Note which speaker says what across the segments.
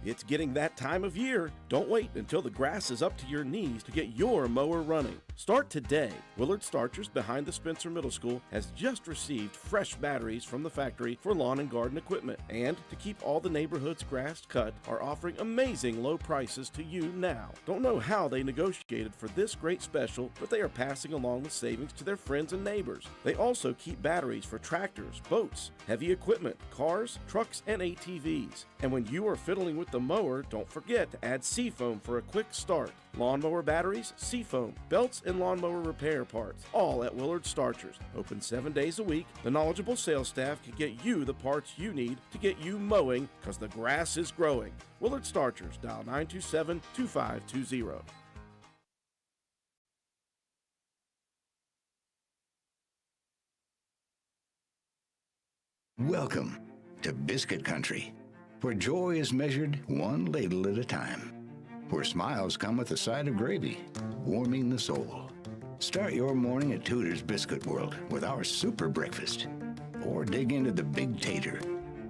Speaker 1: It's getting that time of year. Don't wait until the grass is up to your knees to get your mower running. Start today. Willard Starchers behind the Spencer Middle School has just received fresh batteries from the factory for lawn and garden equipment. And to keep all the neighborhood's grass cut, are offering amazing low prices to you now. Don't know how they negotiated for this great special, but they are passing along the savings to their friends and neighbors. They also keep batteries for tractors, boats, heavy equipment, cars, trucks, and ATVs. And when you are fiddling with the mower, don't forget to add Seafoam for a quick start. Lawnmower batteries, Seafoam, belts, and lawnmower repair parts, all at Willard Starchers. Open 7 days a week. The knowledgeable sales staff can get you the parts you need to get you mowing, because the grass is growing. Willard Starchers, dial 927-2520.
Speaker 2: Welcome to Biscuit Country, where joy is measured one ladle at a time, where smiles come with a side of gravy, warming the soul. Start your morning at Tudor's Biscuit World with our super breakfast, or dig into the Big Tater,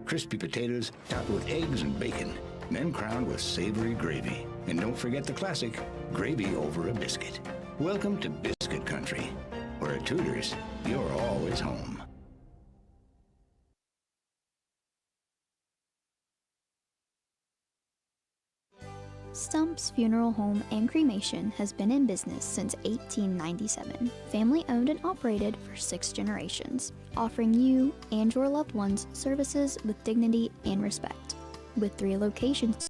Speaker 2: crispy potatoes topped with eggs and bacon, then crowned with savory gravy. And don't forget the classic, gravy over a biscuit. Welcome to Biscuit Country, where at Tudor's, you're always home.
Speaker 3: Stump's Funeral Home and Cremation has been in business since 1897, family owned and operated for 6 generations, offering you and your loved ones services with dignity and respect. With 3 locations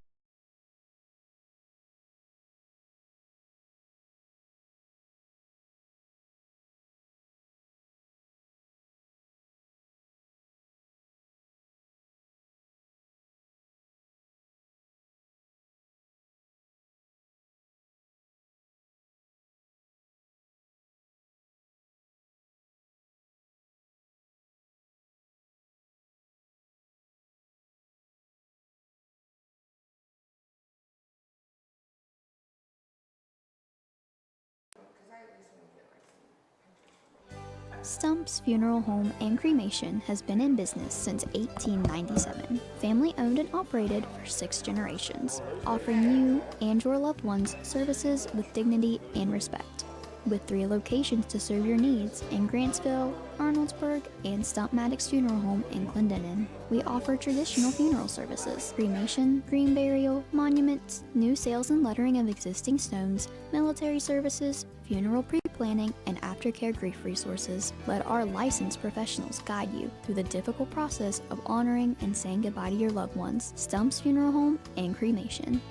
Speaker 3: Stump's Funeral Home and Cremation has been in business since 1897. Family owned and operated for 6 generations, offering you and your loved ones services with dignity and respect. With 3 locations to serve your needs in Grantsville, Arnoldsburg, and Stump Maddox Funeral Home in Clendenin, we offer traditional funeral services, cremation, green burial, monuments, new sales and lettering of existing stones, military services, funeral pre-planning, and aftercare grief resources. Let our licensed professionals guide you through the difficult process of honoring and saying goodbye to your loved ones. Stump's Funeral Home and Cremation.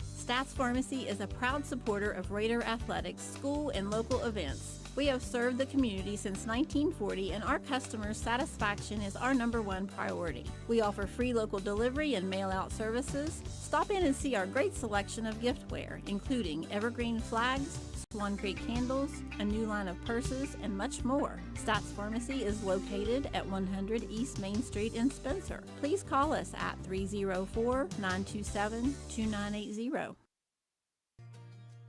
Speaker 4: Stats Pharmacy is a proud supporter of Raider athletics, school, and local events. We have served the community since 1940, and our customers' satisfaction is our #1 priority. We offer free local delivery and mail-out services. Stop in and see our great selection of giftware, including evergreen flags, Swan Creek candles, a new line of purses, and much more. Stats Pharmacy is located at 100 East Main Street in Spencer. Please call us at 304-927-2980.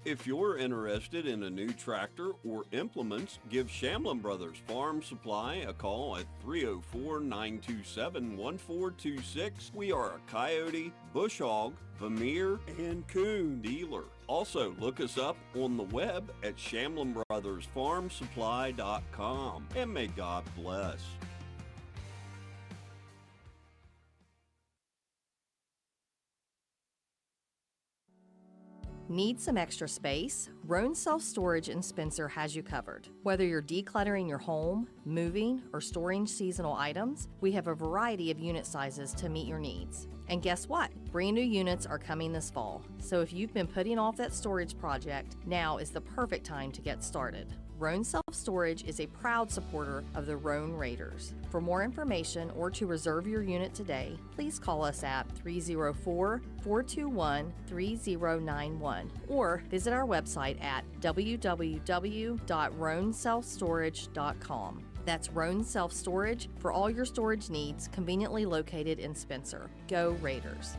Speaker 5: If you're interested in a new tractor or implements, give Shamlin Brothers Farm Supply a call at 304-927-1426. We are a Coyote, Bush Hog, Vermeer, and Coon dealer. Also, look us up on the web at ShamlinBrothersFarmSupply.com. And may God bless.
Speaker 6: Need some extra space? Roane Self-Storage in Spencer has you covered. Whether you're decluttering your home, moving, or storing seasonal items, we have a variety of unit sizes to meet your needs. And guess what? Brand new units are coming this fall. So if you've been putting off that storage project, now is the perfect time to get started. Roane Self-Storage is a proud supporter of the Roane Raiders. For more information or to reserve your unit today, please call us at 304-421-3091 or visit our website at www.roaneselfstorage.com. That's Roane Self-Storage for all your storage needs, conveniently located in Spencer. Go Raiders!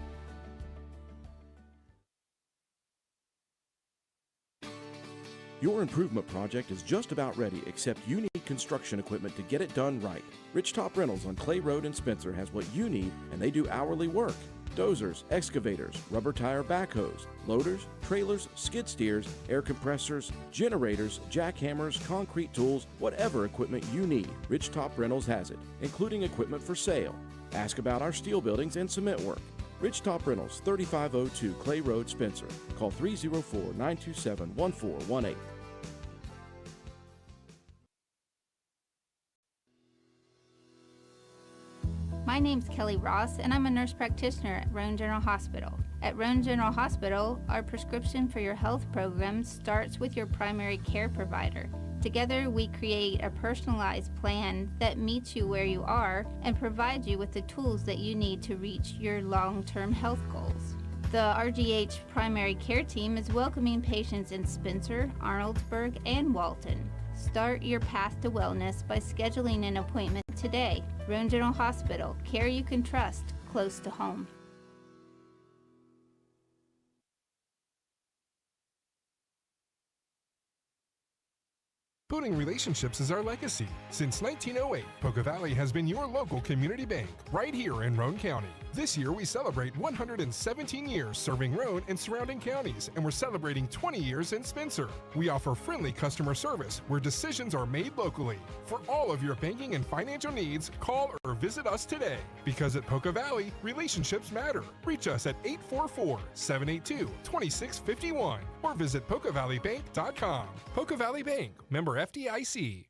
Speaker 1: Your improvement project is just about ready, except you need construction equipment to get it done right. Ridgetop Rentals on Clay Road in Spencer has what you need, and they do hourly work. Dozers, excavators, rubber tire backhoes, loaders, trailers, skid steers, air compressors, generators, jackhammers, concrete tools, whatever equipment you need, Ridgetop Rentals has it, including equipment for sale. Ask about our steel buildings and cement work. Ridgetop Rentals, 3502 Clay Road, Spencer. Call 304-927-1418.
Speaker 7: My name's Kelly Ross, and I'm a nurse practitioner at Roane General Hospital. At Roane General Hospital, our prescription for your health program starts with your primary care provider. Together, we create a personalized plan that meets you where you are and provides you with the tools that you need to reach your long-term health goals. The RGH primary care team is welcoming patients in Spencer, Arnoldsburg, and Walton. Start your path to wellness by scheduling an appointment today. Roane General Hospital, care you can trust, close to home.
Speaker 8: Building relationships is our legacy. Since 1908, Poca Valley has been your local community bank right here in Roane County. This year, we celebrate 117 years serving Roane and surrounding counties, and we're celebrating 20 years in Spencer. We offer friendly customer service where decisions are made locally. For all of your banking and financial needs, call or visit us today. Because at Poca Valley, relationships matter. Reach us at 844-782-2651 or visit PocaValleyBank.com. Poca Valley Bank, member FDIC.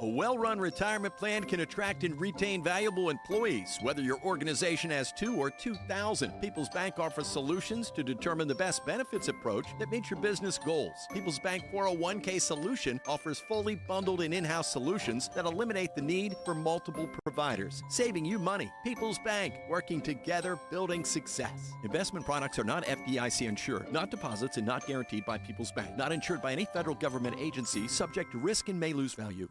Speaker 9: A well-run retirement plan can attract and retain valuable employees, whether your organization has 2 or 2,000. People's Bank offers solutions to determine the best benefits approach that meets your business goals. People's Bank 401k Solution offers fully bundled and in-house solutions that eliminate the need for multiple providers, saving you money. People's Bank, working together, building success. Investment products are not FDIC insured, not deposits, and not guaranteed by People's Bank. Not insured by any federal government agency, subject to risk and may lose value.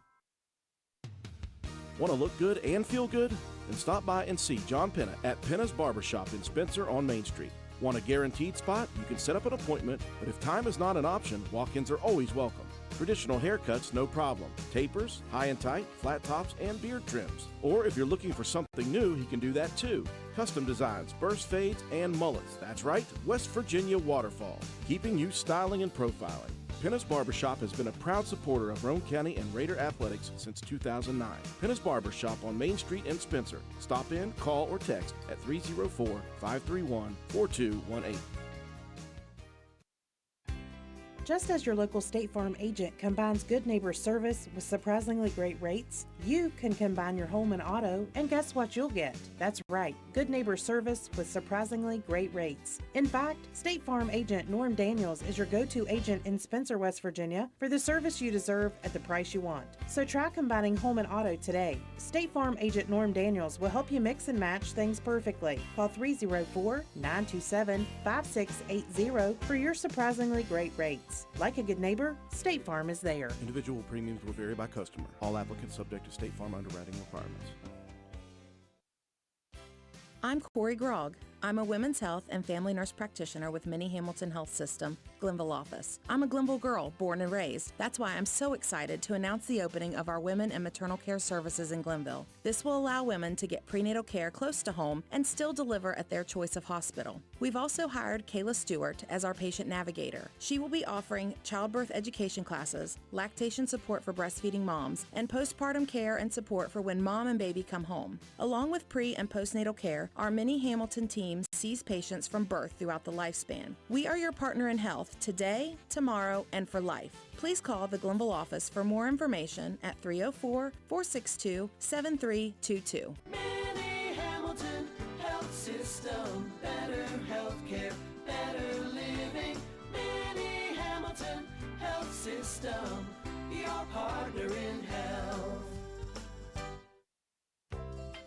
Speaker 1: Want to look good and feel good? Then stop by and see John Penna at Penna's Barbershop in Spencer on Main Street. Want a guaranteed spot? You can set up an appointment, but if time is not an option, walk-ins are always welcome. Traditional haircuts, no problem. Tapers, high and tight, flat tops, and beard trims. Or if you're looking for something new, he can do that too. Custom designs, burst fades, and mullets. That's right, West Virginia Waterfall, keeping you styling and profiling. Pennis Barbershop has been a proud supporter of Roane County and Raider athletics since 2009. Pennis Barbershop on Main Street in Spencer. Stop in, call, or text at 304-531-4218.
Speaker 10: Just as your local State Farm agent combines good neighbor service with surprisingly great rates, you can combine your home and auto, and guess what you'll get? That's right, good neighbor service with surprisingly great rates. In fact, State Farm agent Norm Daniels is your go-to agent in Spencer, West Virginia for the service you deserve at the price you want. So try combining home and auto today. State Farm agent Norm Daniels will help you mix and match things perfectly. Call 304-927-5680 for your surprisingly great rates. Like a good neighbor, State Farm is there.
Speaker 1: Individual premiums will vary by customer. All applicants subject to State Farm underwriting requirements.
Speaker 11: I'm Corey Grogg. I'm a women's health and family nurse practitioner with Minnie Hamilton Health System, Glenville office. I'm a Glenville girl, born and raised. That's why I'm so excited to announce the opening of our women and maternal care services in Glenville. This will allow women to get prenatal care close to home and still deliver at their choice of hospital. We've also hired Kayla Stewart as our patient navigator. She will be offering childbirth education classes, lactation support for breastfeeding moms, and postpartum care and support for when mom and baby come home. Along with pre- and postnatal care, our Minnie Hamilton team sees patients from birth throughout the lifespan. We are your partner in health today, tomorrow, and for life. Please call the Glenville office for more information at 304-462-7322.
Speaker 12: Minnie Hamilton Health System, better health care, better living. Minnie Hamilton Health System, your partner in health.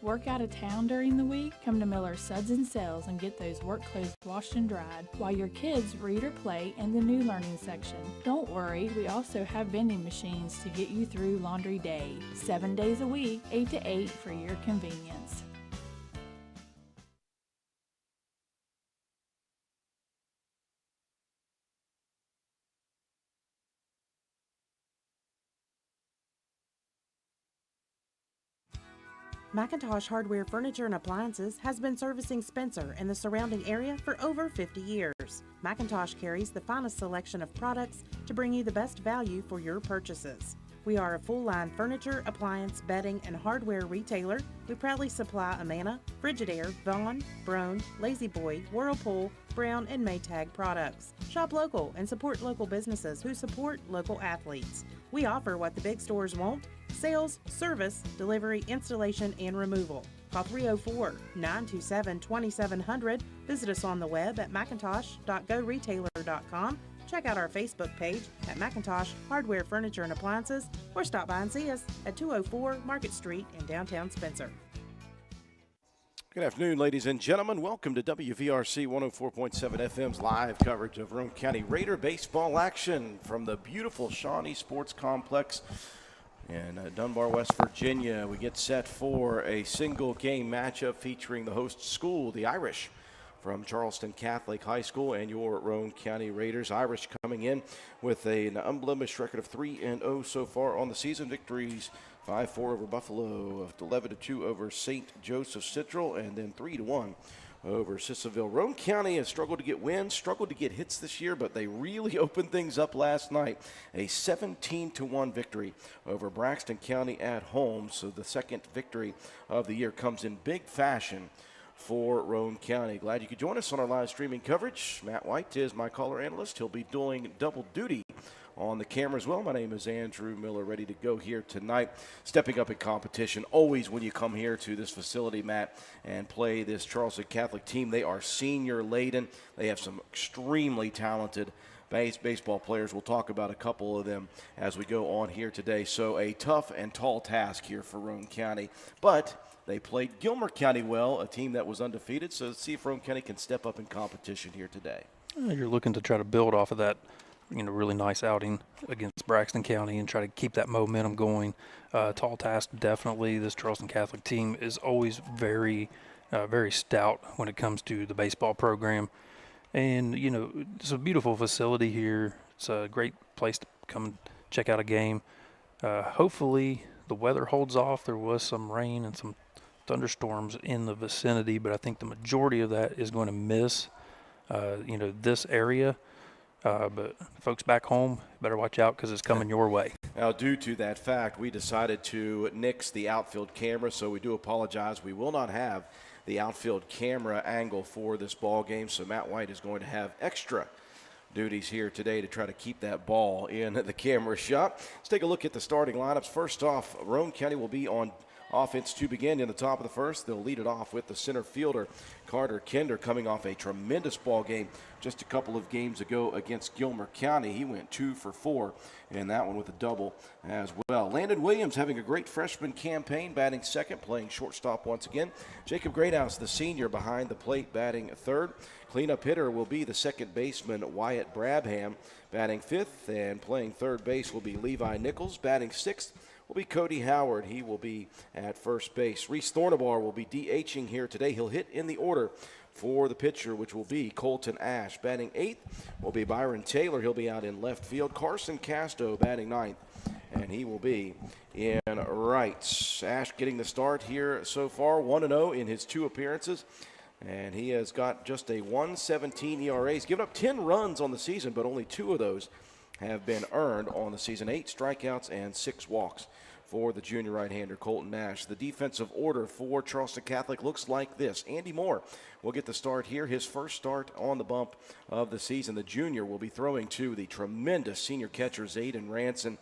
Speaker 13: Work out of town during the week? Come to Miller's Suds and Sales and get those work clothes washed and dried while your kids read or play in the new learning section. Don't worry, we also have vending machines to get you through laundry day. 7 days a week, 8 to 8 for your convenience.
Speaker 10: McIntosh Hardware Furniture and Appliances has been servicing Spencer and the surrounding area for over 50 years. McIntosh carries the finest selection of products to bring you the best value for your purchases. We are a full-line furniture, appliance, bedding, and hardware retailer. We proudly supply Amana, Frigidaire, Vaughan, Roane, La-Z-Boy, Whirlpool, Brown, and Maytag products. Shop local and support local businesses who support local athletes. We offer what the big stores won't: sales, service, delivery, installation, and removal. Call 304-927-2700. Visit us on the web at macintosh.goretailer.com. Check out our Facebook page at McIntosh Hardware Furniture and Appliances, or stop by and see us at 204 Market Street in downtown Spencer.
Speaker 1: Good afternoon, ladies and gentlemen. Welcome to WVRC 104.7 FM's live coverage of Roane County Raider baseball action from the beautiful Shawnee Sports Complex in Dunbar, West Virginia. We get set for a single game matchup featuring the host school, the Irish, from Charleston Catholic High School, and your Roane County Raiders. Irish coming in with an unblemished record of 3-0 so far on the season. Victories 5-4 over Buffalo, 11-2 over St. Joseph Central, and then 3-1 over Sissonville. Roane County has struggled to get wins, struggled to get hits this year, but they really opened things up last night. A 17-1 victory over Braxton County at home. So the second victory of the year comes in big fashion for Roane County. Glad you could join us on our live streaming coverage. Matt White is my caller analyst. He'll be doing double duty on the camera as well. My name is Andrew Miller, ready to go here tonight. Stepping up in competition, always when you come here to this facility, Matt, and play this Charleston Catholic team. They are senior laden. They have some extremely talented baseball players. We'll talk about a couple of them as we go on here today. So a tough and tall task here for Roane County, but they played Gilmer County well, a team that was undefeated. So let's see if Roane County can step up in competition here today.
Speaker 14: You're looking to try to build off of that, really nice outing against Braxton County and try to keep that momentum going. Tall task, definitely. This Charleston Catholic team is always very, very stout when it comes to the baseball program. And, it's a beautiful facility here. It's a great place to come and check out a game. Hopefully the weather holds off. There was some rain and some thunderstorms in the vicinity, but I think the majority of that is going to miss, this area. But folks back home, better watch out because it's coming your way.
Speaker 1: Now, due to that fact, we decided to nix the outfield camera, so we do apologize. We will not have the outfield camera angle for this ball game, so Matt White is going to have extra duties here today to try to keep that ball in the camera shot. Let's take a look at the starting lineups. First off, Roane County will be on offense to begin in the top of the first. They'll lead it off with the center fielder, Carter Kinder, coming off a tremendous ball game just a couple of games ago against Gilmer County. He went 2 for 4 in that one with a double as well. Landon Williams having a great freshman campaign, batting second, playing shortstop once again. Jacob Greathouse, the senior, behind the plate, batting third. Cleanup hitter will be the second baseman, Wyatt Brabham, batting fifth, and playing third base will be Levi Nichols. Batting sixth will be Cody Howard. He will be at first base. Reese Thornabar will be DHing here today. He'll hit in the order for the pitcher, which will be Colton Ash. Batting eighth will be Byron Taylor. He'll be out in left field. Carson Casto batting ninth, and he will be in right. Ash getting the start here so far, 1-0 in his 2 appearances. And he has got just a 1.17 ERA. He's given up 10 runs on the season, but only 2 of those have been earned on the season. 8 strikeouts and 6 walks for the junior right-hander Colton Nash. The defensive order for Charleston Catholic looks like this. Andy Moore will get the start here. His first start on the bump of the season. The junior will be throwing to the tremendous senior catcher Zayden Ranson.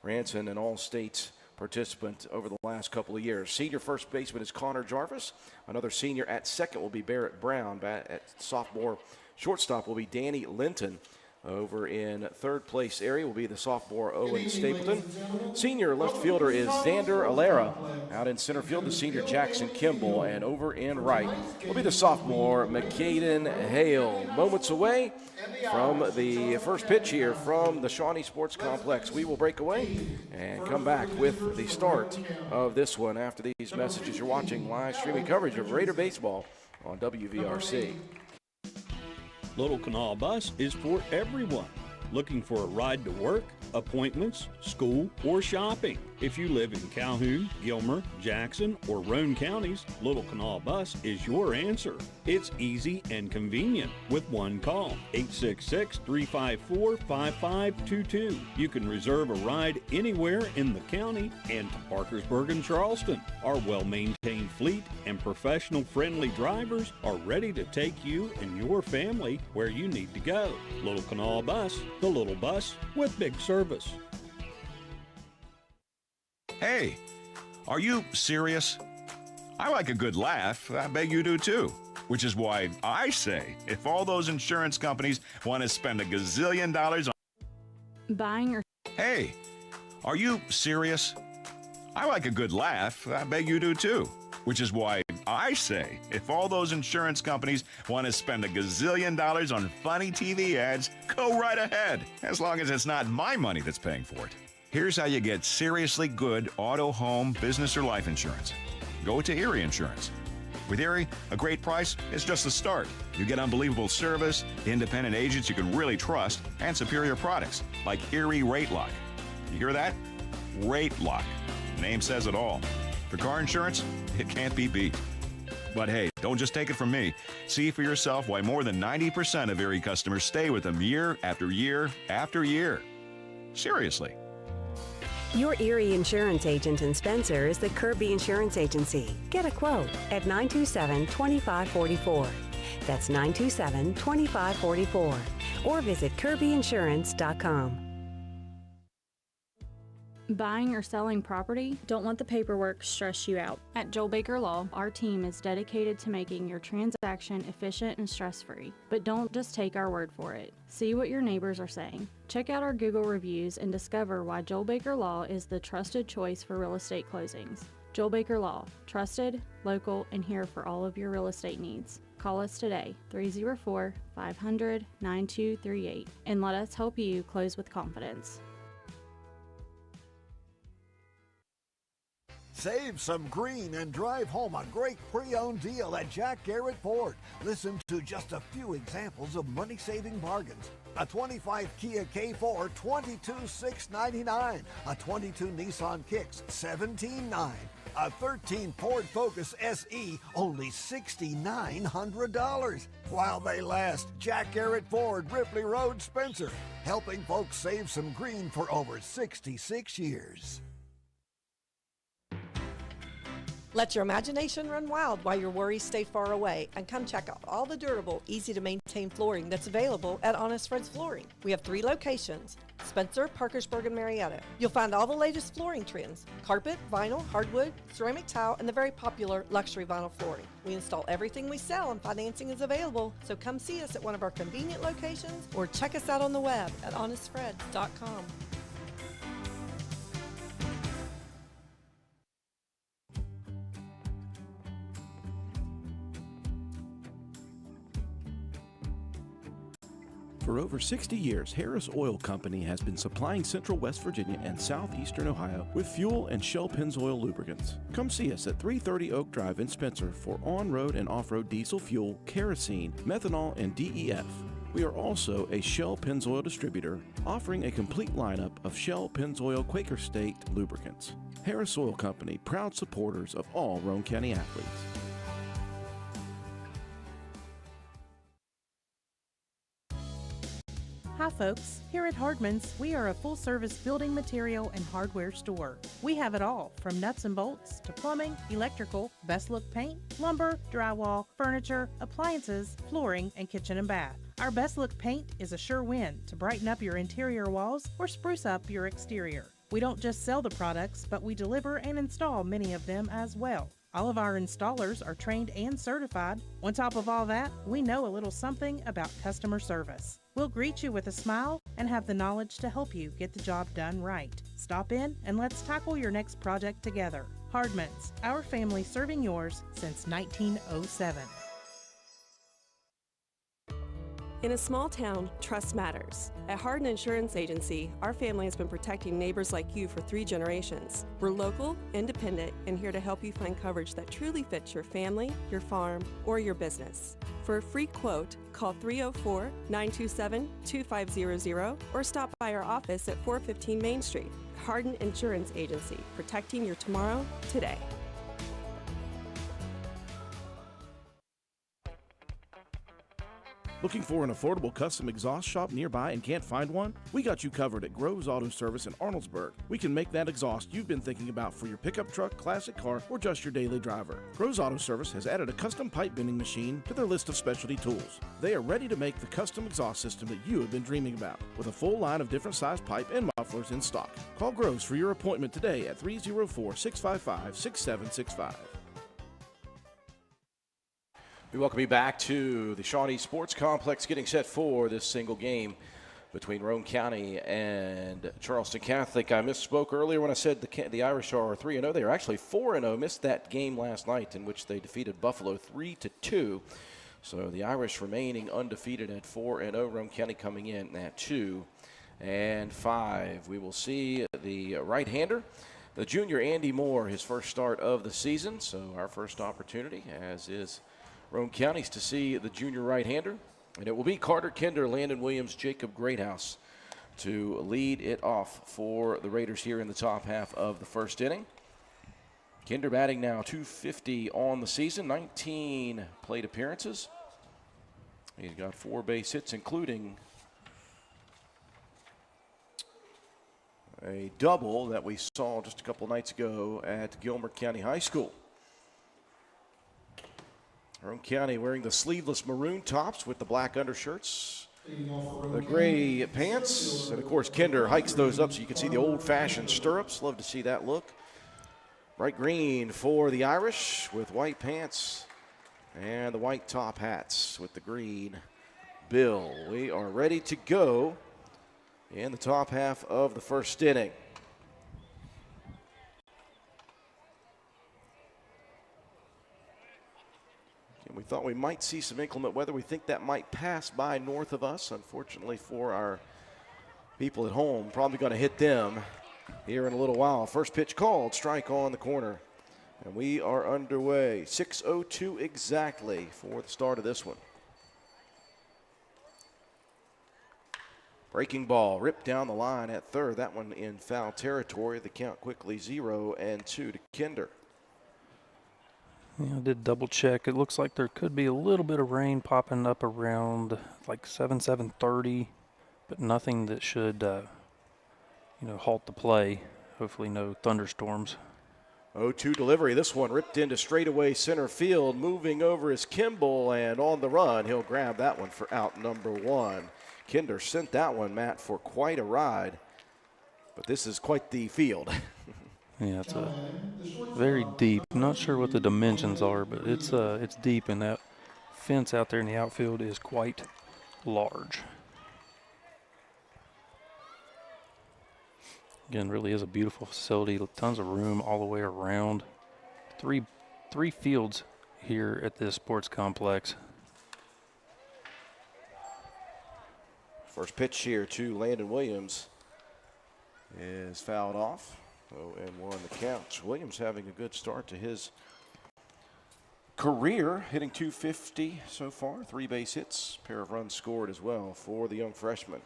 Speaker 1: Ranson, an all-state participant over the last couple of years. Senior first baseman is Connor Jarvis. Another senior at second will be Barrett Brown. At sophomore shortstop will be Danny Linton. Over in third place area will be the sophomore Owen Stapleton. Senior left fielder is Xander Alera. Out in center field, the senior Jackson Kimball. And over in right will be the sophomore McCaden Hale. Moments away from the first pitch here from the Shawnee Sports Complex. We will break away and come back with the start of this one after these messages. You're watching live streaming coverage of Raider Baseball on WVRC.
Speaker 5: Little Canal Bus is for everyone. Looking for a ride to work, appointments, school, or shopping? If you live in Calhoun, Gilmer, Jackson, or Roane counties, Little Canal Bus is your answer. It's easy and convenient with one call, 866-354-5522. You can reserve a ride anywhere in the county and to Parkersburg and Charleston. Our well-maintained fleet and professional-friendly drivers are ready to take you and your family where you need to go. Little Canal Bus, the little bus with big service.
Speaker 15: Hey, are you serious? I like a good laugh. I bet you do too. Which is why I say, if all those insurance companies want to spend $1 gazillion on
Speaker 13: Buying or
Speaker 15: Hey, are you serious? I like a good laugh. I bet you do too. Which is why I say, if all those insurance companies want to spend $1 gazillion on funny TV ads, go right ahead, as long as it's not my money that's paying for it. Here's how you get seriously good auto, home, business, or life insurance. Go to Erie Insurance. With Erie, a great price is just the start. You get unbelievable service, independent agents you can really trust, and superior products like Erie Rate Lock. You hear that? Rate Lock. The name says it all. For car insurance, it can't be beat. But hey, don't just take it from me. See for yourself why more than 90% of Erie customers stay with them year after year after year. Seriously.
Speaker 16: Your Erie Insurance agent in Spencer is the Kirby Insurance Agency. Get a quote at 927-2544. That's 927-2544. Or visit kirbyinsurance.com.
Speaker 13: buying or selling property? Don't let the paperwork stress you out. At Joel Baker Law, our team is dedicated to making your transaction efficient and stress-free. But don't just take our word for it. See what your neighbors are saying. Check out our Google reviews and discover why Joel Baker Law is the trusted choice for real estate closings. Joel Baker Law, trusted, local, and here for all of your real estate needs. Call us today, 304-500-9238, and let us help you close with confidence.
Speaker 17: Save some green and drive home a great pre-owned deal at Jack Garrett Ford. Listen to just a few examples of money-saving bargains. A 25 Kia K4, $22,699. A 22 Nissan Kicks, $17,900. A 13 Ford Focus SE, only $6,900. While they last, Jack Garrett Ford, Ripley Road, Spencer. Helping folks save some green for over 66 years.
Speaker 18: Let your imagination run wild while your worries stay far away, and come check out all the durable, easy-to-maintain flooring that's available at Honest Fred's Flooring. We have 3 locations: Spencer, Parkersburg, and Marietta. You'll find all the latest flooring trends: carpet, vinyl, hardwood, ceramic tile, and the very popular luxury vinyl flooring. We install everything we sell, and financing is available, so come see us at one of our convenient locations or check us out on the web at honestfreds.com.
Speaker 1: For over 60 years, Harris Oil Company has been supplying Central West Virginia and Southeastern Ohio with fuel and Shell Pennzoil lubricants. Come see us at 330 Oak Drive in Spencer for on-road and off-road diesel fuel, kerosene, methanol, and DEF. We are also a Shell Pennzoil distributor, offering a complete lineup of Shell Pennzoil Quaker State lubricants. Harris Oil Company, proud supporters of all Roane County athletes.
Speaker 10: Hi folks, here at Hardman's, we are a full-service building material and hardware store. We have it all, from nuts and bolts to plumbing, electrical, best look paint, lumber, drywall, furniture, appliances, flooring, and kitchen and bath. Our best look paint is a sure win to brighten up your interior walls or spruce up your exterior. We don't just sell the products, but we deliver and install many of them as well. All of our installers are trained and certified. On top of all that, we know a little something about customer service. We'll greet you with a smile and have the knowledge to help you get the job done right. Stop in and let's tackle your next project together. Hardman's, our family serving yours since 1907.
Speaker 19: In a small town, trust matters. At Hardin Insurance Agency, our family has been protecting neighbors like you for 3 generations. We're local, independent, and here to help you find coverage that truly fits your family, your farm, or your business. For a free quote, call 304-927-2500 or stop by our office at 415 Main Street. Hardin Insurance Agency, protecting your tomorrow today.
Speaker 1: Looking for an affordable custom exhaust shop nearby and can't find one? We got you covered at Groves Auto Service in Arnoldsburg. We can make that exhaust you've been thinking about for your pickup truck, classic car, or just your daily driver. Groves Auto Service has added a custom pipe bending machine to their list of specialty tools. They are ready to make the custom exhaust system that you have been dreaming about, with a full line of different size pipe and mufflers in stock. Call Groves for your appointment today at 304-655-6765.
Speaker 20: We welcome you back to the Shawnee Sports Complex, getting set for this single game between Roane County and Charleston Catholic. I misspoke earlier when I said the Irish are 3-0. They are actually 4-0. Missed that game last night in which they defeated Buffalo 3-2. So the Irish remaining undefeated at 4-0. Roane County coming in at 2-5. We will see the right-hander, the junior Andy Moore, his first start of the season. So our first opportunity, as is Roane County's, to see the junior right-hander. And it will be Carter Kinder, Landon Williams, Jacob Greathouse to lead it off for the Raiders here in the top half of the first inning. Kinder batting now .250 on the season, 19 plate appearances. He's got 4 base hits, including a double that we saw just a couple nights ago at Gilmer County High School. Roane County wearing the sleeveless maroon tops with the black undershirts, the gray pants, and of course Kinder hikes those up so you can see the old-fashioned stirrups. Love to see that look. Bright green for the Irish with white pants and the white top hats with the green bill. We are ready to go in the top half of the first inning. We thought we might see some inclement weather. We think that might pass by north of us. Unfortunately for our people at home, probably going to hit them here in a little while. First pitch called, strike on the corner. And we are underway. 6:02 exactly for the start of this one. Breaking ball ripped down the line at third. That one in foul territory. The count quickly 0-2 to Kinder.
Speaker 14: Yeah, I did double check. It looks like there could be a little bit of rain popping up around like 7:30, but nothing that should, halt the play. Hopefully no thunderstorms.
Speaker 20: 0-2 delivery. This one ripped into straightaway center field. Moving over is Kimball, and on the run, he'll grab that one for out number 1. Kinder sent that one, Matt, for quite a ride, but this is quite the field.
Speaker 14: Yeah, it's very deep. I'm not sure what the dimensions are, but it's deep, and that fence out there in the outfield is quite large. Again, really is a beautiful facility. Tons of room all the way around. Three fields here at this sports complex.
Speaker 20: First pitch here to Landon Williams is fouled off. 0-1 the count. Williams having a good start to his career, hitting .250 so far. 3 base hits, pair of runs scored as well for the young freshman.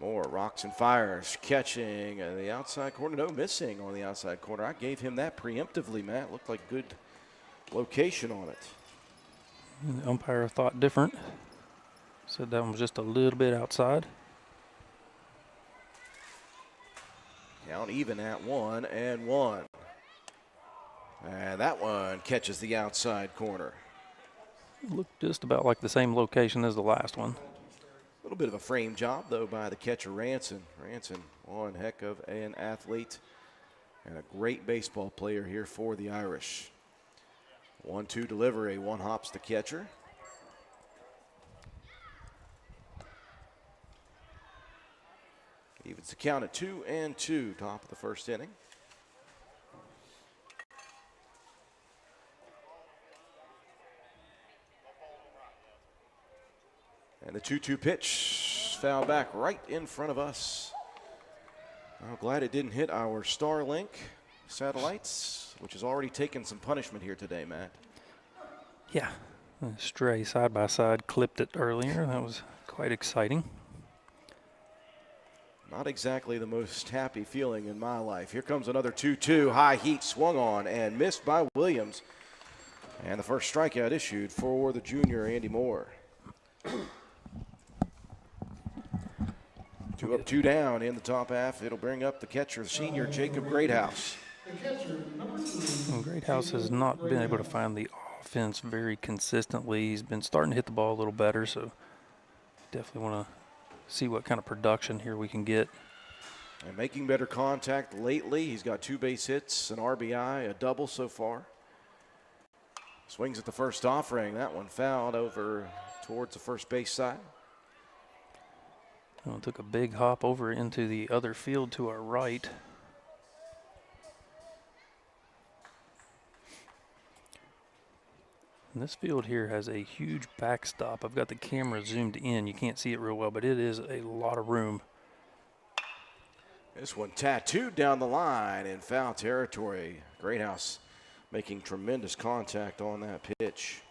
Speaker 20: Moore rocks and fires, catching the outside corner. No missing on the outside corner. I gave him that preemptively, Matt. Looked like good location on it.
Speaker 14: And the umpire thought different. Said that one was just a little bit outside.
Speaker 20: Count even at 1-1. And that one catches the outside corner.
Speaker 14: Looked just about like the same location as the last one.
Speaker 20: A little bit of a frame job, though, by the catcher, Ranson. Ranson, one heck of an athlete and a great baseball player here for the Irish. 1-2 delivery, one hops the catcher. Evens the count at 2-2, top of the first inning. And the 2-2 pitch, foul back right in front of us. I'm glad it didn't hit our Starlink satellites, which has already taken some punishment here today, Matt.
Speaker 14: Yeah, a stray side by side clipped it earlier. That was quite exciting.
Speaker 20: Not exactly the most happy feeling in my life. Here comes another 2-2. High heat swung on and missed by Williams. And the first strikeout issued for the junior, Andy Moore. 2 up, 2 down in the top half. It'll bring up the catcher, senior Jacob Greathouse.
Speaker 14: Well, Greathouse has not been able to find the offense very consistently. He's been starting to hit the ball a little better, so definitely want to see what kind of production here we can get.
Speaker 20: And making better contact lately. He's got 2 base hits, an RBI, a double so far. Swings at the first offering. That one fouled over towards the first base side.
Speaker 14: Well, took a big hop over into the other field to our right. And this field here has a huge backstop. I've got the camera zoomed in. You can't see it real well, but it is a lot of room.
Speaker 20: This one tattooed down the line in foul territory. Greathouse making tremendous contact on that pitch.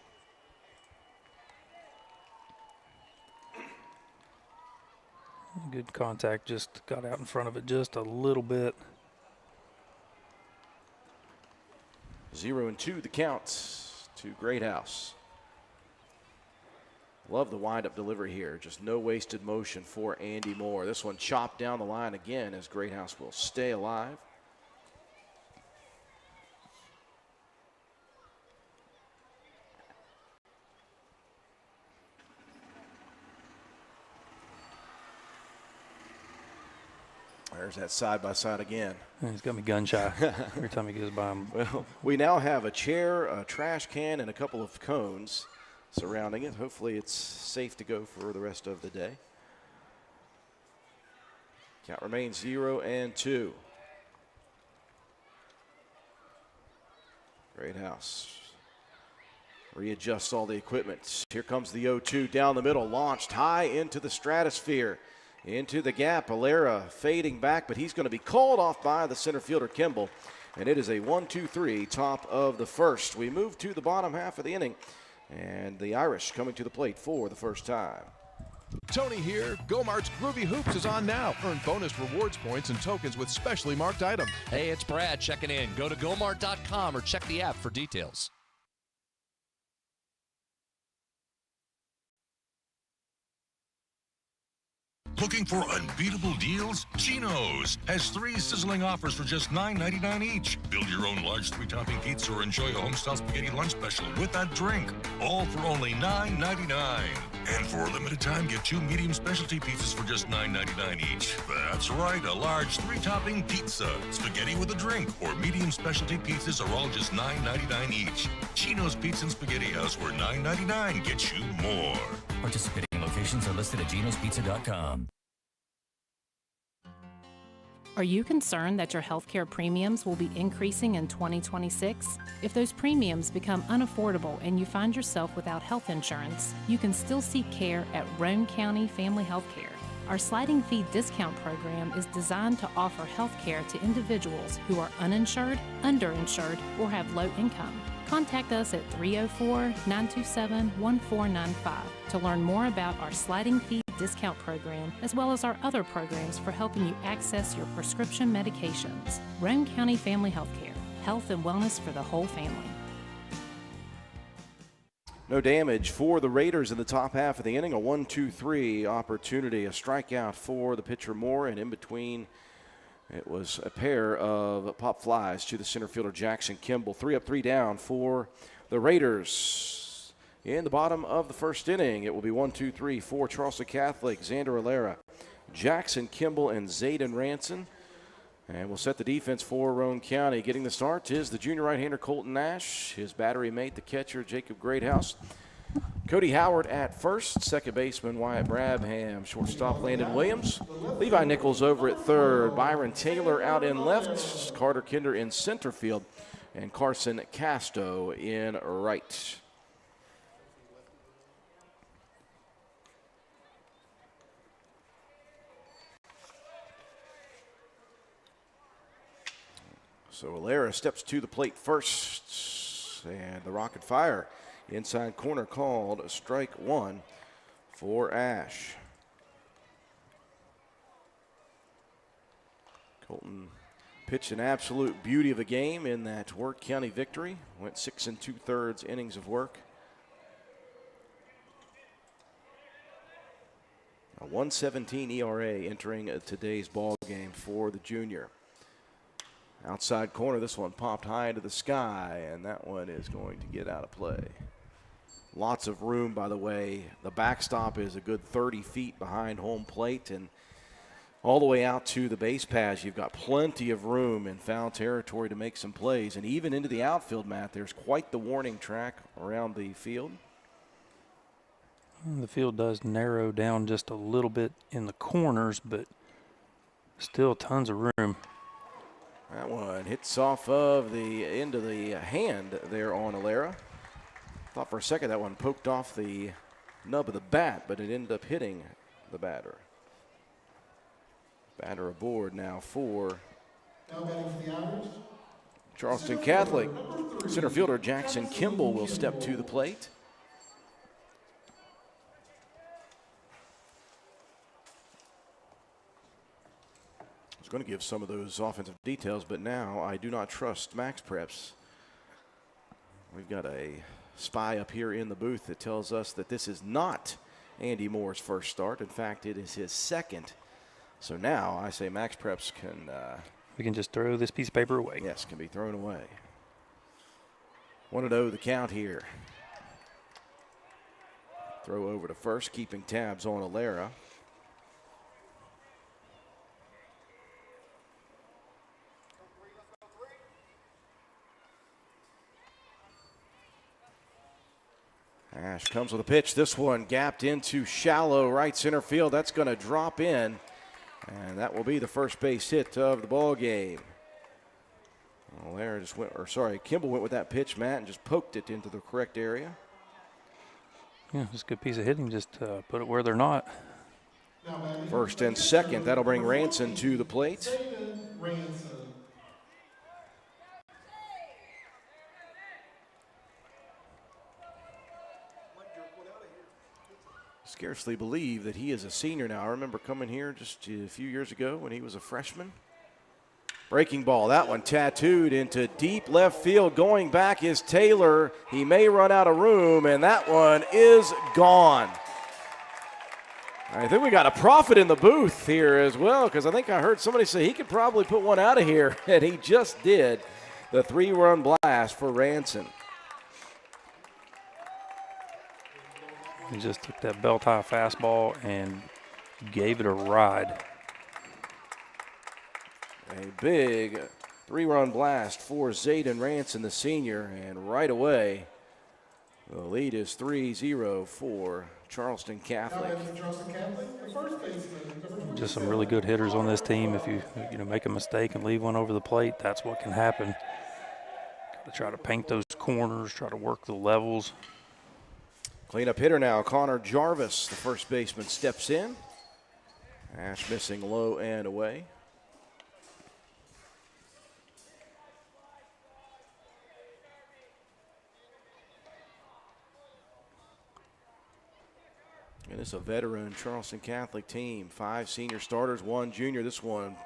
Speaker 14: Good contact, just got out in front of it just a little bit.
Speaker 20: 0-2 the count to Greathouse. Love the windup delivery here. Just no wasted motion for Andy Moore. This one chopped down the line again as Greathouse will stay alive. There's that side-by-side again.
Speaker 14: He's got me gun shy every time he goes by him.
Speaker 20: Well, we now have a chair, a trash can, and a couple of cones surrounding it. Hopefully it's safe to go for the rest of the day. Count remains 0-2. Greathouse readjusts all the equipment. Here comes the 0-2 down the middle, launched high into the stratosphere. into the gap. Alera fading back, but he's going to be called off by the center fielder, Kimball. And it is a 1-2-3, top of the first. We move to the bottom half of the inning, and the Irish coming to the plate for the first time.
Speaker 21: Tony here. Go-Mart's Groovy Hoops is on now. Earn bonus rewards points and tokens with specially marked items.
Speaker 22: Hey, it's Brad checking in. Go to gomart.com or check the app for details.
Speaker 23: Looking for unbeatable deals? Geno's has 3 sizzling offers for just $9.99 each. Build your own large 3-topping pizza or enjoy a homestyle spaghetti lunch special with that drink. All for only $9.99. And for a limited time, get 2 medium specialty pizzas for just $9.99 each. That's right, a large 3-topping pizza, spaghetti with a drink, or medium specialty pizzas are all just $9.99 each. Geno's Pizza and Spaghetti House, where $9.99 gets you more.
Speaker 24: Participating locations are listed at genospizza.com.
Speaker 25: Are you concerned that your healthcare premiums will be increasing in 2026? If those premiums become unaffordable and you find yourself without health insurance, you can still seek care at Roane County Family Health Care. Our sliding fee discount program is designed to offer health care to individuals who are uninsured, underinsured, or have low income. Contact us at 304-927-1495 to learn more about our sliding fee discount program, as well as our other programs for helping you access your prescription medications. Roane County Family Health Care, health and wellness for the whole family.
Speaker 20: No damage for the Raiders in the top half of the inning. A 1-2-3 opportunity, a strikeout for the pitcher Moore, and in between it was a pair of pop flies to the center fielder Jackson Kimball. 3 up, 3 down for the Raiders. In the bottom of the first inning, it will be 1-2-3 for Charleston Catholic, Xander Alera, Jackson Kimball, and Zayden Ranson. And we'll set the defense for Roane County. Getting the start is the junior right-hander Colton Nash, his battery mate, the catcher Jacob Greathouse. Cody Howard at first, second baseman Wyatt Brabham, shortstop Landon Williams, Levi Nichols over at third, Byron Taylor out in left, Carter Kinder in center field, and Carson Casto in right. So Alera steps to the plate first, and the rocket fire inside corner called strike one for Ash. Colton pitched an absolute beauty of a game in that Worth County victory. Went 6 2/3 innings of work. A 1.17 ERA entering today's ball game for the junior. Outside corner, this one popped high into the sky, and that one is going to get out of play. Lots of room, by the way. The backstop is a good 30 feet behind home plate, and all the way out to the base paths, you've got plenty of room in foul territory to make some plays. And even into the outfield, Matt, there's quite the warning track around the field.
Speaker 14: The field does narrow down just a little bit in the corners, but still tons of room.
Speaker 20: That one hits off of the end of the hand there on Alera. Thought for a second that one poked off the nub of the bat, but it ended up hitting the batter. Batter aboard now for Charleston Catholic. Center fielder Jackson Kimball will step to the plate. I was going to give some of those offensive details, but now I do not trust Max Preps. We've got a spy up here in the booth that tells us that this is not Andy Moore's first start. In fact, it is his second. So now I say Max Preps can...
Speaker 14: we can just throw this piece of paper away.
Speaker 20: Yes, can be thrown away. 1-0 the count here. Throw over to first, keeping tabs on Alera. Ash comes with a pitch. This one gapped into shallow right center field. That's going to drop in, and that will be the first base hit of the ball game. Alera just went, or sorry, Kimball went with that pitch, Matt, and just poked it into the correct area.
Speaker 14: Yeah, just a good piece of hitting. Just put it where they're not.
Speaker 20: First and second, that'll bring Ranson to the plate. Scarcely believe that he is a senior now. I remember coming here just a few years ago when he was a freshman. Breaking ball, that one tattooed into deep left field. Going back is Taylor. He may run out of room, and that one is gone. I think we got a prophet in the booth here as well, because I think I heard somebody say he could probably put one out of here, and he just did. The 3-run blast for Ranson.
Speaker 14: He just took that belt-high fastball and gave it a ride.
Speaker 20: A big 3-run blast for Zayden Ranson, the senior, and right away, the lead is 3-0 for Charleston Catholic.
Speaker 14: Just some really good hitters on this team. If you make a mistake and leave one over the plate, that's what can happen. Got to try to paint those corners, try to work the levels.
Speaker 20: Cleanup hitter now, Connor Jarvis, the first baseman, steps in. Ash missing low and away. And it's a veteran Charleston Catholic team. 5 senior starters, 1 junior. This one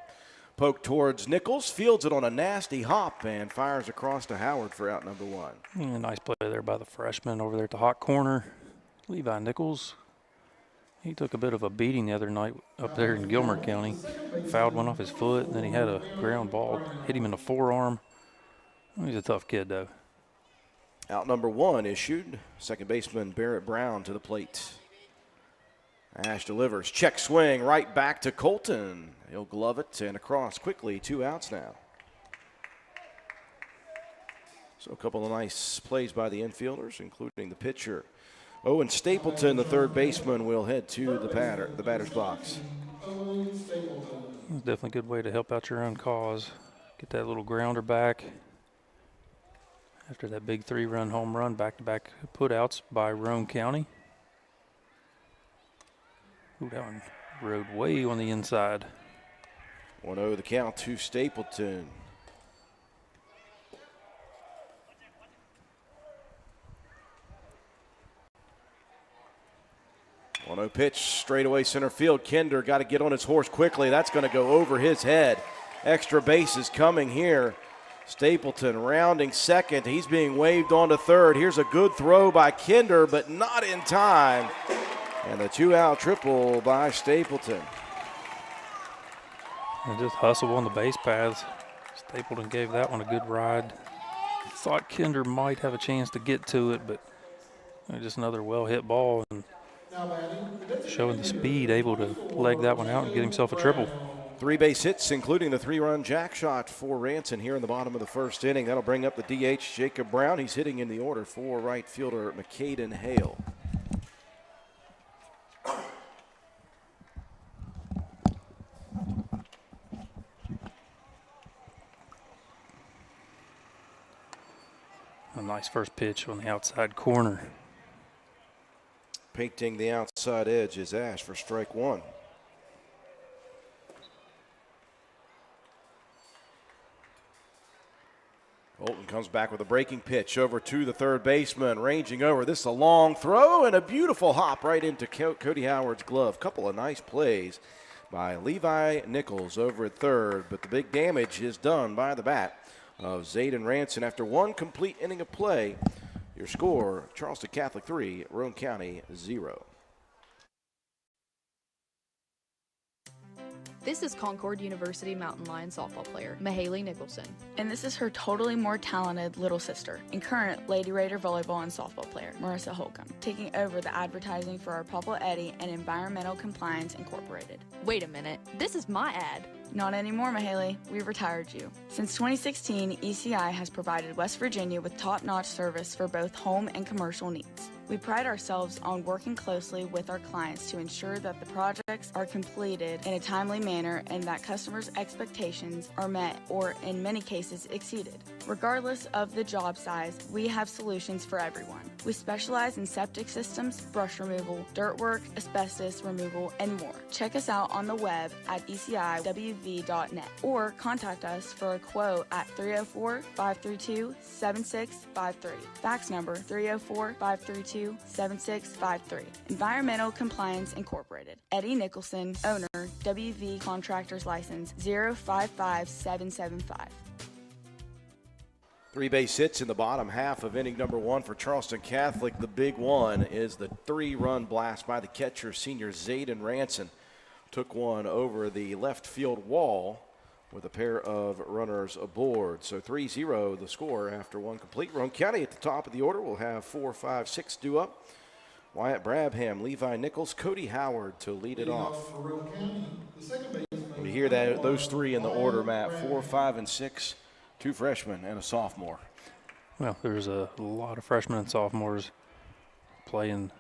Speaker 20: poked towards Nichols, fields it on a nasty hop, and fires across to Howard for out number 1.
Speaker 14: Yeah, nice play there by the freshman over there at the hot corner. Levi Nichols, he took a bit of a beating the other night up there in Gilmer County. Fouled one off his foot, and then he had a ground ball, hit him in the forearm. He's a tough kid, though.
Speaker 20: Out number 1 issued. Second baseman Barrett Brown to the plate. Ash delivers, check swing right back to Colton. He'll glove it and across quickly, 2 outs now. So a couple of nice plays by the infielders, including the pitcher. Owen Stapleton, the third baseman, will head to the batter's box.
Speaker 14: Definitely a good way to help out your own cause. Get that little grounder back. After that big 3-run home run, back-to-back putouts by Roane County. Ooh, that one rode way on the inside.
Speaker 20: 1-0 the count to Stapleton. No pitch, straightaway center field. Kinder got to get on his horse quickly. That's going to go over his head. Extra bases coming here. Stapleton rounding second. He's being waved on to third. Here's a good throw by Kinder, but not in time. And the 2-out triple by Stapleton.
Speaker 14: And just hustle on the base paths. Stapleton gave that one a good ride. Thought Kinder might have a chance to get to it, but just another well-hit ball. And showing the speed, able to leg that one out and get himself a triple.
Speaker 20: 3 base hits, including the 3-run jack shot for Ranson here in the bottom of the first inning. That'll bring up the DH, Jacob Brown. He's hitting in the order for right fielder McCaden Hale.
Speaker 14: A nice first pitch on the outside corner.
Speaker 20: Painting the outside edge is Ash for strike 1. Bolton comes back with a breaking pitch over to the third baseman, ranging over. This is a long throw and a beautiful hop right into Cody Howard's glove. Couple of nice plays by Levi Nichols over at third, but the big damage is done by the bat of Zayden Ranson after 1 complete inning of play. Your score, Charleston Catholic 3, Roane County 0.
Speaker 2: This is Concord University Mountain Lion softball player, Mahaley Nicholson. And this is her totally more talented little sister and current Lady Raider volleyball and softball player, Marissa Holcomb, taking over the advertising for our Papa Eddie and Environmental Compliance Incorporated.
Speaker 3: Wait a minute, this is my ad.
Speaker 2: Not anymore, Mahaley. We've retired you. Since 2016, ECI has provided West Virginia with top-notch service for both home and commercial needs. We pride ourselves on working closely with our clients to ensure that the projects are completed in a timely manner and that customers' expectations are met or, in many cases, exceeded. Regardless of the job size, we have solutions for everyone. We specialize in septic systems, brush removal, dirt work, asbestos removal, and more. Check us out on the web at eciwv.net or contact us for a quote at 304-532-7653. Fax number 304-532-7653. Environmental Compliance Incorporated. Eddie Nicholson, owner, WV Contractors License 055775.
Speaker 20: 3 base hits in the bottom half of inning number 1 for Charleston Catholic. The big one is the 3-run blast by the catcher, senior Zayden Ranson. Took one over the left field wall with a pair of runners aboard. So 3-0 the score after one complete. Roane County at the top of the order will have 4, 5, 6 due up. Wyatt Brabham, Levi Nichols, Cody Howard to lead it off. When you hear that, those three in the order, Matt, 4, 5, and 6, 2 freshmen and a sophomore.
Speaker 14: Well, there's a lot of freshmen and sophomores playing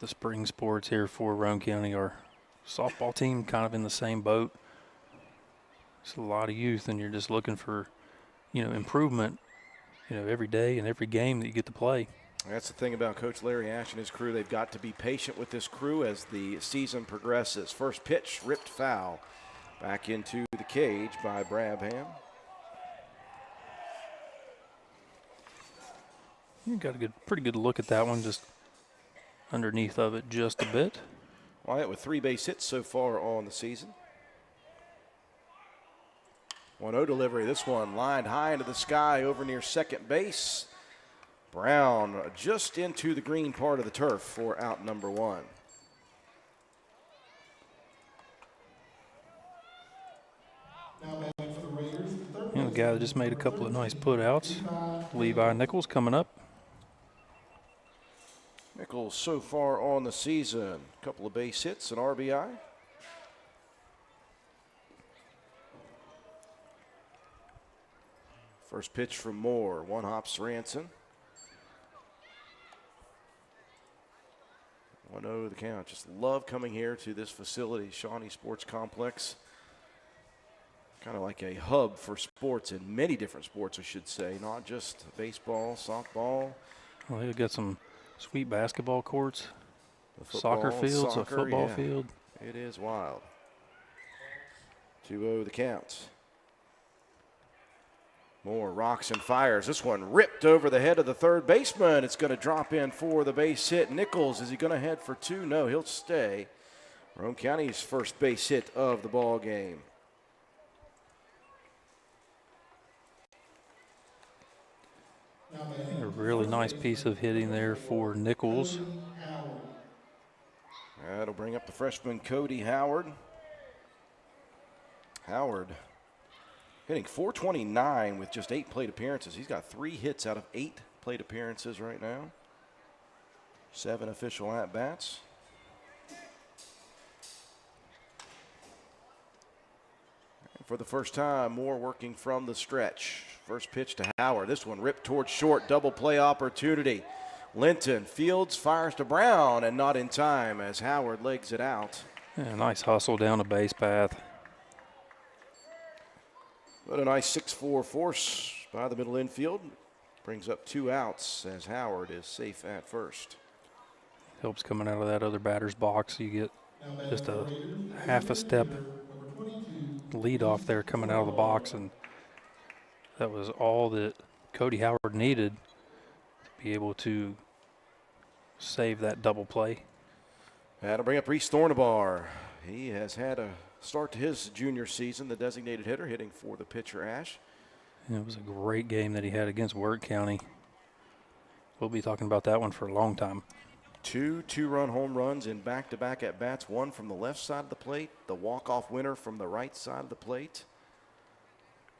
Speaker 14: the spring sports here for Roane County. Our softball team kind of in the same boat. It's a lot of youth, and you're just looking for, improvement, every day and every game that you get to play.
Speaker 20: That's the thing about Coach Larry Ash and his crew. They've got to be patient with this crew as the season progresses. First pitch, ripped foul. Back into the cage by Brabham.
Speaker 14: You got a pretty good look at that one, just underneath of it just a bit.
Speaker 20: Wyatt with 3 base hits so far on the season. 1-0 delivery. This one lined high into the sky over near second base. Brown just into the green part of the turf for out number 1.
Speaker 14: The guy that just made a couple of nice put-outs, Levi Nichols, coming up.
Speaker 20: Nichols so far on the season, a couple of base hits, an RBI. First pitch from Moore, 1 hops Ranson. 1-0 the count. Just love coming here to this facility, Shawnee Sports Complex. Kind of like a hub for sports, in many different sports, I should say, not just baseball, softball.
Speaker 14: Well, they've got some sweet basketball courts,
Speaker 20: Football,
Speaker 14: soccer fields,
Speaker 20: soccer,
Speaker 14: a football
Speaker 20: yeah.
Speaker 14: field.
Speaker 20: It is wild. 2-0 the count. Moore rocks and fires. This one ripped over the head of the third baseman. It's going to drop in for the base hit. Nichols, is he going to head for 2? No, he'll stay. Roane County's first base hit of the ball game.
Speaker 14: A really nice piece of hitting there for Nichols.
Speaker 20: That'll bring up the freshman Cody Howard. Howard hitting .429 with just 8 plate appearances. He's got 3 hits out of 8 plate appearances right now. 7 official at-bats. For the first time, Moore working from the stretch. First pitch to Howard. This one ripped towards short, double play opportunity. Linton fields, fires to Brown, and not in time as Howard legs it out.
Speaker 14: Yeah, nice hustle down the base path.
Speaker 20: But a nice 6-4 force by the middle infield. Brings up 2 outs as Howard is safe at first.
Speaker 14: Helps coming out of that other batter's box. You get just a half a step lead off there coming out of the box, and that was all that Cody Howard needed to be able to save that double play.
Speaker 20: That'll bring up Reese Thornabar. He has had a start to his junior season, the designated hitter, hitting for the pitcher Ash.
Speaker 14: And it was a great game that he had against Wirt County. We'll be talking about that one for a long time.
Speaker 20: 2 2-run home runs in back-to-back at-bats, one from the left side of the plate, the walk-off winner from the right side of the plate.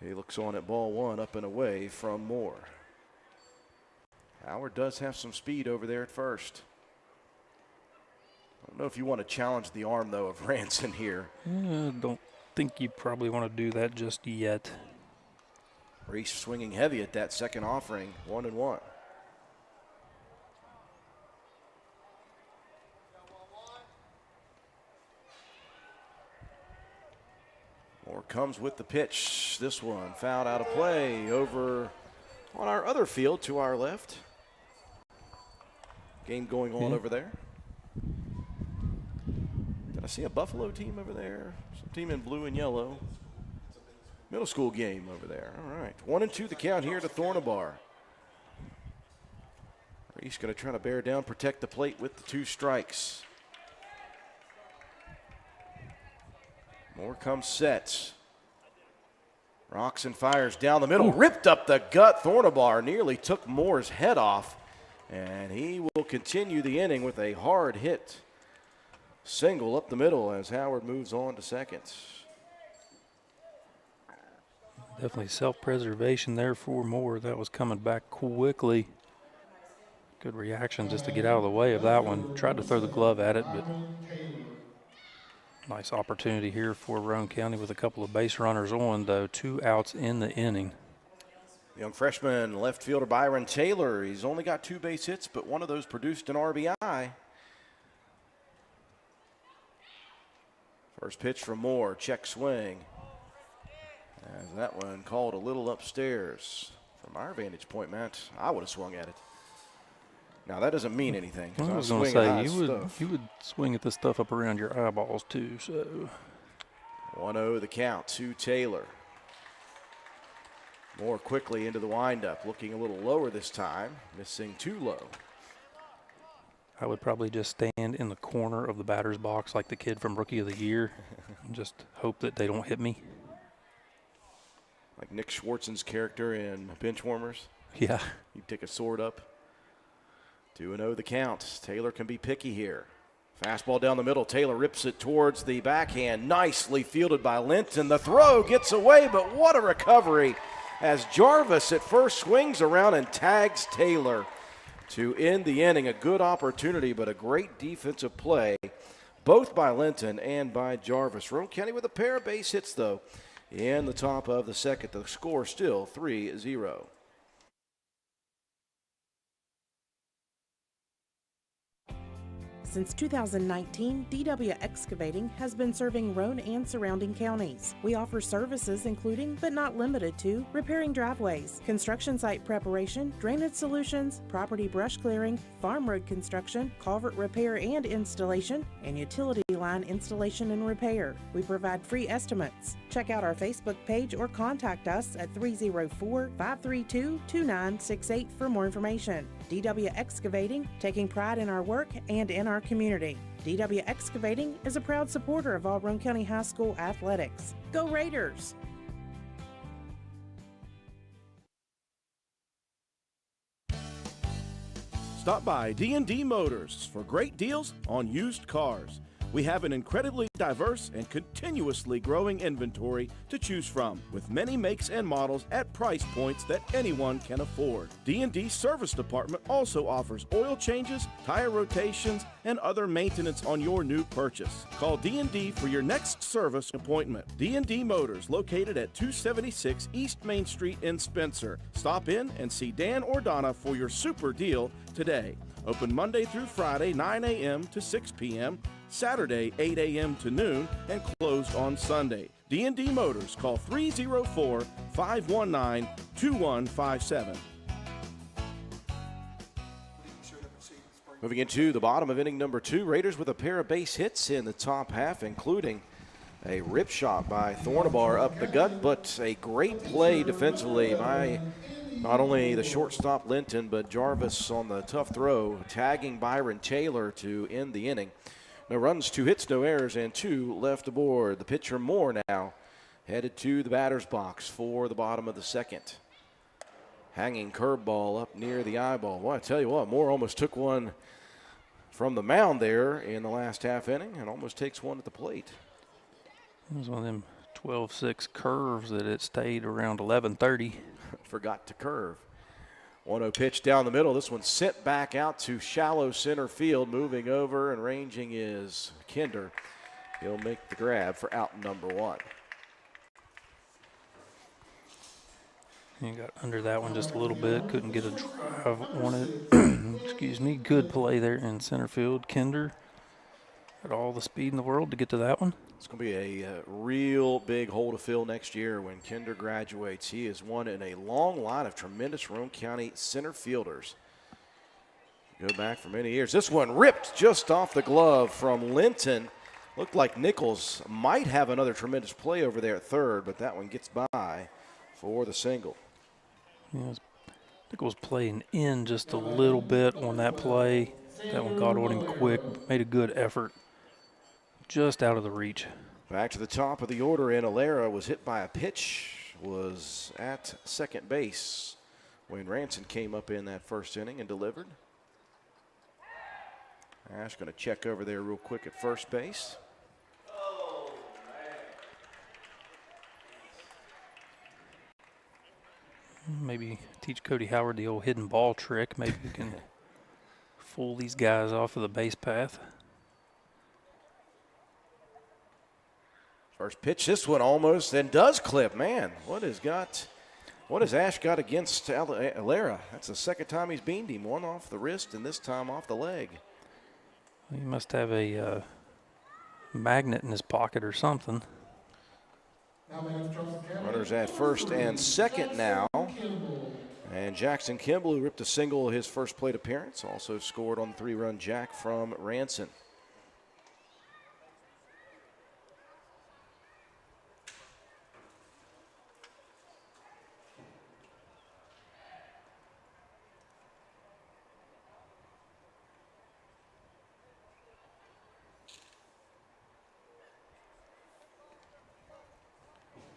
Speaker 20: He looks on at ball 1, up and away from Moore. Howard does have some speed over there at first. I don't know if you want to challenge the arm, though, of Ranson here.
Speaker 14: Don't think you probably want to do that just yet.
Speaker 20: Reese swinging heavy at that second offering, 1-1. Moore comes with the pitch. This one fouled out of play over on our other field to our left. game going on over there. Did I see a Buffalo team over there? Some team in blue and yellow. Middle school game over there. All right. 1-2 the count here to Thornabar. Reese going to try to bear down, protect the plate with the 2 strikes. Moore comes sets. Rocks and fires down the middle. Ripped up the gut. Thornabar nearly took Moore's head off. And he will continue the inning with a hard hit single up the middle as Howard moves on to second.
Speaker 14: Definitely self-preservation there for Moore. That was coming back quickly. Good reaction just to get out of the way of that one. Tried to throw the glove at it, but nice opportunity here for Roane County with a couple of base runners on, though. 2 outs in the inning.
Speaker 20: Young freshman left fielder Byron Taylor. He's only got 2 base hits, but one of those produced an RBI. First pitch from Moore, check swing. As that one called a little upstairs. From our vantage point, Matt, I would have swung at it. Now, that doesn't mean anything.
Speaker 14: I was going to say, you would swing at the stuff up around your eyeballs, too. So
Speaker 20: 1-0 the count to Taylor. Moore quickly into the windup, looking a little lower this time, missing too low.
Speaker 14: I would probably just stand in the corner of the batter's box like the kid from Rookie of the Year and just hope that they don't hit me.
Speaker 20: Like Nick Schwartzen's character in Benchwarmers.
Speaker 14: Yeah.
Speaker 20: He'd take a sword up. 2-0 the count. Taylor can be picky here. Fastball down the middle. Taylor rips it towards the backhand. Nicely fielded by Linton. The throw gets away, but what a recovery as Jarvis at first swings around and tags Taylor to end the inning. A good opportunity, but a great defensive play, both by Linton and by Jarvis. Roane County with a pair of base hits, though, in the top of the second. The score still 3-0.
Speaker 10: Since 2019, DW Excavating has been serving Roane and surrounding counties. We offer services including, but not limited to, repairing driveways, construction site preparation, drainage solutions, property brush clearing, farm road construction, culvert repair and installation, and utility line installation and repair. We provide free estimates. Check out our Facebook page or contact us at 304-532-2968 for more information. DW Excavating, taking pride in our work and in our community. DW Excavating is a proud supporter of all Roane County High School athletics. Go Raiders!
Speaker 1: Stop by D&D Motors for great deals on used cars. We have an incredibly diverse and continuously growing inventory to choose from, with many makes and models at price points that anyone can afford. D&D Service Department also offers oil changes, tire rotations, and other maintenance on your new purchase. Call D&D for your next service appointment. D&D Motors, located at 276 East Main Street in Spencer. Stop in and see Dan or Donna for your super deal today. Open Monday through Friday, 9 a.m. to 6 p.m., Saturday, 8 a.m. to noon, and closed on Sunday. D&D Motors, call 304-519-2157.
Speaker 20: Moving into the bottom of inning number 2, Raiders with a pair of base hits in the top half, including a rip shot by Thornabar up the gut, but a great play defensively by not only the shortstop Linton, but Jarvis on the tough throw, tagging Byron Taylor to end the inning. No runs, 2 hits, no errors, and 2 left aboard. The pitcher Moore now headed to the batter's box for the bottom of the second. Hanging curveball up near the eyeball. Well, I tell you what, Moore almost took one from the mound there in the last half inning and almost takes one at the plate.
Speaker 14: It was one of them 12-6 curves that it stayed around 11:30.
Speaker 20: Forgot to curve. 1-0 pitch down the middle. This one sent back out to shallow center field. Moving over and ranging is Kinder. He'll make the grab for out number 1.
Speaker 14: He got under that one just a little bit. Couldn't get a drive on it. Excuse me. Good play there in center field. Kinder had all the speed in the world to get to that one.
Speaker 20: It's going to be a real big hole to fill next year when Kinder graduates. He is one in a long line of tremendous Roane County center fielders. Go back for many years. This one ripped just off the glove from Linton. Looked like Nichols might have another tremendous play over there at third, but that one gets by for the single.
Speaker 14: Yeah, Nichols playing in just a little bit on that play. That one got on him quick, made a good effort. Just out of the reach.
Speaker 20: Back to the top of the order, and Alera was hit by a pitch, was at second base when Ranson came up in that first inning and delivered. Ash going to check over there real quick at first base.
Speaker 14: Maybe teach Cody Howard the old hidden ball trick. Maybe we can fool these guys off of the base path.
Speaker 20: First pitch, this one almost and does clip. Man, what has Ash got against Alera? That's the second time he's beamed him. One off the wrist and this time off the leg.
Speaker 14: He must have a magnet in his pocket or something.
Speaker 20: Runners at first and second now. And Jackson Kimball, who ripped a single his first plate appearance, also scored on the 3-run jack from Ranson.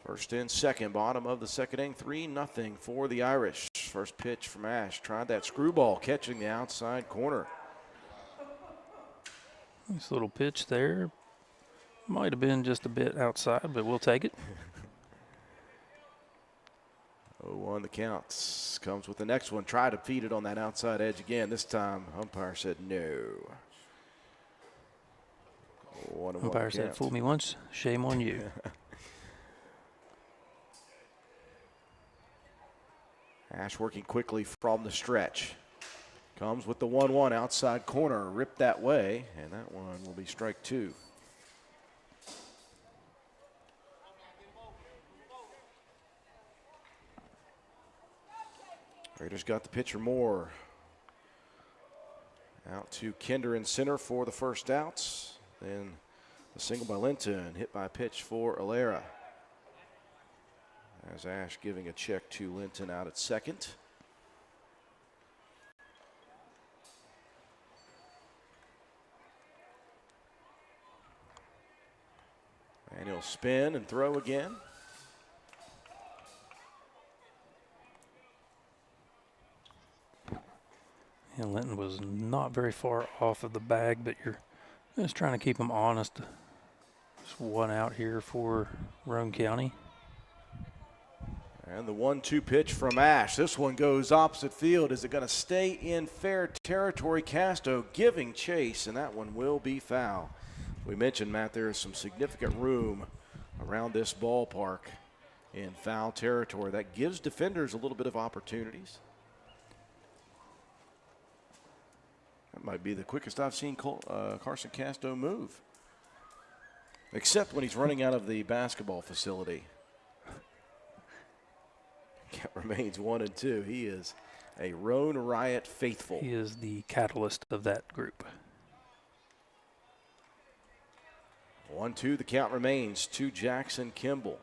Speaker 20: First and second, bottom of the second inning, 3-0 for the Irish. First pitch from Ash. Tried that screwball, catching the outside corner.
Speaker 14: Nice little pitch there. Might have been just a bit outside, but we'll take it.
Speaker 20: 0-1 the count. Comes with the next one. Tried to feed it on that outside edge again. This time, umpire said no.
Speaker 14: Umpire said, fool me once, shame on you.
Speaker 20: Ash working quickly from the stretch. Comes with the 1-1 outside corner. Ripped that way, and that one will be strike two. Raiders got the pitcher Moore. Out to Kinder in center for the first outs. Then the single by Linton, hit by a pitch for Alera. As Ash giving a check to Linton out at second. And he'll spin and throw again.
Speaker 14: And Linton was not very far off of the bag, but you're just trying to keep him honest. Just one out here for Roane County.
Speaker 20: And the 1-2 pitch from Ash. This one goes opposite field. Is it going to stay in fair territory? Casto giving chase, and that one will be foul. We mentioned, Matt, there is some significant room around this ballpark in foul territory. That gives defenders a little bit of opportunities. That might be the quickest I've seen Carson Casto move, except when he's running out of the basketball facility. Remains 1-2. He is a Roane Riot faithful.
Speaker 14: He is the catalyst of that group.
Speaker 20: 1-2, the count remains to Jackson Kimball.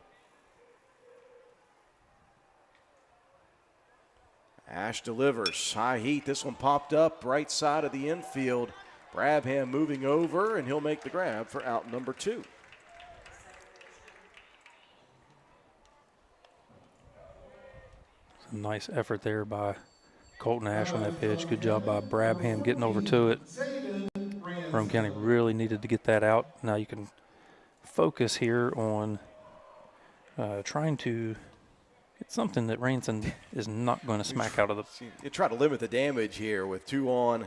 Speaker 20: Ash delivers. High heat. This one popped up right side of the infield. Brabham moving over, and he'll make the grab for out number 2.
Speaker 14: Nice effort there by Colton Ash on that pitch. Good job by Brabham getting over to it. Roane County really needed to get that out. Now you can focus here on trying to get something that Ranson is not going to smack out of the.
Speaker 20: You try to limit the damage here with 2 on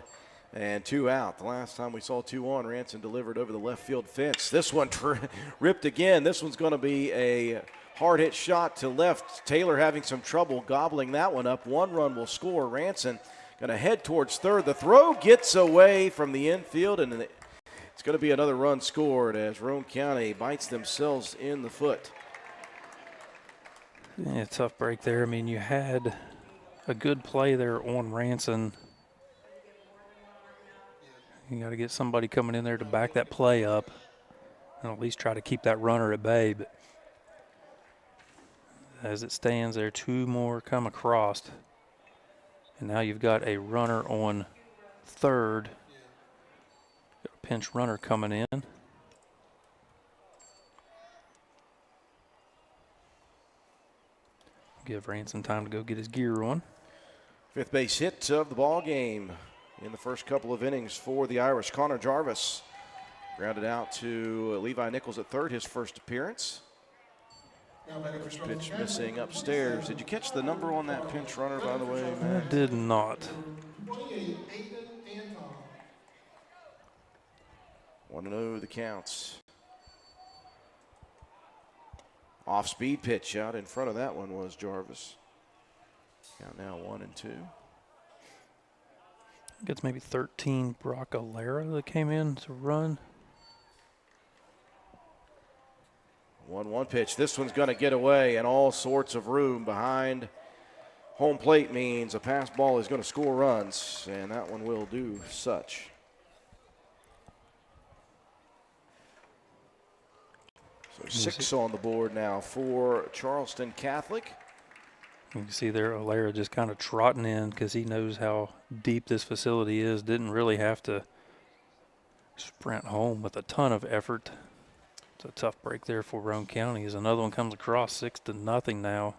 Speaker 20: and 2 out. The last time we saw 2 on, Ranson delivered over the left field fence. This one ripped again. This one's going to be a hard hit shot to left. Taylor having some trouble gobbling that one up. 1 run will score. Ranson going to head towards third. The throw gets away from the infield, and it's going to be another run scored as Roane County bites themselves in the foot.
Speaker 14: Yeah, tough break there. I mean, you had a good play there on Ranson. You got to get somebody coming in there to back that play up and at least try to keep that runner at bay. But as it stands there, 2 more come across. And now you've got a runner on third. Got a pinch runner coming in. Give Ransom time to go get his gear on.
Speaker 20: 5th base hit of the ball game in the first couple of innings for the Irish. Connor Jarvis grounded out to Levi Nichols at third, his first appearance. First pitch missing upstairs. Did you catch the number on that pinch runner, by the way, Matt?
Speaker 14: I did not.
Speaker 20: 1-0 the counts. Off-speed pitch out in front of that one was Jarvis. Count now 1-2.
Speaker 14: I think it's maybe 13 Brock Alera that came in to run.
Speaker 20: 1-1 pitch. This one's going to get away, and all sorts of room behind home plate means a pass ball is going to score runs, and that one will do such. So 6 on the board now for Charleston Catholic.
Speaker 14: You can see there Alera just kind of trotting in because he knows how deep this facility is. Didn't really have to sprint home with a ton of effort. It's a tough break there for Roane County as another one comes across 6-0 now.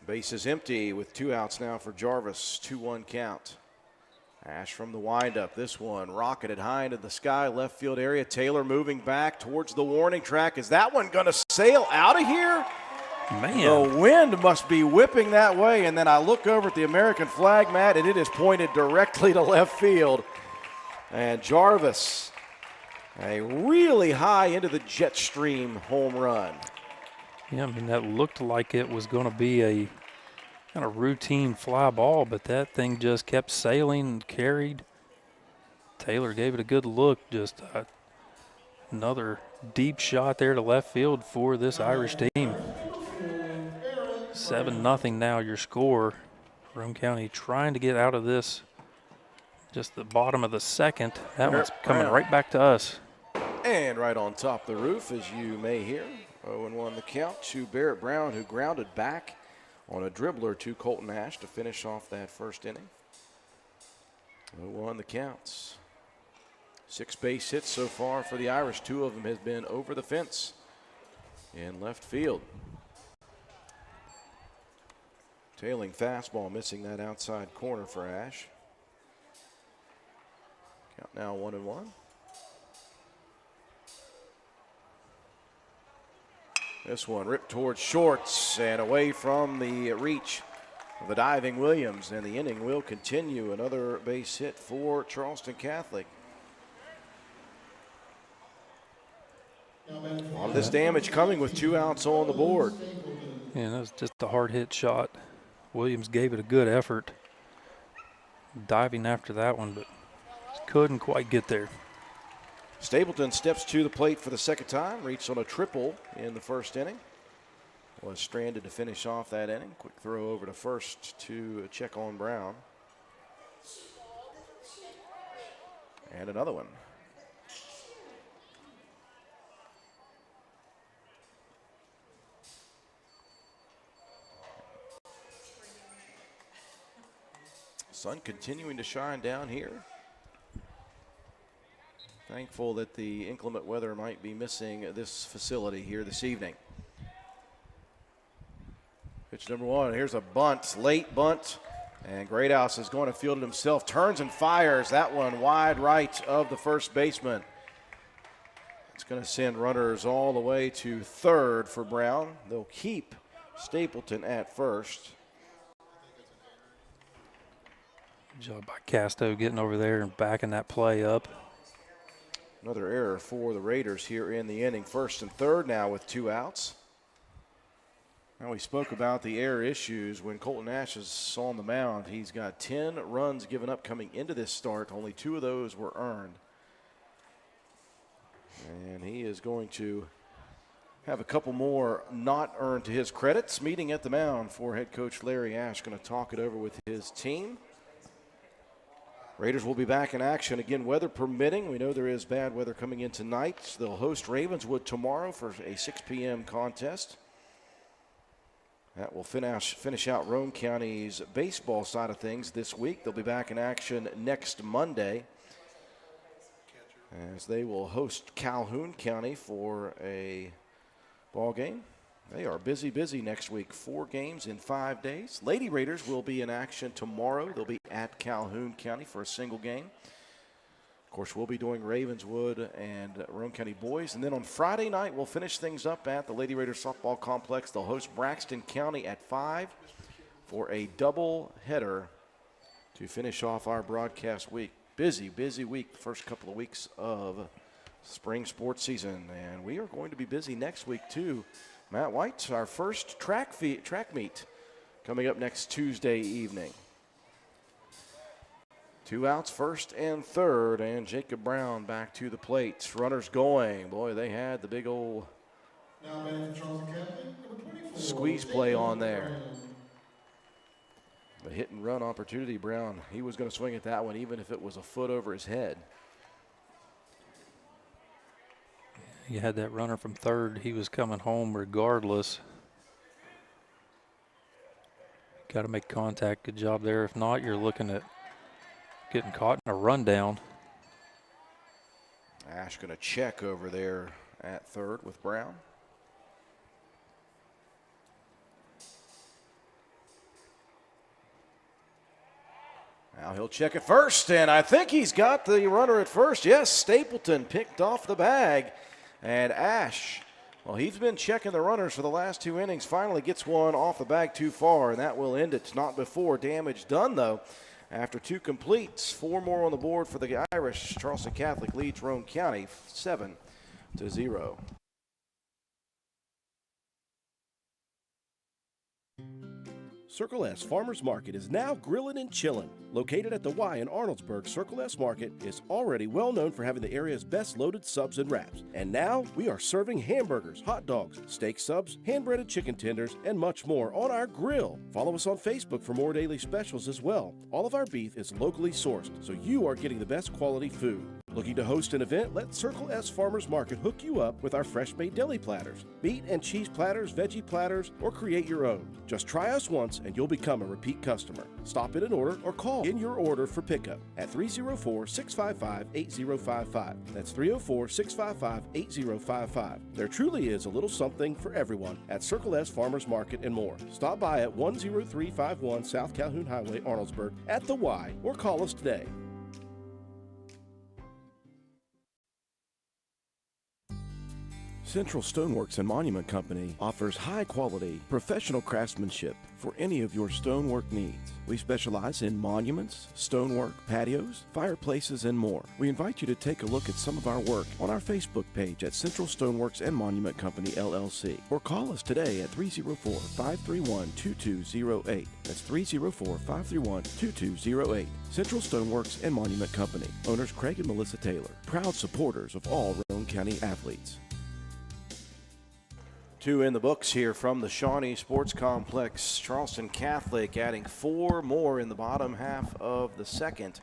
Speaker 20: Base is empty with 2 outs now for Jarvis. 2-1 count. Ash from the windup. This one rocketed high into the sky, left field area. Taylor moving back towards the warning track. Is that one going to sail out of here?
Speaker 14: Man.
Speaker 20: The wind must be whipping that way. And then I look over at the American flag, Matt, and it is pointed directly to left field. And Jarvis, a really high into the jet stream home run.
Speaker 14: Yeah, I mean, that looked like it was going to be a kind of routine fly ball, but that thing just kept sailing and carried. Taylor gave it a good look. Just another deep shot there to left field for this Irish team. 7-0 now your score. Roane County trying to get out of this. Just the bottom of the second. That one's coming right back to us.
Speaker 20: And right on top of the roof, as you may hear. 0-1 the count to Barrett Brown, who grounded back on a dribbler to Colton Ash to finish off that first inning. 0-1 the counts. 6 base hits so far for the Irish. 2 of them has been over the fence in left field. Tailing fastball, missing that outside corner for Ash. Count now 1-1. This one ripped towards shorts and away from the reach of the diving Williams, and the inning will continue. Another base hit for Charleston Catholic. A lot of this damage coming with 2 outs on the board.
Speaker 14: Yeah, that was just a hard hit shot. Williams gave it a good effort diving after that one, but couldn't quite get there.
Speaker 20: Stapleton steps to the plate for the second time, reached on a triple in the first inning. Was stranded to finish off that inning. Quick throw over to first to check on Brown. And another one. Sun continuing to shine down here. Thankful that the inclement weather might be missing this facility here this evening. Pitch number 1. Here's a bunt, late bunt. And Greathouse is going to field it himself. Turns and fires that one wide right of the first baseman. It's going to send runners all the way to third for Brown. They'll keep Stapleton at first.
Speaker 14: Good job by Casto getting over there and backing that play up.
Speaker 20: Another error for the Raiders here in the inning. First and third now with 2 outs. Now we spoke about the error issues when Colton Ash is on the mound. He's got 10 runs given up coming into this start. Only 2 of those were earned. And he is going to have a couple more not earned to his credits. Meeting at the mound for head coach Larry Ash. Going to talk it over with his team. Raiders will be back in action again, weather permitting. We know there is bad weather coming in tonight. They'll host Ravenswood tomorrow for a 6 p.m. contest. That will finish out Roane County's baseball side of things this week. They'll be back in action next Monday as they will host Calhoun County for a ball game. They are busy next week. 4 games in 5 days. Lady Raiders will be in action tomorrow. They'll be at Calhoun County for a single game. Of course, we'll be doing Ravenswood and Roane County boys. And then on Friday night, we'll finish things up at the Lady Raiders softball complex. They'll host Braxton County at 5 for a double header to finish off our broadcast week. Busy week, the first couple of weeks of spring sports season. And we are going to be busy next week, too. Matt White's our first track meet coming up next Tuesday evening. 2 outs, first and third, and Jacob Brown back to the plate. Runners going. Boy, they had the big old squeeze play on there. The hit and run opportunity, Brown, he was going to swing at that one even if it was a foot over his head.
Speaker 14: You had that runner from third. He was coming home regardless. Got to make contact. Good job there. If not, you're looking at getting caught in a rundown.
Speaker 20: Ash going to check over there at third with Brown. Now he'll check at first, and I think he's got the runner at first. Yes, Stapleton picked off the bag, and Ash, well, he's been checking the runners for the last 2 innings, finally gets one off the bag too far, and that will end it. Not before damage done, though. After 2 completes, 4 more on the board for the Irish. Charleston Catholic leads Roane County 7-0.
Speaker 1: Circle S Farmers Market is now grillin' and chillin'. Located at the Y in Arnoldsburg, Circle S Market is already well known for having the area's best loaded subs and wraps. And now we are serving hamburgers, hot dogs, steak subs, hand-breaded chicken tenders, and much more on our grill. Follow us on Facebook for more daily specials as well. All of our beef is locally sourced, so you are getting the best quality food. Looking to host an event? Let Circle S Farmers Market hook you up with our fresh-made deli platters, meat and cheese platters, veggie platters, or create your own. Just try us once and you'll become a repeat customer. Stop in and order or call in your order for pickup at 304-655-8055. That's 304-655-8055. There truly is a little something for everyone at Circle S Farmers Market and more. Stop by at 10351 South Calhoun Highway, Arnoldsburg at the Y or call us today. Central Stoneworks and Monument Company offers high-quality, professional craftsmanship for any of your stonework needs. We specialize in monuments, stonework, patios, fireplaces, and more. We invite you to take a look at some of our work on our Facebook page at Central Stoneworks and Monument Company, LLC, or call us today at 304-531-2208. That's 304-531-2208. Central Stoneworks and Monument Company. Owners Craig and Melissa Taylor. Proud supporters of all Roane County athletes.
Speaker 20: 2 in the books here from the Shawnee Sports Complex. Charleston Catholic adding 4 more in the bottom half of the second.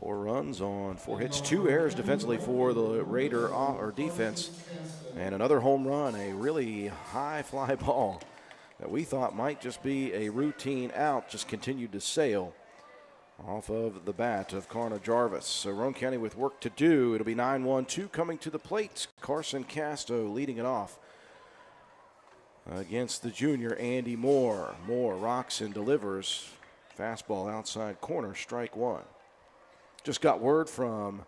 Speaker 20: 4 runs on 4 hits, 2 errors defensively for the Raider or defense, and another home run, a really high fly ball that we thought might just be a routine out, just continued to sail off of the bat of Carna Jarvis. So Roane County with work to do. It'll be 9-1-2 coming to the plate. Carson Casto leading it off against the junior Andy Moore. Moore rocks and delivers. Fastball outside corner, strike 1. Just got word from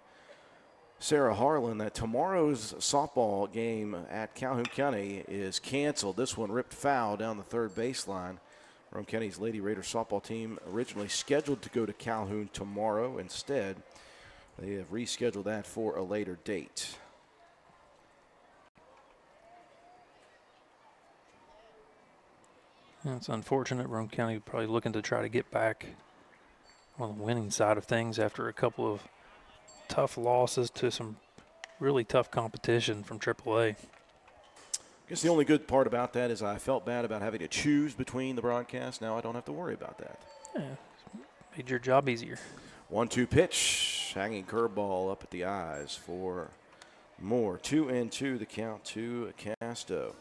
Speaker 20: Sarah Harlan that tomorrow's softball game at Calhoun County is canceled. This one ripped foul down the third baseline. Roane County's Lady Raiders softball team originally scheduled to go to Calhoun tomorrow. Instead, they have rescheduled that for a later date.
Speaker 14: Yeah, it's unfortunate. Roane County probably looking to try to get back on the winning side of things after a couple of tough losses to some really tough competition from AAA.
Speaker 20: I guess the only good part about that is I felt bad about having to choose between the broadcasts. Now I don't have to worry about that.
Speaker 14: Yeah, made your job easier.
Speaker 20: 1-2 pitch, hanging curveball up at the eyes for Moore. 2-2 the count to Casto.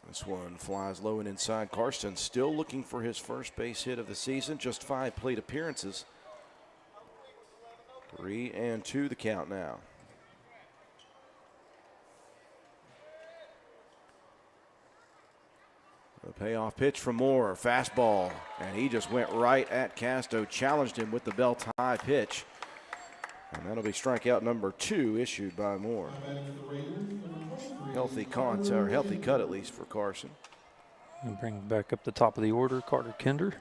Speaker 20: This one flies low and inside. Karsten still looking for his first base hit of the season. Just 5 plate appearances. 3-2 the count now. The payoff pitch from Moore, fastball, and he just went right at Casto, challenged him with the belt high pitch. And that'll be strikeout number 2 issued by Moore. Healthy cut at least for Carson.
Speaker 14: And bring back up the top of the order, Carter Kinder.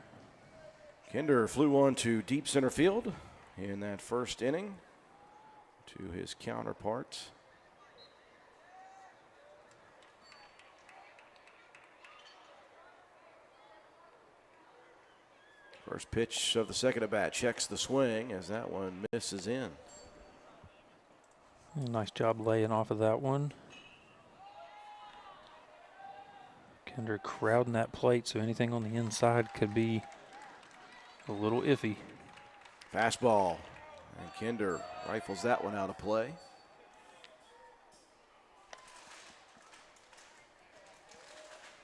Speaker 20: Kinder flew on to deep center field in that first inning to his counterpart. First pitch of the second at bat checks the swing as that one misses in.
Speaker 14: Nice job laying off of that one. Kinder crowding that plate, so anything on the inside could be a little iffy.
Speaker 20: Fastball, and Kinder rifles that one out of play.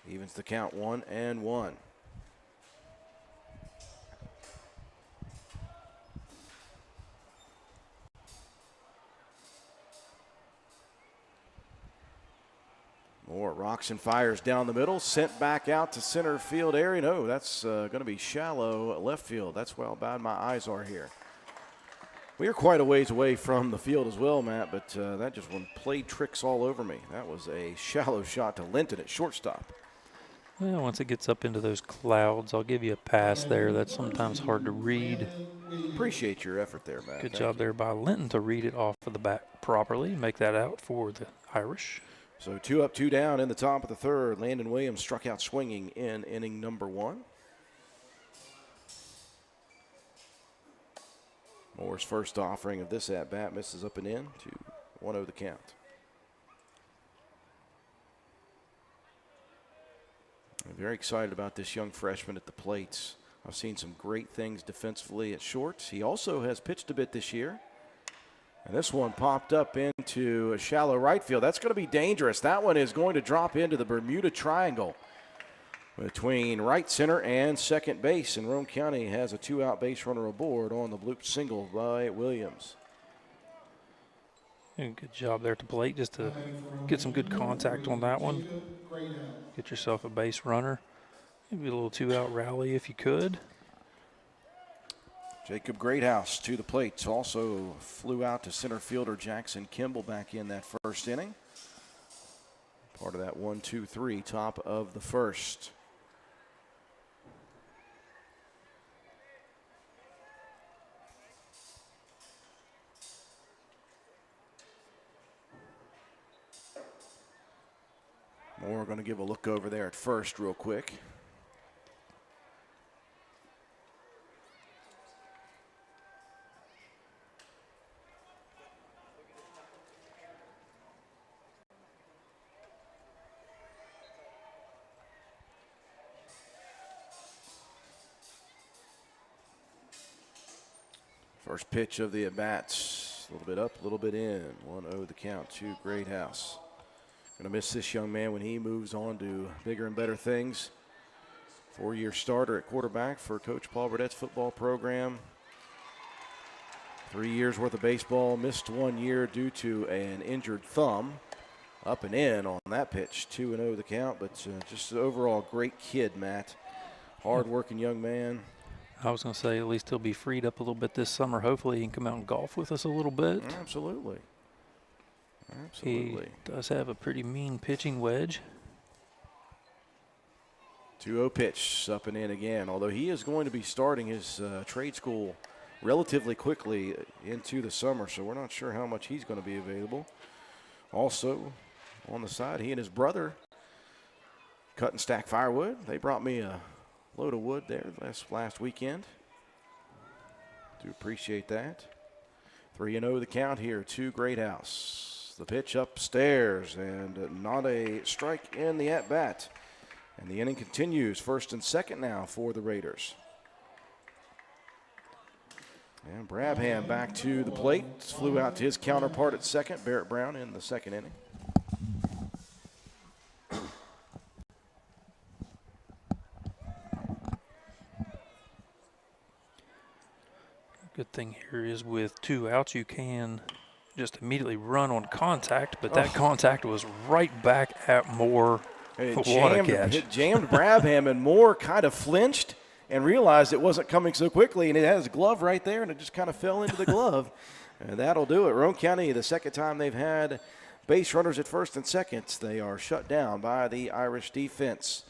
Speaker 20: Evens the count 1-1. Moore rocks and fires down the middle, sent back out to center field area. No, that's going to be shallow left field. That's how bad my eyes are here. We are quite a ways away from the field as well, Matt, but that just one played tricks all over me. That was a shallow shot to Linton at shortstop.
Speaker 14: Well, once it gets up into those clouds, I'll give you a pass there. That's sometimes hard to read.
Speaker 20: Appreciate your effort there, Matt.
Speaker 14: Good job there by Linton to read it off of the bat properly, make that out for the Irish.
Speaker 20: So 2 up, 2 down in the top of the third. Landon Williams struck out swinging in inning number 1. Moore's first offering of this at-bat misses up and in to 1-0 the count. I'm very excited about this young freshman at the plates. I've seen some great things defensively at short. He also has pitched a bit this year. And this one popped up into a shallow right field. That's going to be dangerous. That one is going to drop into the Bermuda Triangle between right center and second base. And Roane County has a 2-out base runner aboard on the bloop single by Williams.
Speaker 14: And good job there at the plate just to get some good contact on that one. Get yourself a base runner. Maybe a little 2-out rally if you could.
Speaker 20: Jacob Greathouse to the plate. Also flew out to center fielder Jackson Kimball back in that first inning. Part of that 1-2-3 top of the first. Moore going to give a look over there at first real quick. First pitch of the at-bats. A little bit up, a little bit in. 1-0 the count to Greathouse. Going to miss this young man when he moves on to bigger and better things. 4-year starter at quarterback for Coach Paul Burdett's football program. 3 years worth of baseball. Missed 1 year due to an injured thumb. Up and in on that pitch. 2-0 the count, but just an overall great kid, Matt. Hard-working young man.
Speaker 14: I was going to say at least he'll be freed up a little bit this summer. Hopefully he can come out and golf with us a little bit.
Speaker 20: Absolutely. Absolutely.
Speaker 14: He does have a pretty mean pitching wedge.
Speaker 20: 2-0 pitch, up and in again. Although he is going to be starting his trade school relatively quickly into the summer, so we're not sure how much he's going to be available. Also, on the side, he and his brother cut and stack firewood. They brought me a load of wood there last weekend. Do appreciate that. 3-0 the count here to Greathouse. The pitch upstairs, and not a strike in the at-bat. And the inning continues, first and second now for the Raiders. And Brabham back to the plate. Flew out to his counterpart at second, Barrett Brown, in the second inning.
Speaker 14: Good thing here is with 2 outs, you can just immediately run on contact, but that contact was right back at Moore.
Speaker 20: It
Speaker 14: jammed
Speaker 20: Brabham, and Moore kind of flinched and realized it wasn't coming so quickly, and it had his glove right there, and it just kind of fell into the glove. And that'll do it. Roane County, the second time they've had base runners at first and second. They are shut down by the Irish defense.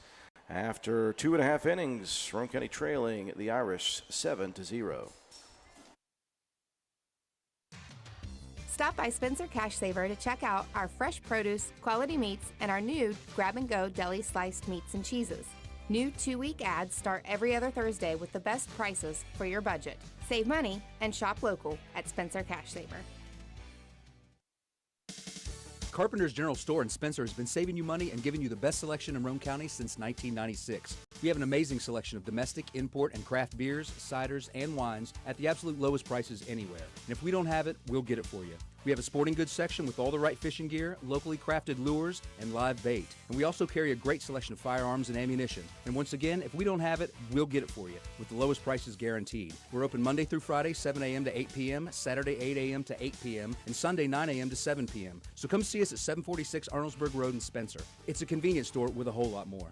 Speaker 20: After 2.5 innings, Roane County trailing the Irish 7-0.
Speaker 4: Stop by Spencer Cash Saver to check out our fresh produce, quality meats, and our new grab-and-go deli sliced meats and cheeses. New 2-week ads start every other Thursday with the best prices for your budget. Save money and shop local at Spencer Cash Saver.
Speaker 6: Carpenter's General Store in Spencer has been saving you money and giving you the best selection in Roane County since 1996. We have an amazing selection of domestic, import, and craft beers, ciders, and wines at the absolute lowest prices anywhere. And if we don't have it, we'll get it for you. We have a sporting goods section with all the right fishing gear, locally crafted lures, and live bait. And we also carry a great selection of firearms and ammunition. And once again, if we don't have it, we'll get it for you with the lowest prices guaranteed. We're open Monday through Friday, 7 a.m. to 8 p.m., Saturday, 8 a.m. to 8 p.m., and Sunday, 9 a.m. to 7 p.m. So come see us at 746 Arnoldesburg Road in Spencer. It's a convenience store with a whole lot more.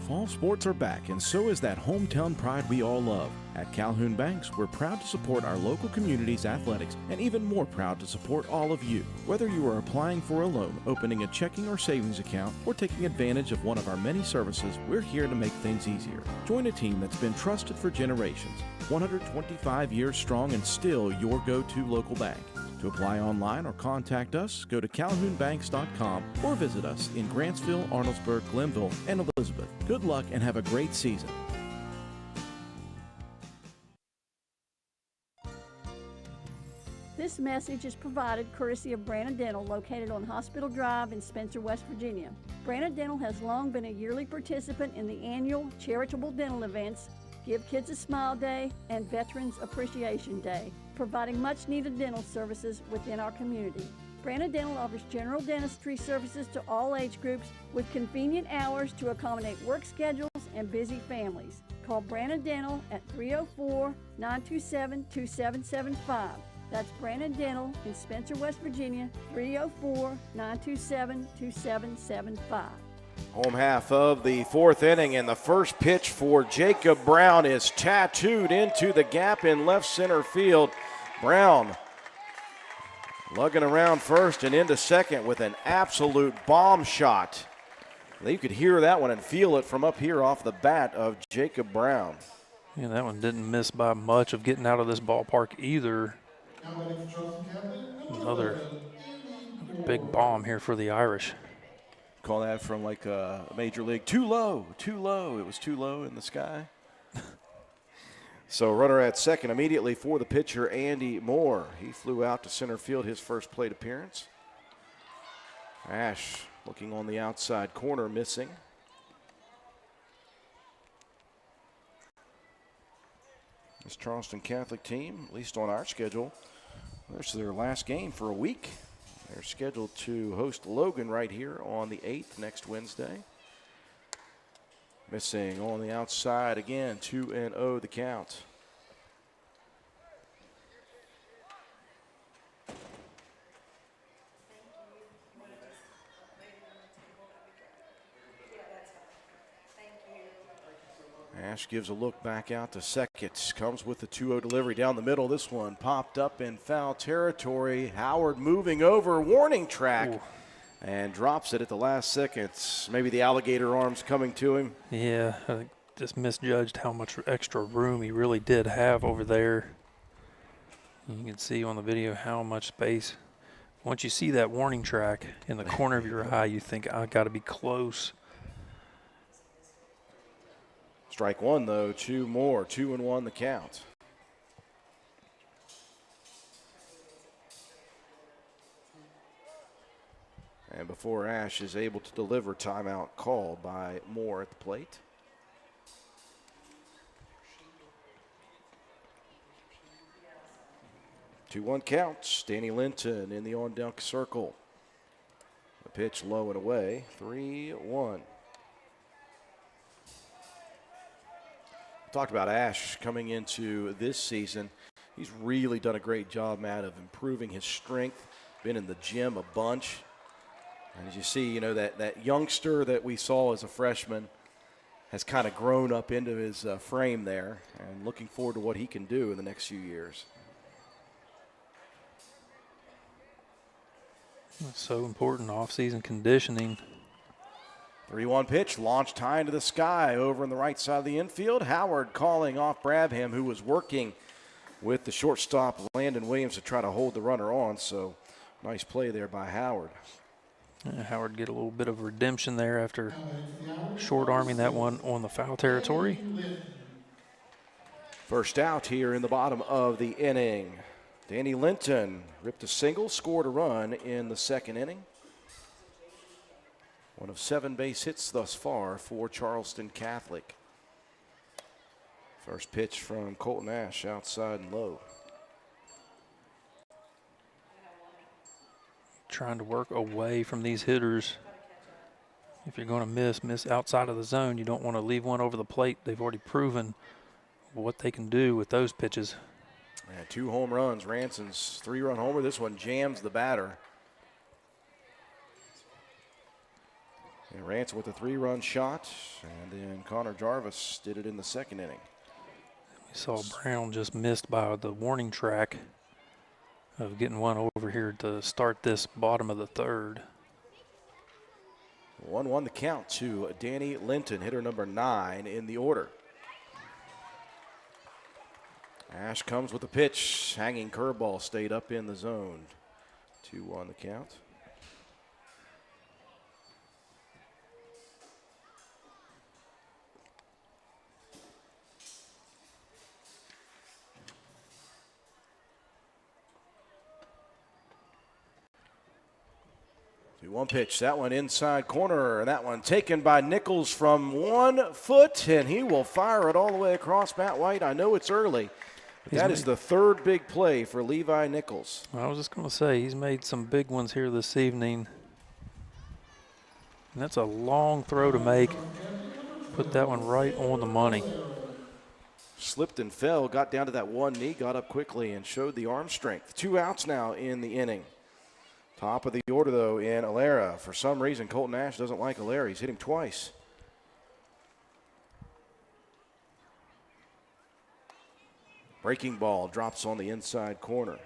Speaker 1: Fall sports are back, and so is that hometown pride we all love. At Calhoun Banks, we're proud to support our local community's athletics and even more proud to support all of you. Whether you are applying for a loan, opening a checking or savings account, or taking advantage of one of our many services, we're here to make things easier. Join a team that's been trusted for generations, 125 years strong and still your go-to local bank. To apply online or contact us, go to calhounbanks.com or visit us in Grantsville, Arnoldesburg, Glenville, and Elizabeth. Good luck and have a great season.
Speaker 7: This message is provided courtesy of Brannon Dental, located on Hospital Drive in Spencer, West Virginia. Brannon Dental has long been a yearly participant in the annual charitable dental events, Give Kids a Smile Day and Veterans Appreciation Day, providing much-needed dental services within our community. Brannon Dental offers general dentistry services to all age groups with convenient hours to accommodate work schedules and busy families. Call Brannon Dental at 304-927-2775. That's Brannon Dental in Spencer, West Virginia, 304-927-2775.
Speaker 20: Home half of the fourth inning, and the first pitch for Jacob Brown is tattooed into the gap in left center field. Brown lugging around first and into second with an absolute bomb shot. You could hear that one and feel it from up here off the bat of Jacob Brown.
Speaker 14: Yeah, that one didn't miss by much of getting out of this ballpark either. Another big bomb here for the Irish.
Speaker 20: Call that from like a major league. Too low, too low. It was too low in the sky. So runner at second immediately for the pitcher, Andy Moore. He flew out to center field, his first plate appearance. Ash looking on the outside corner, missing. This Charleston Catholic team, at least on our schedule, this is their last game for a week. They're scheduled to host Logan right here on the 8th next Wednesday. Missing on the outside again, 2-0 the count. Ash gives a look back out to second. Comes with the 2-0 delivery down the middle. This one popped up in foul territory. Howard moving over, warning track. Ooh. And drops it at the last seconds. Maybe the alligator arms coming to him.
Speaker 14: Yeah, I just misjudged how much extra room he really did have over there. You can see on the video how much space. Once you see that warning track in the corner of your eye, you think, I got to be close.
Speaker 20: Strike one, though, 2 more. 2-1 the count. And before Ash is able to deliver, timeout called by Moore at the plate. Two-one counts. Danny Linton in the on-deck circle. The pitch low and away. 3-1. Talked about Ash coming into this season. He's really done a great job, Matt, of improving his strength. Been in the gym a bunch. And as you see, you know, that youngster that we saw as a freshman has kind of grown up into his frame there, and looking forward to what he can do in the next few years.
Speaker 14: That's so important, off-season conditioning.
Speaker 20: 3-1 pitch, launched high into the sky over on the right side of the infield. Howard calling off Brabham, who was working with the shortstop Landon Williams to try to hold the runner on. So nice play there by Howard.
Speaker 14: Howard get a little bit of redemption there after short-arming that one on the foul territory.
Speaker 20: First out here in the bottom of the inning. Danny Linton ripped a single, scored a run in the second inning. One of 7 base hits thus far for Charleston Catholic. First pitch from Colton Ash, outside and low.
Speaker 14: Trying to work away from these hitters. If you're going to miss outside of the zone. You don't want to leave one over the plate. They've already proven what they can do with those pitches.
Speaker 20: And 2 home runs. Ranson's 3-run homer. This one jams the batter. And Ranson with a 3-run shot. And then Connor Jarvis did it in the second inning.
Speaker 14: We saw Brown just missed by the warning track of getting one over here to start this bottom of the third.
Speaker 20: 1-1 the count to Danny Linton, hitter number 9 in the order. Ash comes with the pitch. Hanging curveball stayed up in the zone. 2-1 the count. One pitch, that one inside corner, and that one taken by Nichols from 1 foot, and he will fire it all the way across. Matt White, I know it's early, but that is the 3rd big play for Levi Nichols.
Speaker 14: I was just going to say, he's made some big ones here this evening. And that's a long throw to make. Put that one right on the money.
Speaker 20: Slipped and fell, got down to that one knee, got up quickly, and showed the arm strength. 2 outs now in the inning. Top of the order, though, in Alera. For some reason, Colton Ash doesn't like Alera. He's hit him twice. Breaking ball drops on the inside corner.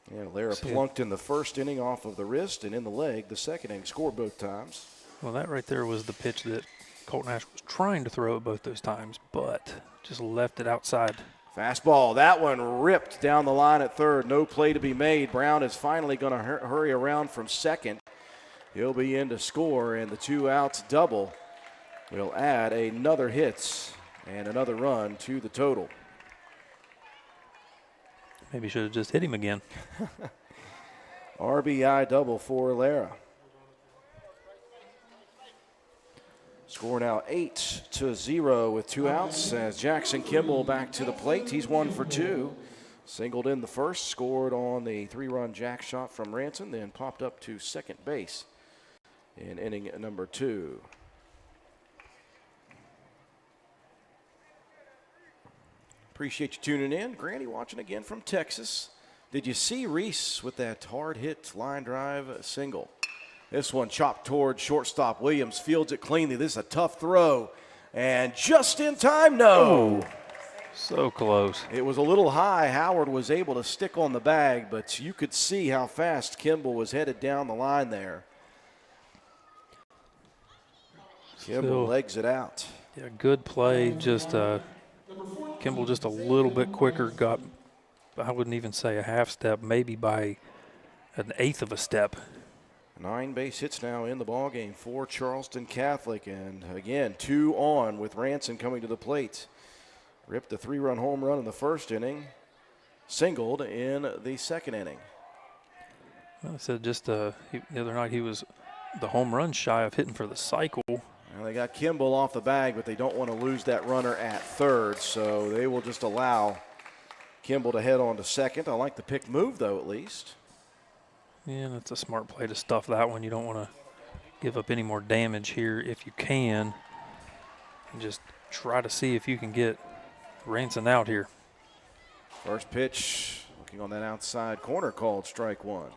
Speaker 20: And Alera plunked in the first inning off of the wrist and in the leg. The second inning, scored both times.
Speaker 14: Well, that right there was the pitch that Colton Ash was trying to throw both those times, but just left it outside.
Speaker 20: Fastball, that one ripped down the line at third. No play to be made. Brown is finally going to hurry around from second. He'll be in to score, and the 2 outs double will add another hit and another run to the total.
Speaker 14: Maybe should have just hit him again.
Speaker 20: RBI double for Lara. Score now 8-0 with 2 outs as Jackson Kimball back to the plate. He's 1 for 2. Singled in the first, scored on the 3-run jack shot from Ranson, then popped up to second base in inning number 2. Appreciate you tuning in. Granny watching again from Texas. Did you see Reese with that hard hit line drive single? This one chopped toward shortstop. Williams fields it cleanly. This is a tough throw. And just in time, no.
Speaker 14: Oh, so close.
Speaker 20: It was a little high. Howard was able to stick on the bag, but you could see how fast Kimball was headed down the line there. Kimball legs it out.
Speaker 14: Yeah, good play. Just Kimball just a little bit quicker. Got, I wouldn't even say a half step, maybe by an eighth of a step.
Speaker 20: 9 base hits now in the ballgame for Charleston Catholic. And again, 2 on with Ranson coming to the plate. Ripped a 3-run home run in the first inning. Singled in the second inning.
Speaker 14: I said just the other night he was the home run shy of hitting for the cycle.
Speaker 20: Well, they got Kimball off the bag, but they don't want to lose that runner at third, so they will just allow Kimball to head on to second. I like the pick move, though, at least.
Speaker 14: Yeah, that's a smart play to stuff that one. You don't want to give up any more damage here if you can. And just try to see if you can get Ranson out here.
Speaker 20: First pitch, looking on that outside corner, called strike one.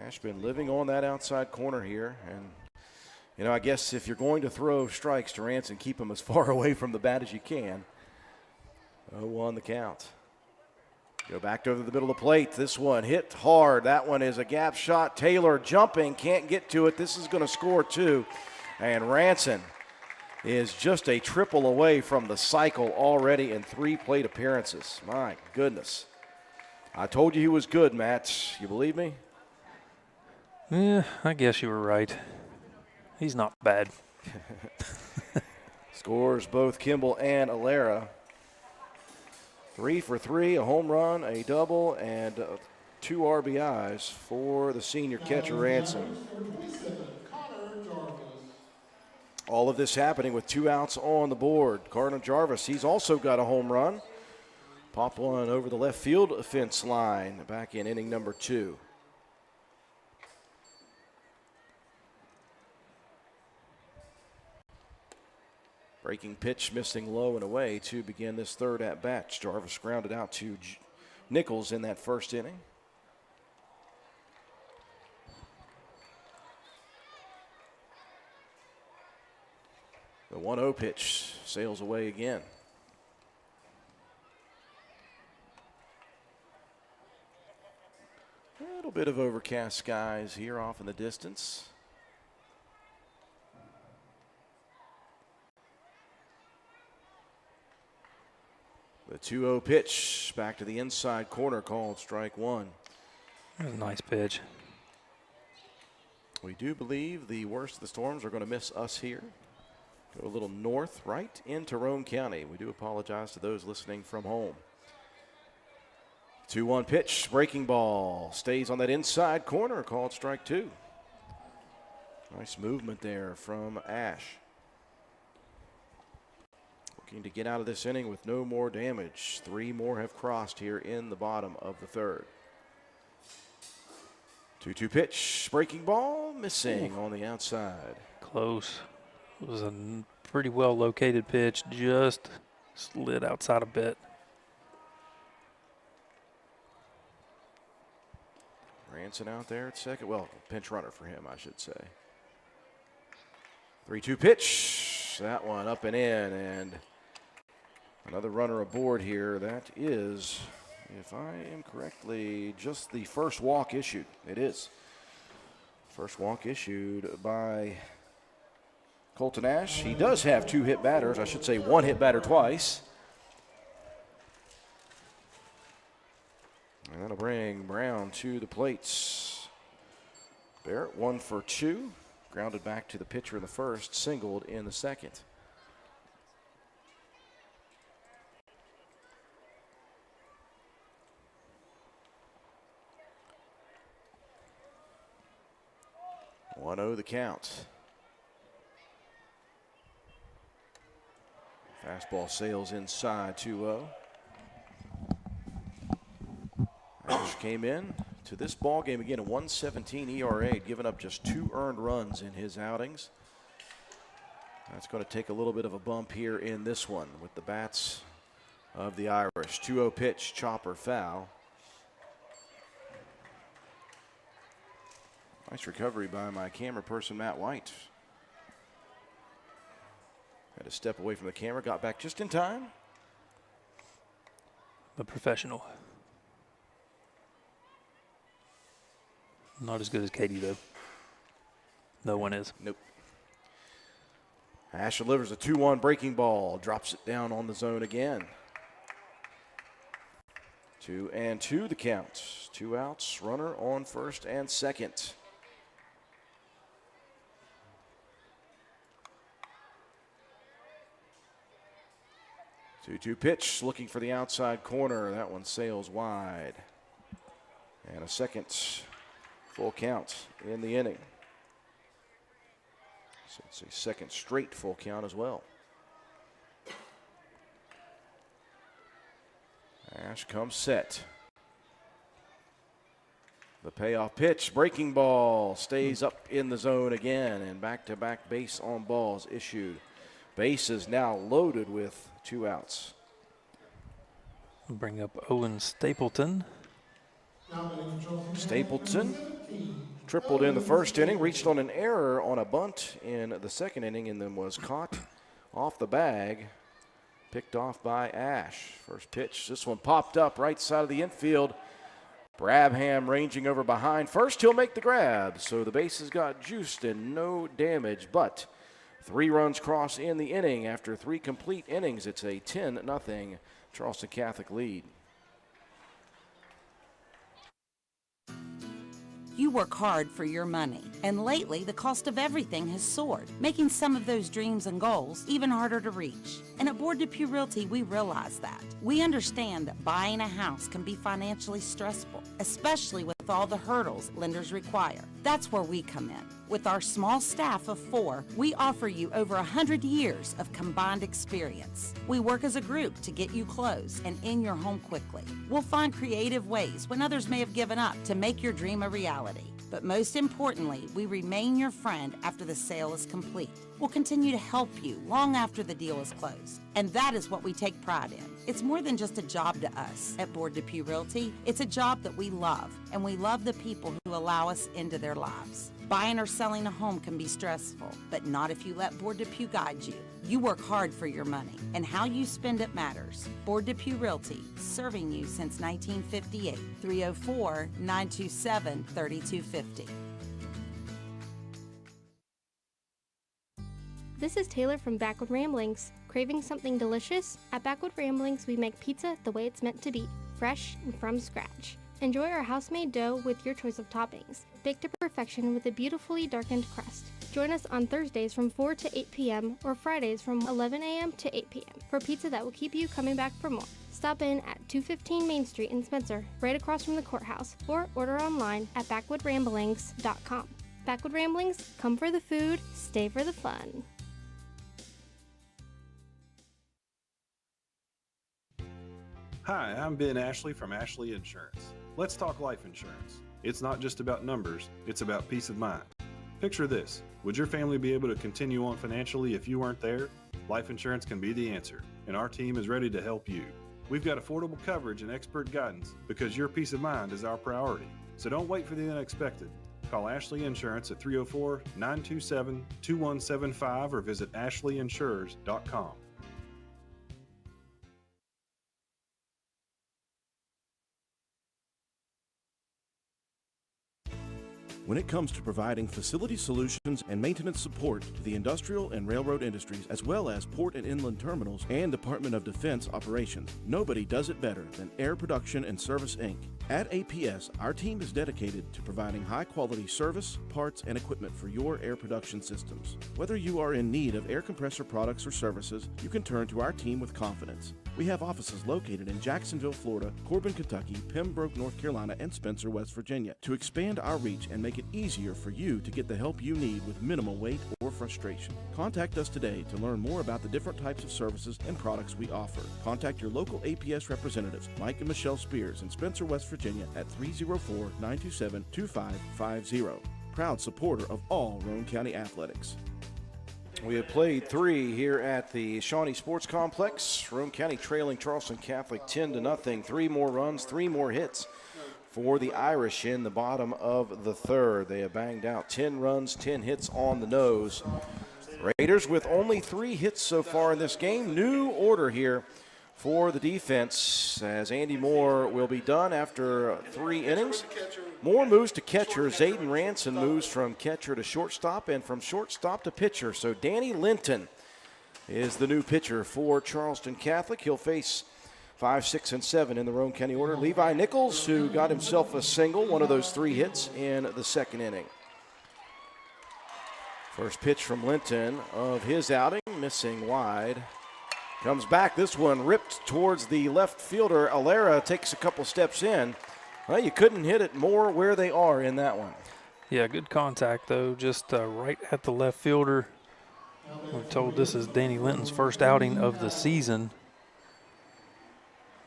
Speaker 20: Ash been living on that outside corner here. And, you know, I guess if you're going to throw strikes to Ranson, keep him as far away from the bat as you can. 0-1 the count. Go back to the middle of the plate. This one hit hard. That one is a gap shot. Taylor jumping, can't get to it. This is going to score two. And Ranson is just a triple away from the cycle already in 3 plate appearances. My goodness. I told you he was good, Matt. You believe me?
Speaker 14: Yeah, I guess you were right. He's not bad.
Speaker 20: Scores both Kimball and Alera. 3 for 3, a home run, a double, and 2 RBIs for the senior catcher, Ranson. All of this happening with 2 outs on the board. Cardinal Jarvis, he's also got a home run. Pop one over the left field fence line back in inning number 2. Breaking pitch missing low and away to begin this third at bat. Jarvis grounded out to Nichols in that first inning. The 1-0 pitch sails away again. A little bit of overcast skies here off in the distance. The 2-0 pitch back to the inside corner, called strike one.
Speaker 14: That was a nice pitch.
Speaker 20: We do believe the worst of the storms are going to miss us here. Go a little north, right into Roane County. We do apologize to those listening from home. 2-1 pitch, breaking ball, stays on that inside corner, called strike two. Nice movement there from Ash. Looking to get out of this inning with no more damage. 3 more have crossed here in the bottom of the third. 2-2 pitch, breaking ball, missing on the outside.
Speaker 14: Close. It was a pretty well located pitch, just slid outside a bit.
Speaker 20: Ranson out there at second. Well, pinch runner for him, I should say. 3-2 pitch. That one up and in, and another runner aboard here. That is, if I am correctly, just the first walk issued. It is. First walk issued by Colton Ash. He does have 2 hit batters. I should say 1 hit batter twice. And that'll bring Brown to the plates. Barrett 1 for 2. Grounded back to the pitcher in the first, singled in the second. One-0 the count. Fastball sails inside 2-0. Ash came in to this ball game again a 1.17 ERA, giving up just 2 earned runs in his outings. That's going to take a little bit of a bump here in this one with the bats of the Irish. 2-0 pitch, chopper foul. Nice recovery by my camera person, Matt White. Had to step away from the camera, got back just in time.
Speaker 14: A professional. Not as good as Katie, though. No one is.
Speaker 20: Nope. Ash delivers a 2-1 breaking ball, drops it down on the zone again. 2-2 the count. 2 outs, runner on first and second. Two pitch, looking for the outside corner. That one sails wide. And a second full count in the inning. So it's a second straight full count as well. Ash comes set. The payoff pitch, breaking ball, stays up in the zone again, and back-to-back base on balls issued. Base is now loaded with 2 outs.
Speaker 14: Bring up Owen Stapleton.
Speaker 20: Stapleton tripled in the first inning, reached on an error on a bunt in the second inning, and then was caught off the bag, picked off by Ash. First pitch, this one popped up right side of the infield. Brabham ranging over behind. First, he'll make the grab, so the bases got juiced and no damage, but 3 runs cross in the inning. After 3 complete innings, it's a 10-0 Charleston Catholic lead.
Speaker 5: You work hard for your money, and lately the cost of everything has soared, making some of those dreams and goals even harder to reach. And at Board Depew Realty, we realize that. We understand that buying a house can be financially stressful, especially with all the hurdles lenders require. That's where we come in. With our small staff of 4, we offer you over 100 years of combined experience. We work as a group to get you closed and in your home quickly. We'll find creative ways when others may have given up to make your dream a reality. But most importantly, we remain your friend after the sale is complete. We'll continue to help you long after the deal is closed. And that is what we take pride in. It's more than just a job to us at Board Depew Realty. It's a job that we love, and we love the people who allow us into their lives. Buying or selling a home can be stressful, but not if you let Board Depew guide you. You work hard for your money, and how you spend it matters. Board Depew Realty, serving you since 1958. 304-927-3250.
Speaker 8: This is Taylor from Backwood Ramblings. Craving something delicious? At Backwood Ramblings, we make pizza the way it's meant to be, fresh and from scratch. Enjoy our house-made dough with your choice of toppings, baked to perfection with a beautifully darkened crust. Join us on Thursdays from 4 to 8 p.m. or Fridays from 11 a.m. to 8 p.m. for pizza that will keep you coming back for more. Stop in at 215 Main Street in Spencer, right across from the courthouse, or order online at backwoodramblings.com. Backwood Ramblings, come for the food, stay for the fun.
Speaker 9: Hi, I'm Ben Ashley from Ashley Insurance. Let's talk life insurance. It's not just about numbers, it's about peace of mind. Picture this. Would your family be able to continue on financially if you weren't there? Life insurance can be the answer, and our team is ready to help you. We've got affordable coverage and expert guidance because your peace of mind is our priority. So don't wait for the unexpected. Call Ashley Insurance at 304-927-2175 or visit ashleyinsurers.com.
Speaker 1: When it comes to providing facility solutions and maintenance support to the industrial and railroad industries, as well as port and inland terminals and Department of Defense operations, nobody does it better than Air Production and Service, Inc. At APS, our team is dedicated to providing high-quality service, parts, and equipment for your air production systems. Whether you are in need of air compressor products or services, you can turn to our team with confidence. We have offices located in Jacksonville, Florida, Corbin, Kentucky, Pembroke, North Carolina, and Spencer, West Virginia, to expand our reach and make it easier for you to get the help you need with minimal wait or frustration. Contact us today to learn more about the different types of services and products we offer. Contact your local APS representatives, Mike and Michelle Spears in Spencer, West Virginia at 304-927-2550. Proud supporter of all Roane County athletics.
Speaker 20: We have played 3 here at the Shawnee Sports Complex. Roane County trailing Charleston Catholic 10-0. 3 more runs, 3 more hits for the Irish in the bottom of the third. They have banged out 10 runs, 10 hits on the nose. Raiders with only 3 hits so far in this game. New order here for the defense as Andy Moore will be done after 3 innings. Moore moves to catcher. Zayden Ranson moves from catcher to shortstop and from shortstop to pitcher. So Danny Linton is the new pitcher for Charleston Catholic. He'll face 5, 6, and 7 in the Roane County order. Levi Nichols, who got himself a single, one of those 3 hits in the second inning. First pitch from Linton of his outing, missing wide. Comes back, this one ripped towards the left fielder. Alera takes a couple steps in. Well, you couldn't hit it more where they are in that one.
Speaker 14: Yeah, good contact, though, just right at the left fielder. We're told this is Danny Linton's first outing of the season.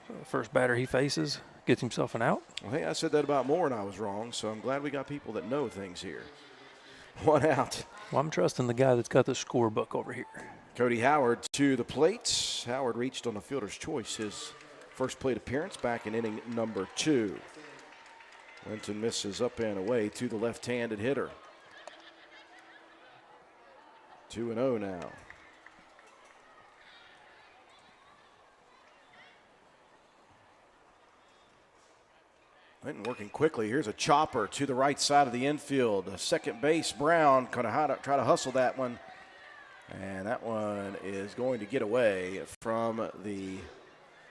Speaker 14: So the first batter he faces gets himself an out.
Speaker 20: Well, hey, I said that about Moore, and I was wrong, so I'm glad we got people that know things here. 1 out.
Speaker 14: Well, I'm trusting the guy that's got the scorebook over here.
Speaker 20: Cody Howard to the plate. Howard reached on the fielder's choice, his first plate appearance back in inning number 2. Linton misses up and away to the left-handed hitter. 2-0 now. Linton working quickly. Here's a chopper to the right side of the infield. Second base, Brown, going to try to hustle that one. And that one is going to get away from the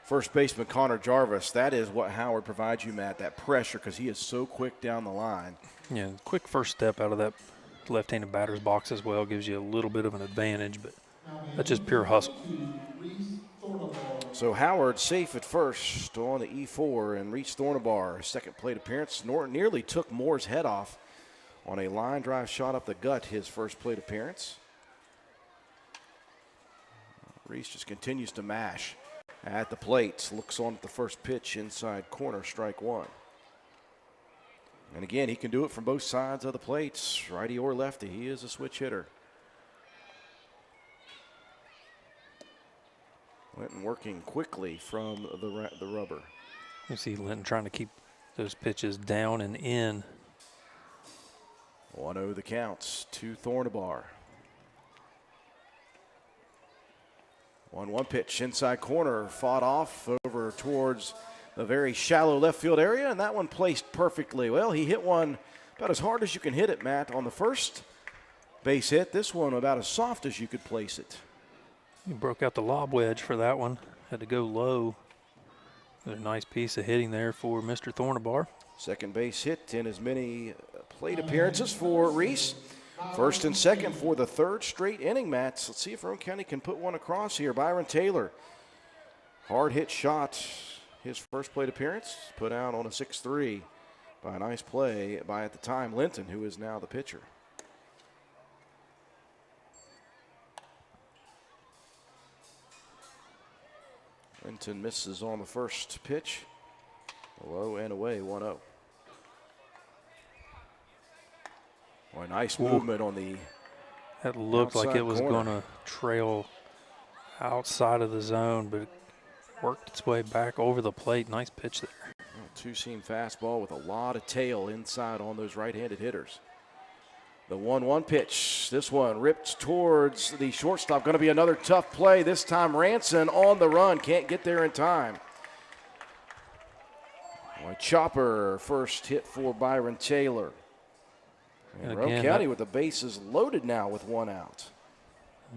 Speaker 20: first baseman, Connor Jarvis. That is what Howard provides you, Matt, that pressure, because he is so quick down the line.
Speaker 14: Yeah, quick first step out of that left-handed batter's box as well gives you a little bit of an advantage, but that's just pure hustle.
Speaker 20: So Howard safe at first on the E4, and Reese Thornabar, second plate appearance. Nearly took Moore's head off on a line drive shot up the gut, his first plate appearance. Reese just continues to mash at the plate. Looks on at the first pitch, inside corner, strike 1. And again, he can do it from both sides of the plate, righty or lefty. He is a switch hitter. Linton working quickly from the rubber.
Speaker 14: You see Linton trying to keep those pitches down and in.
Speaker 20: 1-0 the counts to Thornabar. 1-1 pitch, inside corner, fought off over towards the very shallow left field area, and that one placed perfectly. Well, he hit one about as hard as you can hit it, Matt, on the first base hit. This one about as soft as you could place it.
Speaker 14: He broke out the lob wedge for that one. Had to go low. A nice piece of hitting there for Mr. Thornabar.
Speaker 20: Second base hit in as many plate appearances for Reese. First and second for the third straight inning, Matt. Let's see if Roane County can put one across here. Byron Taylor, hard hit shot. His first plate appearance put out on a 6-3 by a nice play by, at the time, Linton, who is now the pitcher. Linton misses on the first pitch. Low and away, 1-0. Boy, nice movement on the
Speaker 14: That looked like it was going to trail outside of the zone, but it worked its way back over the plate. Nice pitch there.
Speaker 20: Two-seam fastball with a lot of tail inside on those right-handed hitters. The 1-1 pitch. This one ripped towards the shortstop. Going to be another tough play. This time Ranson on the run. Can't get there in time. Boy, chopper first hit for Byron Taylor. And Roane County with the bases loaded now with 1 out.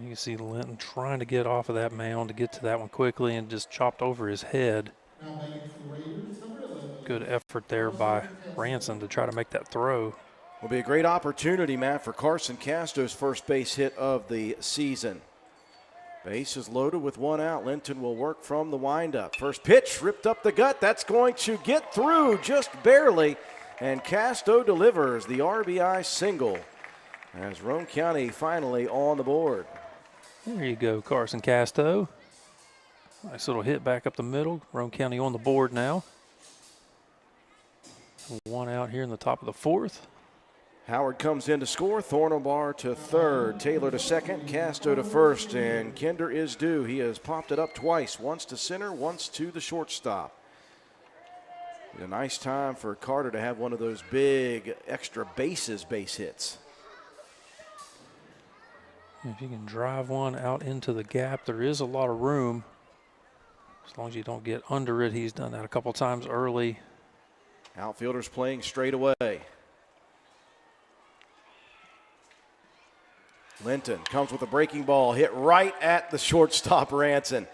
Speaker 14: You can see Linton trying to get off of that mound to get to that one quickly and just chopped over his head. Good effort there by Ranson to try to make that throw.
Speaker 20: Will be a great opportunity, Matt, for Carson Casto's first base hit of the season. Base is loaded with 1 out. Linton will work from the windup. First pitch ripped up the gut. That's going to get through just barely. And Casto delivers the RBI single as Roane County finally on the board.
Speaker 14: There you go, Carson Casto. Nice little hit back up the middle. Roane County on the board now. 1 out here in the top of the 4th.
Speaker 20: Howard comes in to score. Thornabar to third. Taylor to second. Casto to first. And Kinder is due. He has popped it up twice. Once to center, once to the shortstop. A nice time for Carter to have one of those big extra base hits.
Speaker 14: If you can drive one out into the gap, there is a lot of room. As long as you don't get under it. He's done that a couple times early.
Speaker 20: Outfielders playing straight away. Linton comes with a breaking ball, hit right at the shortstop, Ranson.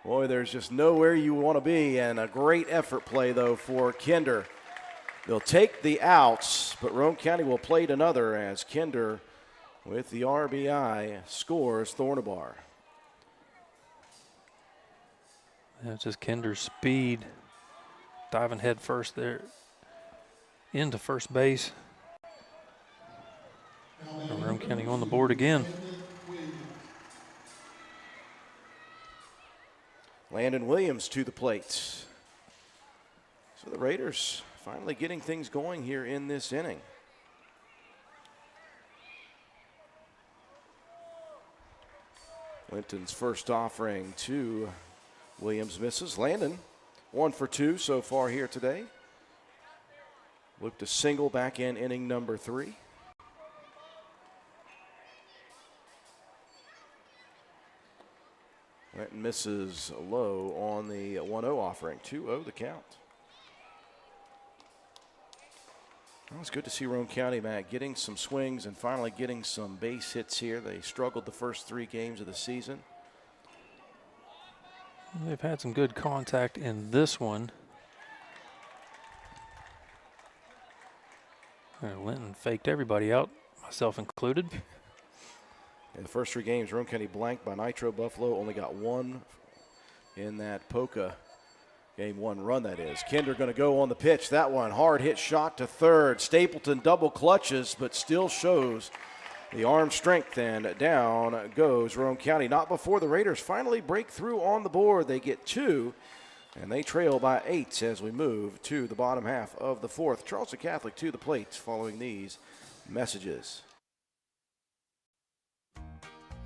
Speaker 20: Boy, there's just nowhere you want to be, and a great effort play, though, for Kinder. They'll take the outs, but Roane County will plate another as Kinder, with the RBI, scores Thornabar.
Speaker 14: That's just Kinder's speed, diving head first there into first base. Roane County on the board again.
Speaker 20: Landon Williams to the plate. So the Raiders finally getting things going here in this inning. Linton's first offering to Williams misses. Landon 1 for 2 so far here today. Looked a single back in inning number 3. Linton misses low on the 1-0 offering. 2-0 the count. Well, it's good to see Roane County, Matt, getting some swings and finally getting some base hits here. They struggled the first 3 games of the season.
Speaker 14: They've had some good contact in this one. Linton faked everybody out, myself included.
Speaker 20: In the first 3 games, Roane County blanked by Nitro Buffalo. Only got 1 in that Polka game, 1 run that is. Kinder going to go on the pitch. That one, hard hit shot to third. Stapleton double clutches, but still shows the arm strength, and down goes Roane County. Not before the Raiders finally break through on the board. They get 2, and they trail by 8 as we move to the bottom half of the 4th. Charleston Catholic to the plate following these messages.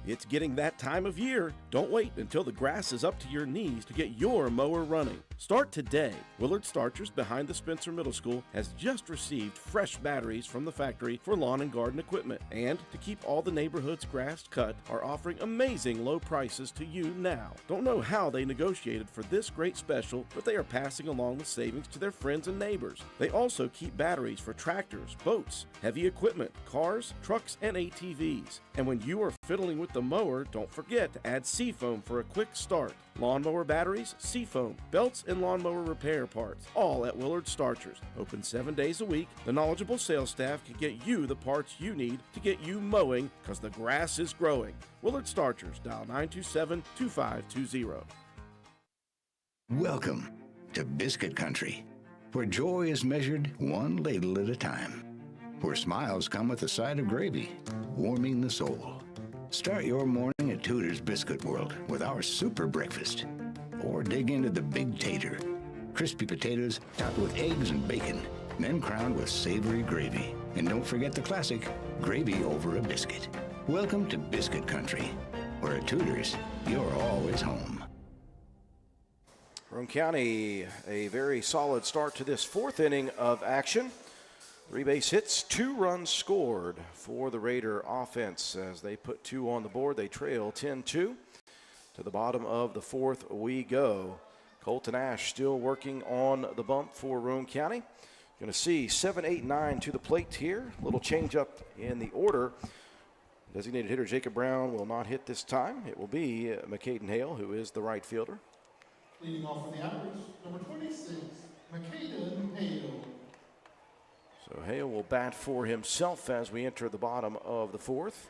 Speaker 1: It's getting that time of year. Don't wait until the grass is up to your knees to get your mower running. Start today. Willard Starchers behind the Spencer Middle School has just received fresh batteries from the factory for lawn and garden equipment. And to keep all the neighborhood's grass cut, are offering amazing low prices to you now. Don't know how they negotiated for this great special, but they are passing along the savings to their friends and neighbors. They also keep batteries for tractors, boats, heavy equipment, cars, trucks, and ATVs. And when you are fiddling with the mower, don't forget to add Seafoam for a quick start. Lawnmower batteries, Seafoam, belts, and lawnmower repair parts, all at Willard Starchers. Open 7 days a week. The knowledgeable sales staff can get you the parts you need to get you mowing, because the grass is growing. Willard Starchers, dial 927-2520.
Speaker 11: Welcome to Biscuit Country, where joy is measured one ladle at a time, where smiles come with a side of gravy, warming the soul. Start your morning at Tudor's Biscuit World with our super breakfast. Or dig into the Big Tater. Crispy potatoes topped with eggs and bacon, then crowned with savory gravy. And don't forget the classic, gravy over a biscuit. Welcome to Biscuit Country, where at Tudor's, you're always home.
Speaker 20: Roane County, a very solid start to this 4th inning of action. 3 base hits, 2 runs scored for the Raider offense. As they put 2 on the board, they trail 10-2. To the bottom of the 4th we go. Colton Ash still working on the bump for Roane County. Going to see 7, 8, 9 to the plate here. A little change up in the order. Designated hitter Jacob Brown will not hit this time. It will be McCaden Hale, who is the right fielder.
Speaker 12: Leading off for the Irish, number 26, McCaden Hale.
Speaker 20: So Hale will bat for himself as we enter the bottom of the 4th.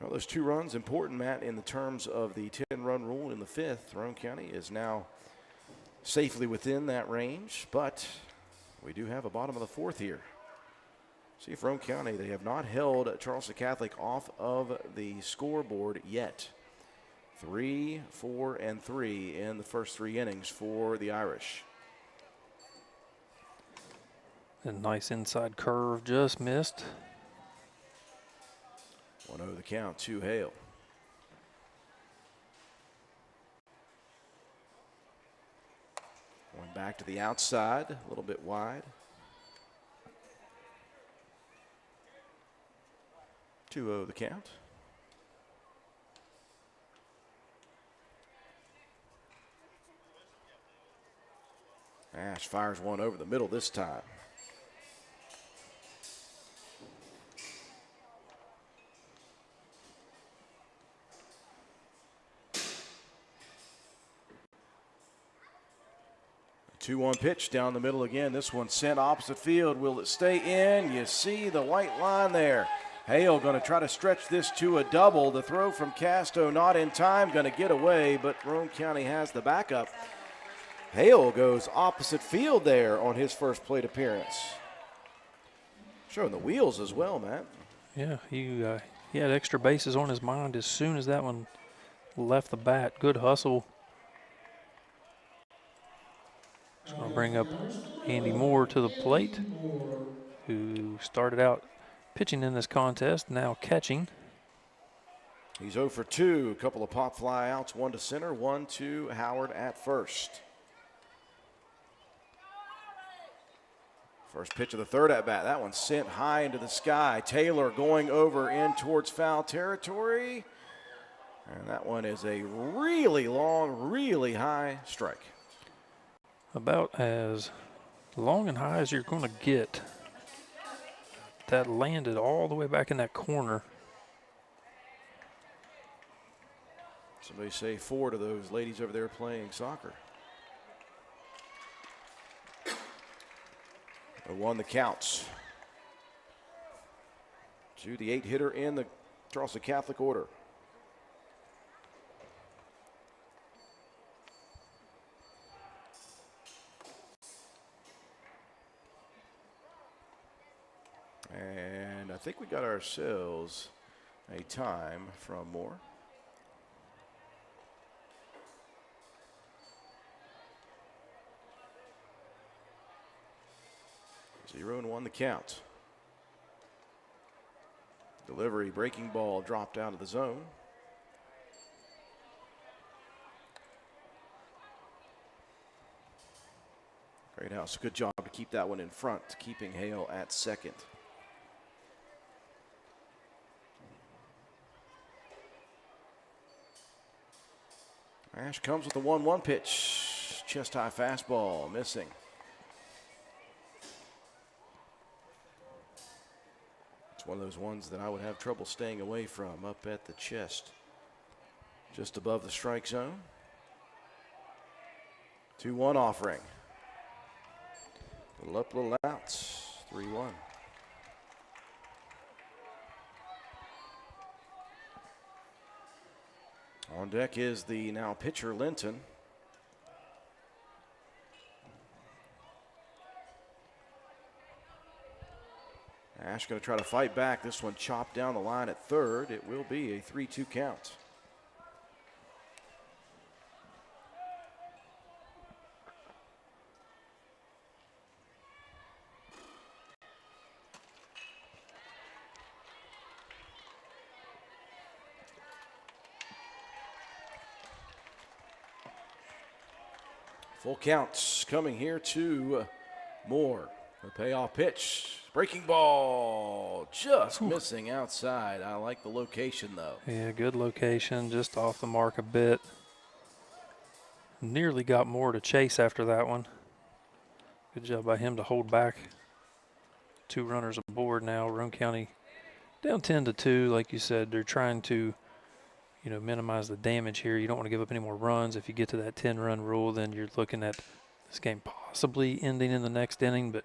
Speaker 20: Well, those 2 runs important, Matt, in the terms of the 10-run rule in the 5th. Roane County is now safely within that range, but we do have a bottom of the 4th here. See if Roane County, they have not held Charleston Catholic off of the scoreboard yet. 3, 4, and 3 in the first 3 innings for the Irish.
Speaker 14: A nice inside curve, just missed.
Speaker 20: 1-0 the count to Hale. Going back to the outside, a little bit wide. 2-0 the count. Ash fires one over the middle this time. A 2-1 pitch down the middle again. This one sent opposite field. Will it stay in? You see the white line there. Hale going to try to stretch this to a double. The throw from Casto not in time, going to get away, but Roane County has the backup. Hale goes opposite field there on his first plate appearance. Showing the wheels as well, Matt.
Speaker 14: Yeah, he had extra bases on his mind as soon as that one left the bat. Good hustle. Just going to bring up Andy Moore to the plate, who started out pitching in this contest, now catching.
Speaker 20: He's 0 for 2, a couple of pop fly outs, 1 to center, 1 to Howard at first. First pitch of the third at bat. That one sent high into the sky. Taylor going over in towards foul territory. And that one is a really long, really high strike.
Speaker 14: About as long and high as you're going to get. That landed all the way back in that corner.
Speaker 20: Somebody say 4 to those ladies over there playing soccer. 0-1 the counts. To the 8-hitter in the Charleston Catholic order. And I think we got ourselves a time from Moore. 0-1 the count. Delivery, breaking ball dropped out of the zone. Great house, good job to keep that one in front, keeping Hale at second. Ash comes with a 1-1 pitch. Chest high fastball, missing. It's one of those ones that I would have trouble staying away from, up at the chest, just above the strike zone. 2-1 offering. Little up, little out. 3-1. On deck is the now pitcher Linton. Ash going to try to fight back. This one chopped down the line at third. It will be a 3-2 count. Full counts coming here to Moore. The payoff pitch. Breaking ball. Just missing outside. I like the location, though.
Speaker 14: Yeah, good location. Just off the mark a bit. Nearly got Moore to chase after that one. Good job by him to hold back. 2 runners aboard now. Roane County down 10-2. Like you said, they're trying to, minimize the damage here. You don't want to give up any more runs. If you get to that 10-run rule, then you're looking at this game possibly ending in the next inning, but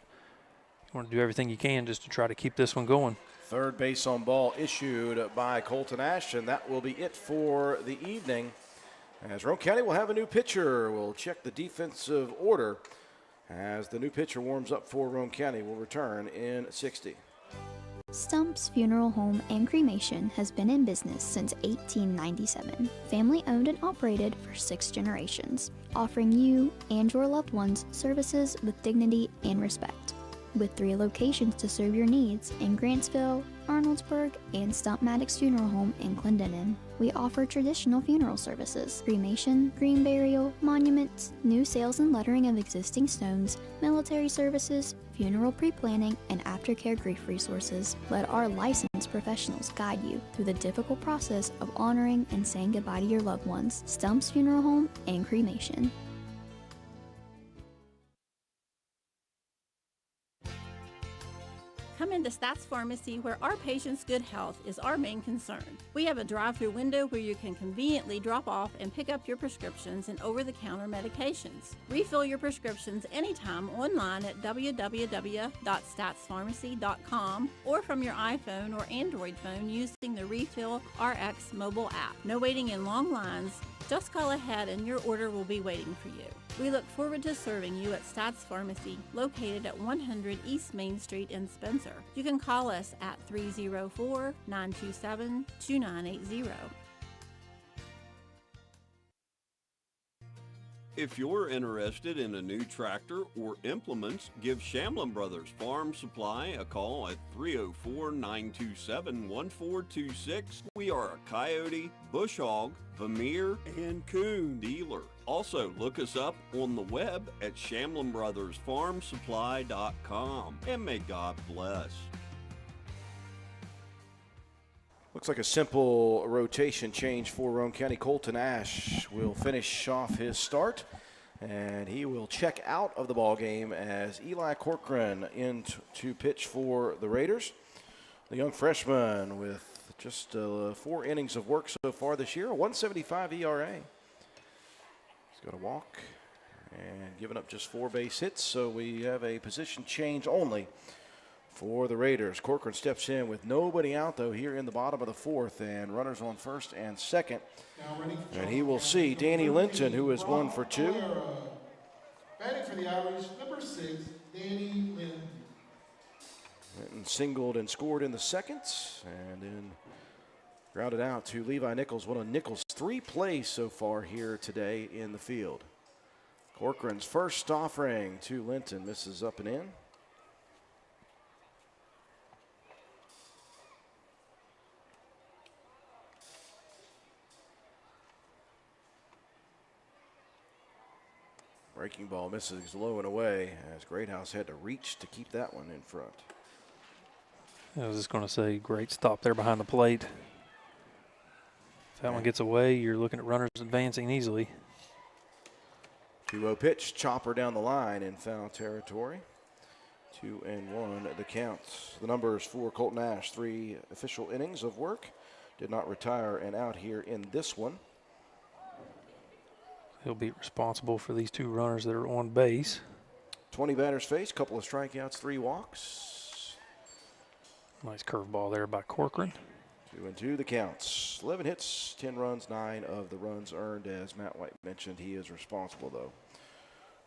Speaker 14: you want to do everything you can just to try to keep this one going.
Speaker 20: Third base on ball issued by Colton Ash, and that will be it for the evening. As Roane County will have a new pitcher. We'll check the defensive order as the new pitcher warms up for Roane County. Will return in 60.
Speaker 13: Stump's Funeral Home and Cremation has been in business since 1897. Family owned and operated for 6 generations, offering you and your loved ones services with dignity and respect. With 3 locations to serve your needs in Grantsville, Arnoldsburg, and Stump Maddox Funeral Home in Clendenin. We offer traditional funeral services, cremation, green burial, monuments, new sales and lettering of existing stones, military services, funeral pre-planning, and aftercare grief resources. Let our licensed professionals guide you through the difficult process of honoring and saying goodbye to your loved ones. Stump's Funeral Home and Cremation.
Speaker 7: Come into Stats Pharmacy, where our patients' good health is our main concern. We have a drive-through window where you can conveniently drop off and pick up your prescriptions and over-the-counter medications. Refill your prescriptions anytime online at www.statspharmacy.com or from your iPhone or Android phone using the Refill RX mobile app. No waiting in long lines.
Speaker 15: Just call ahead and your order will be waiting for you. We look forward to serving you at Stats Pharmacy, located at 100 East Main Street in Spencer. You can call us at 304-927-2980.
Speaker 16: If you're interested in a new tractor or implements, give Shamlin Brothers Farm Supply a call at 304-927-1426. We are a coyote, bush hog, Vermeer, and coon dealer. Also, look us up on the web at ShamlinBrothersFarmSupply.com. And may God bless.
Speaker 20: Looks like a simple rotation change for Roane County. Colton Ash will finish off his start, and he will check out of the ball game as Eli Corcoran in to pitch for the Raiders. The young freshman with just 4 innings of work so far this year, a 1.75 ERA. He's got a walk and given up just 4 base hits, so we have a position change only for the Raiders. Corcoran steps in with nobody out, though, here in the bottom of the 4th, and runners on first and second. And he will see Danny Linton, who is 1 for 2.
Speaker 12: Batting for the Irish, number 6, Danny Linton.
Speaker 20: Linton singled and scored in the second, and then grounded out to Levi Nichols. One of Nichols' 3 plays so far here today in the field. Corcoran's first offering to Linton misses up and in. Breaking ball misses low and away as Greathouse had to reach to keep that one in front.
Speaker 14: I was just going to say, great stop there behind the plate. If that one gets away, you're looking at runners advancing easily.
Speaker 20: 2-0 pitch, chopper down the line in foul territory. 2-1 the counts. The numbers for Colton Ash, 3 official innings of work. Did not retire and out here in this one.
Speaker 14: He'll be responsible for these 2 runners that are on base.
Speaker 20: 20 batters faced, couple of strikeouts, 3 walks.
Speaker 14: Nice curveball there by Corcoran.
Speaker 20: 2-2 the counts. 11 hits, 10 runs, 9 of the runs earned. As Matt White mentioned, he is responsible, though,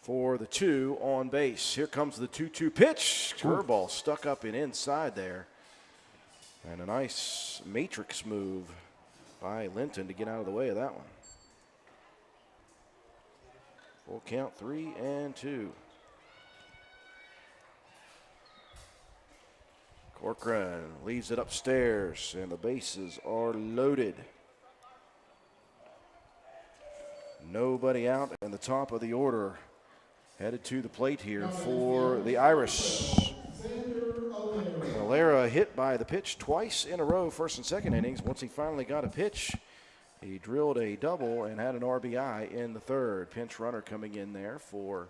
Speaker 20: for the 2 on base. Here comes the 2-2 pitch. Curveball stuck up and inside there. And a nice matrix move by Linton to get out of the way of that one. Full count, 3-2. Corcoran leaves it upstairs, and the bases are loaded. Nobody out, and the top of the order headed to the plate here for the Irish. Valera hit by the pitch twice in a row, first and second innings. Once he finally got a pitch, he drilled a double and had an RBI in the third. Pinch runner coming in there for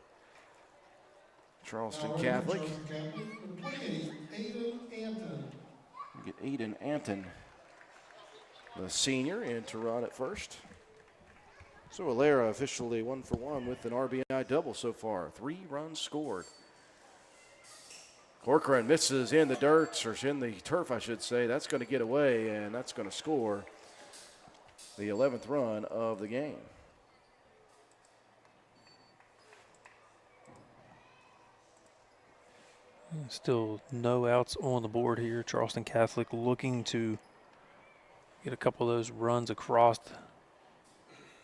Speaker 20: Charleston Catholic. We get Aiden Anton, the senior, in to run at first. So Valera officially 1 for 1 with an RBI double so far. 3 runs scored. Corcoran misses in the dirt, or in the turf, I should say. That's going to get away, and that's going to score the 11th run of the game.
Speaker 14: Still no outs on the board here. Charleston Catholic looking to get a couple of those runs across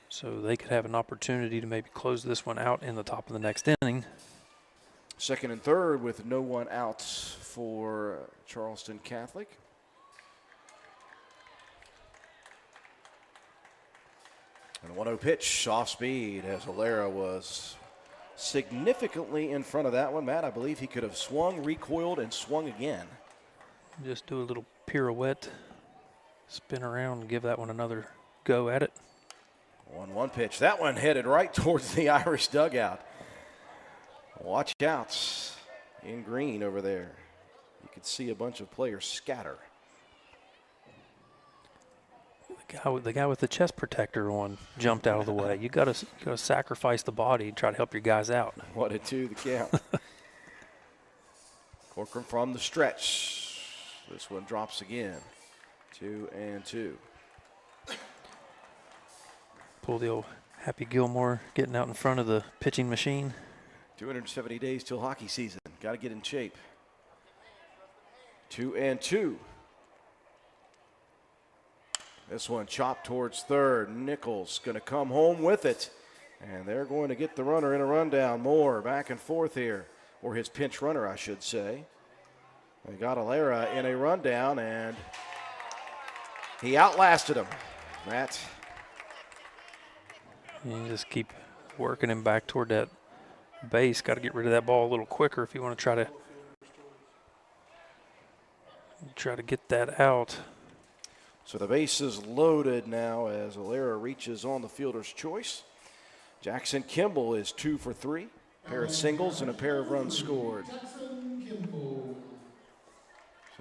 Speaker 14: so they could have an opportunity to maybe close this one out in the top of the next inning.
Speaker 20: Second and third with no one out for Charleston Catholic. And a 1-0 pitch, off speed, as Valera was significantly in front of that one. Matt, I believe he could have swung, recoiled, and swung again.
Speaker 14: Just do a little pirouette, spin around, and give that one another go at it.
Speaker 20: 1-1 pitch. That one headed right towards the Irish dugout. Watch out in green over there. You could see a bunch of players scatter.
Speaker 14: The guy with the chest protector on jumped out of the way. You got to sacrifice the body, try to help your guys out.
Speaker 20: 1-2 the count. Corcoran from the stretch. This one drops again. 2-2.
Speaker 14: Pull the old Happy Gilmore, getting out in front of the pitching machine.
Speaker 20: 270 days till hockey season. Got to get in shape. 2-2. This one chopped towards third. Nichols going to come home with it. And they're going to get the runner in a rundown. Moore back and forth here. Or his pinch runner, I should say. They got Alera in a rundown, and he outlasted him. Matt.
Speaker 14: You just keep working him back toward that base. Got to get rid of that ball a little quicker if you want to try to get that out.
Speaker 20: So the base is loaded now as Alera reaches on the fielder's choice. Jackson Kimball is 2 for 3. A pair of singles and a pair of runs scored. So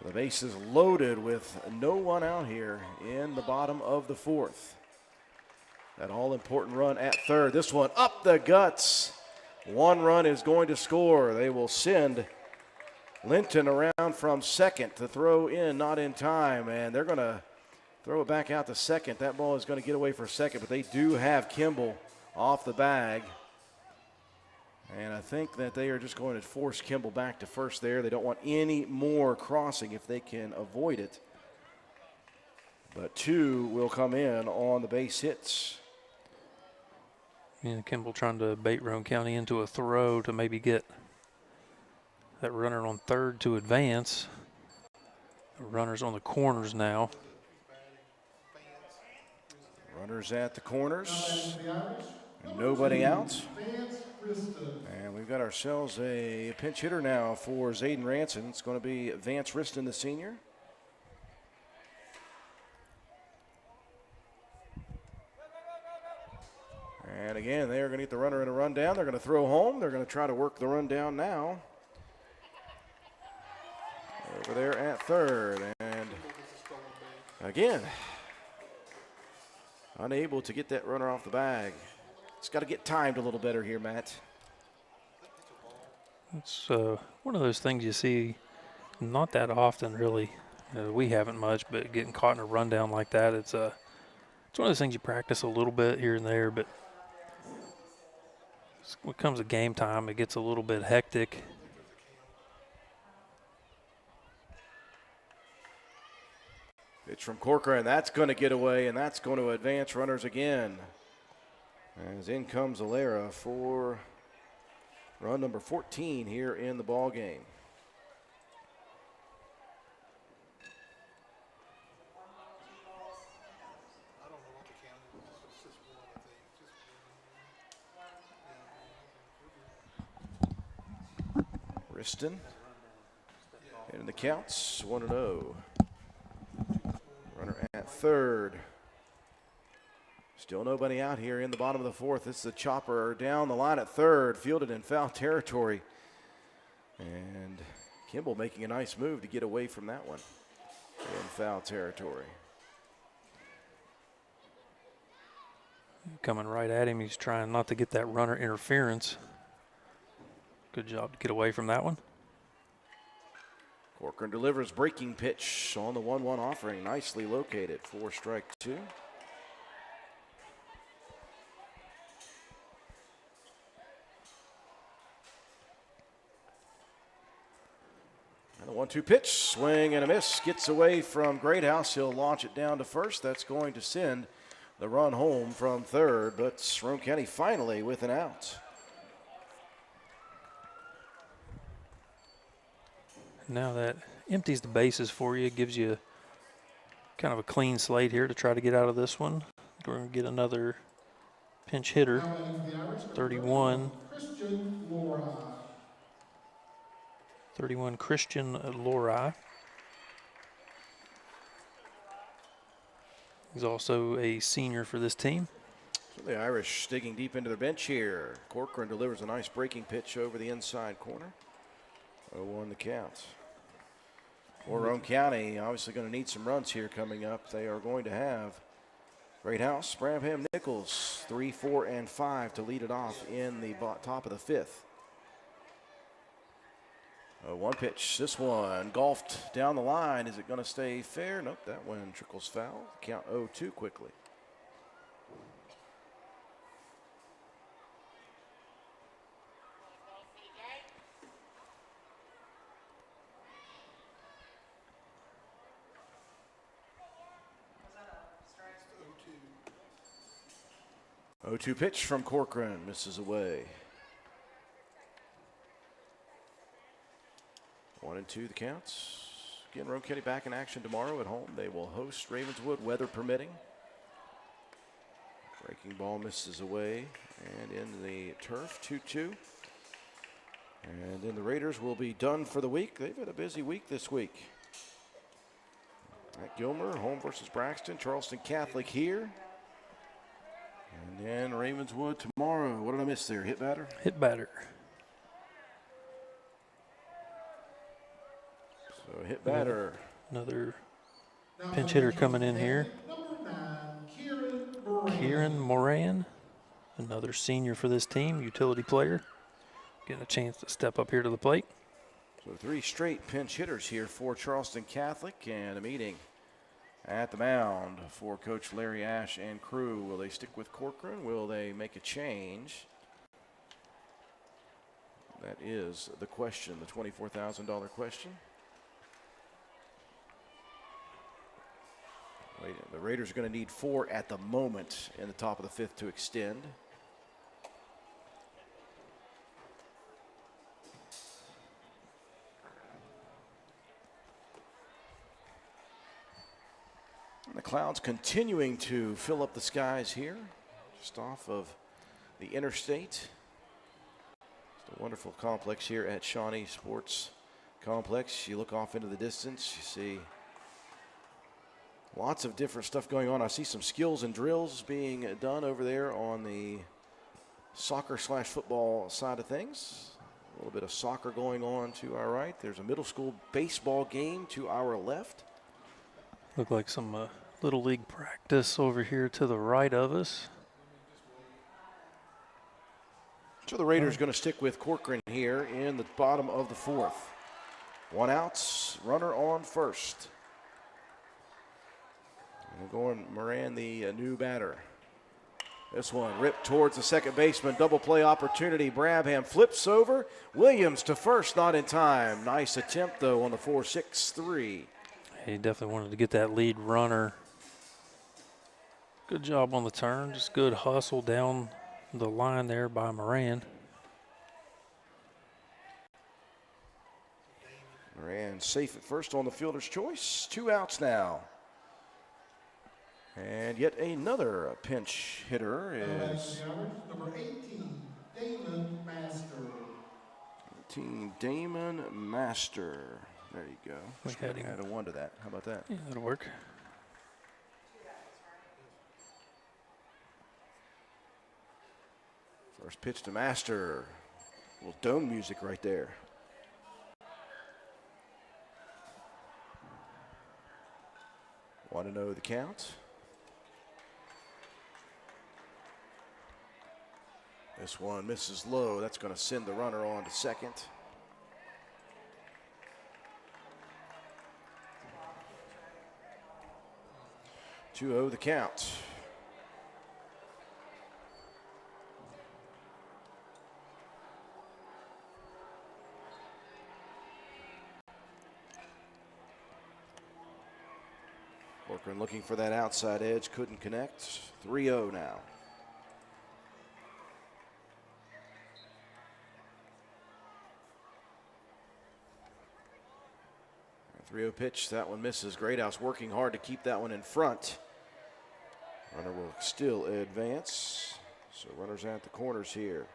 Speaker 20: the base is loaded with no one out here in the bottom of the fourth. That all-important run at third. This one up the guts. 1 run is going to score. They will send Linton around from second to throw in, not in time, and they're going to throw it back out to second. That ball is going to get away for second, but they do have Kimball off the bag. And I think that they are just going to force Kimball back to first there. They don't want any more crossing if they can avoid it. But 2 will come in on the base hits.
Speaker 14: Yeah, Kimball trying to bait Roane County into a throw to maybe get that runner on third to advance. The runner's on the corners now.
Speaker 20: Runners at the corners. Nobody out. And we've got ourselves a pinch hitter now for Zayden Ranson. It's going to be Vance Riston, the senior. And again, they are going to get the runner in a rundown. They're going to throw home. They're going to try to work the rundown now. Over there at third. And again, unable to get that runner off the bag. It's got to get timed a little better here, Matt.
Speaker 14: It's one of those things you see not that often, really. We haven't much, but getting caught in a rundown like that, it's one of those things you practice a little bit here and there, but when it comes to game time, it gets a little bit hectic.
Speaker 20: Pitch from Corcoran, that's going to get away, and that's going to advance runners again. As in comes Alera for run number 14 here in the ball game. Riston in the counts, 1-0. Runner at third. Still nobody out here in the bottom of the fourth. This is a chopper down the line at third, fielded in foul territory. And Kimball making a nice move to get away from that one in foul territory.
Speaker 14: Coming right at him, he's trying not to get that runner interference. Good job to get away from that one.
Speaker 20: Corcoran delivers breaking pitch on the 1-1 offering. Nicely located for strike 2. And the 1-2 pitch, swing and a miss. Gets away from Greathouse. He'll launch it down to first. That's going to send the run home from third, but Roane County finally with an out.
Speaker 14: Now that empties the bases for you, gives you kind of a clean slate here to try to get out of this one. We're going to get another pinch hitter, 31 Christian Lori. He's also a senior for this team.
Speaker 20: So the Irish digging deep into their bench here. Corcoran delivers a nice breaking pitch over the inside corner. 0-1 the count. For Roane County, obviously going to need some runs here coming up. They are going to have Greathouse, Bramham, Nichols, 3, 4, and 5 to lead it off in the top of the fifth. 0-1 pitch. This one golfed down the line. Is it going to stay fair? Nope, that one trickles foul. Count 0-2 quickly. 0-2 pitch from Corcoran, misses away. 1-2 the counts. Again, Roane County back in action tomorrow at home. They will host Ravenswood, weather permitting. Breaking ball misses away and in the turf, 2-2. And then the Raiders will be done for the week. They've had a busy week this week. At Gilmer, home versus Braxton. Charleston Catholic here. And then Ravenswood tomorrow. What did I miss there? Hit batter?
Speaker 14: Hit batter.
Speaker 20: So hit batter.
Speaker 14: Another pinch hitter coming in here. Kieran Moran, another senior for this team, utility player. Getting a chance to step up here to the plate.
Speaker 20: So 3 straight pinch hitters here for Charleston Catholic, and a meeting at the mound for Coach Larry Ash and crew. Will they stick with Corcoran? Will they make a change? That is the question, the $24,000 question. The Raiders are going to need 4 at the moment in the top of the 5th to extend. And the clouds continuing to fill up the skies here, just off of the interstate. It's a wonderful complex here at Shawnee Sports Complex. You look off into the distance, you see lots of different stuff going on. I see some skills and drills being done over there on the soccer/football side of things. A little bit of soccer going on to our right. There's a middle school baseball game to our left.
Speaker 14: Look like some Little League practice over here to the right of us.
Speaker 20: So the Raiders going to stick with Corcoran here in the bottom of the 4th. 1 out, runner on first. And going Moran, the new batter. This one ripped towards the second baseman. Double play opportunity. Brabham flips over. Williams to first, not in time. Nice attempt, though, on the 4-6-3.
Speaker 14: He definitely wanted to get that lead runner. Good job on the turn. Just good hustle down the line there by Moran.
Speaker 20: Moran safe at first on the fielder's choice. 2 outs now. And yet another pinch hitter is
Speaker 12: number 18, Damon Master.
Speaker 20: 18, Damon Master. There you go. Just add a 1 to that. How about that?
Speaker 14: Yeah, that'll work.
Speaker 20: First pitch to Master. A little dome music right there. Want to know the count? This one misses low. That's going to send the runner on to second. Two-0 the count. Corcoran looking for that outside edge, couldn't connect. 3-0 now. 3-0 pitch, that one misses. Greathouse working hard to keep that one in front. Runner will still advance. So runners at the corners here.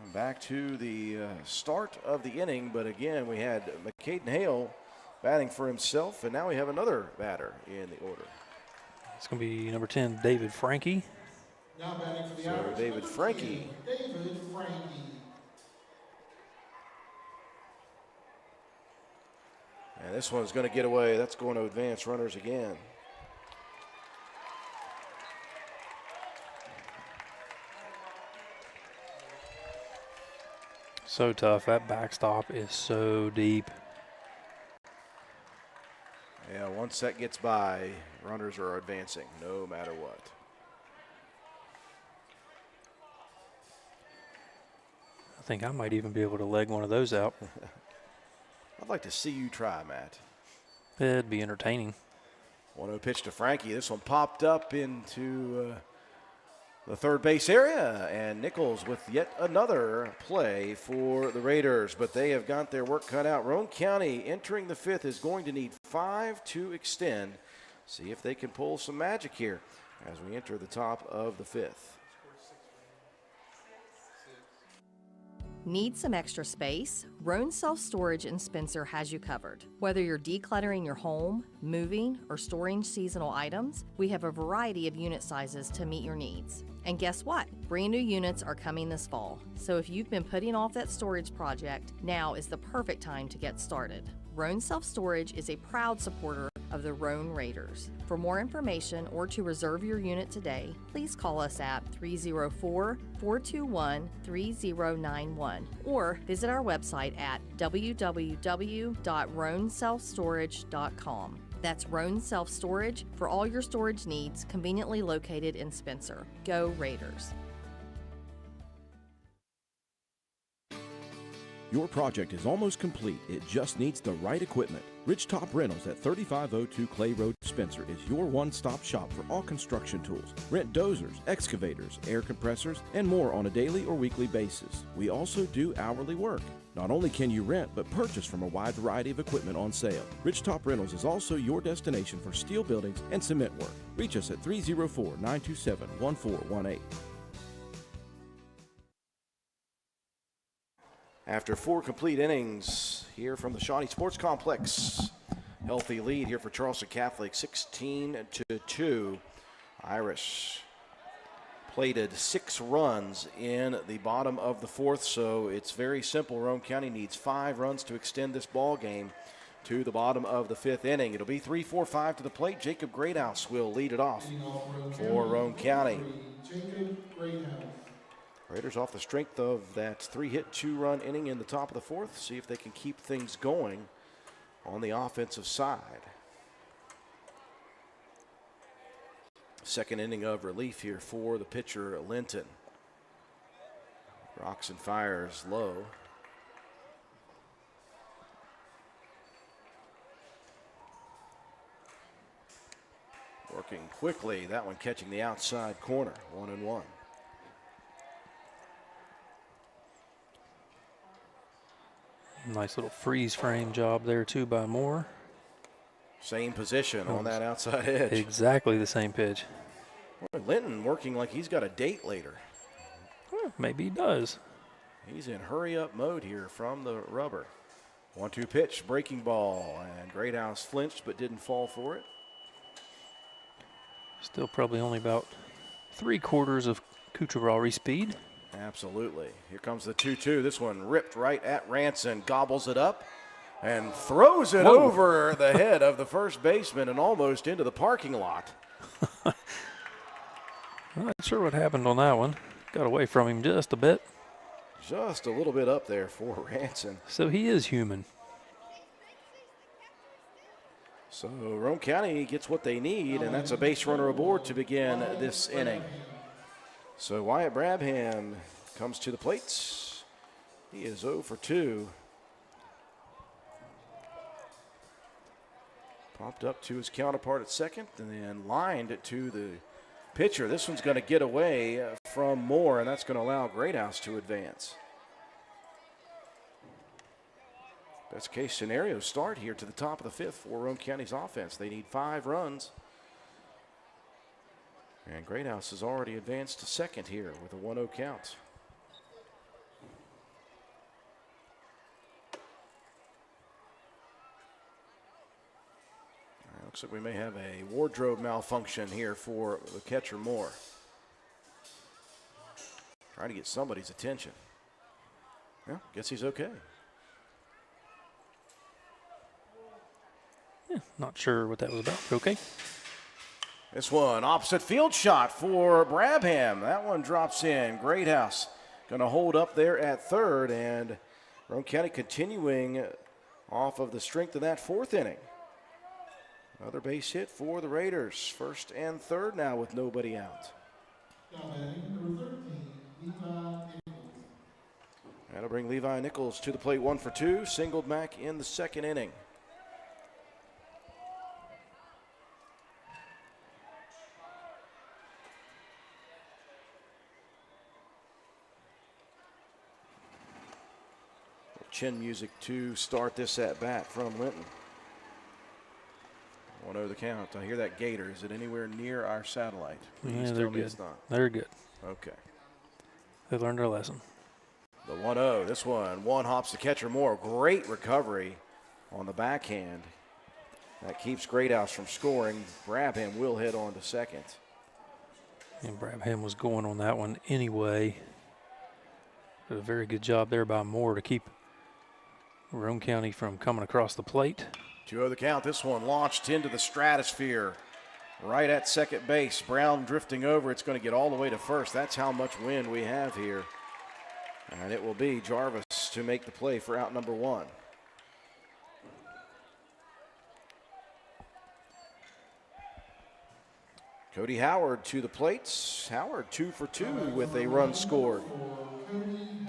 Speaker 20: And back to the start of the inning, but again, we had McCaden Hale batting for himself, and now we have another batter in the order.
Speaker 14: It's going to be number 10, David Frankie.
Speaker 12: Now batting for the
Speaker 20: So
Speaker 12: Irish,
Speaker 20: David Frankie.
Speaker 12: David Frankie.
Speaker 20: And this one's going to get away. That's going to advance runners again.
Speaker 14: So tough. That backstop is so deep.
Speaker 20: Yeah, once that gets by, runners are advancing no matter what.
Speaker 14: I think I might even be able to leg one of those out.
Speaker 20: I'd like to see you try, Matt.
Speaker 14: It'd be entertaining.
Speaker 20: 1-0 pitch to Frankie. This one popped up into the third base area, and Nichols with yet another play for the Raiders, but they have got their work cut out. Roane County entering the fifth is going to need 5 to extend. See if they can pull some magic here as we enter the top of the fifth.
Speaker 17: Need some extra space? Roane Self-Storage in Spencer has you covered. Whether you're decluttering your home, moving, or storing seasonal items, we have a variety of unit sizes to meet your needs. And guess what? Brand new units are coming this fall. So if you've been putting off that storage project, now is the perfect time to get started. Roane Self-Storage is a proud supporter of the Roane Raiders. For more information or to reserve your unit today, please call us at 304-421-3091 or visit our website at www.roaneselfstorage.com. That's Roane Self-Storage for all your storage needs, conveniently located in Spencer. Go Raiders!
Speaker 1: Your project is almost complete. It just needs the right equipment. Ridgetop Rentals at 3502 Clay Road, Spencer is your one-stop shop for all construction tools. Rent dozers, excavators, air compressors, and more on a daily or weekly basis. We also do hourly work. Not only can you rent, but purchase from a wide variety of equipment on sale. Ridgetop Rentals is also your destination for steel buildings and cement work. Reach us at 304-927-1418.
Speaker 20: After 4 complete innings here from the Shawnee Sports Complex. Healthy lead here for Charleston Catholic, 16-2. Irish plated 6 runs in the bottom of the 4th, so it's very simple. Roane County needs 5 runs to extend this ball game to the bottom of the 5th inning. It'll be 3-4-5 to the plate. Jacob Greathouse will lead it off for Roane County. Raiders off the strength of that 3-hit, 2-run inning in the top of the 4th. See if they can keep things going on the offensive side. Second inning of relief here for the pitcher, Linton. Rocks and fires low. Working quickly, that one catching the outside corner, 1-1.
Speaker 14: Nice little freeze frame job there too by Moore.
Speaker 20: Same position on that outside edge.
Speaker 14: Exactly the same pitch.
Speaker 20: Boy, Linton working like he's got a date later.
Speaker 14: Well, maybe he does.
Speaker 20: He's in hurry-up mode here from the rubber. 1-2 pitch, breaking ball, and Greathouse flinched but didn't fall for it.
Speaker 14: Still probably only about 3/4 of Kucharari speed.
Speaker 20: Absolutely. Here comes the 2-2. This one ripped right at Ranson, gobbles it up, and throws it over the head of the first baseman and almost into the parking lot.
Speaker 14: I'm not sure what happened on that one. Got away from him just a bit.
Speaker 20: Just a little bit up there for Ranson.
Speaker 14: So he is human.
Speaker 20: So Roane County gets what they need, and that's a base runner aboard to begin this inning. So Wyatt Brabham comes to the plate. He is 0 for 2. Popped up to his counterpart at second and then lined it to the pitcher. This one's going to get away from Moore, and that's going to allow Greathouse to advance. Best case scenario start here to the top of the 5th for Roane County's offense. They need 5 runs. And Greathouse has already advanced to second here with a 1-0 count. All right, looks like we may have a wardrobe malfunction here for the catcher Moore. Trying to get somebody's attention. Well, guess he's okay.
Speaker 14: Yeah, not sure what that was about. Okay.
Speaker 20: This one, opposite field shot for Brabham. That one drops in. Greathouse going to hold up there at third, and Roane County continuing off of the strength of that 4th inning. Another base hit for the Raiders. First and third now with nobody out. That'll bring Levi Nichols to the plate, 1 for 2. Singled back in the 2nd inning. chin music to start this at bat from Linton. 1-0 the count. I hear that gator. Is it anywhere near our satellite? Please
Speaker 14: Yeah,
Speaker 20: tell me it's not.
Speaker 14: They're good.
Speaker 20: Okay.
Speaker 14: They learned their lesson.
Speaker 20: The 1-0. This one hops the catcher more. Great recovery on the backhand. That keeps Greathouse from scoring. Brabham will hit on to second.
Speaker 14: And Brabham was going on that one anyway. Did a very good job there by Moore to keep Roane County from coming across the plate.
Speaker 20: 2-0 the count. This one launched into the stratosphere right at second base. Brown drifting over. It's going to get all the way to first. That's how much wind we have here. And it will be Jarvis to make the play for out number 1. Cody Howard to the plates. Howard 2 for 2 with a run scored.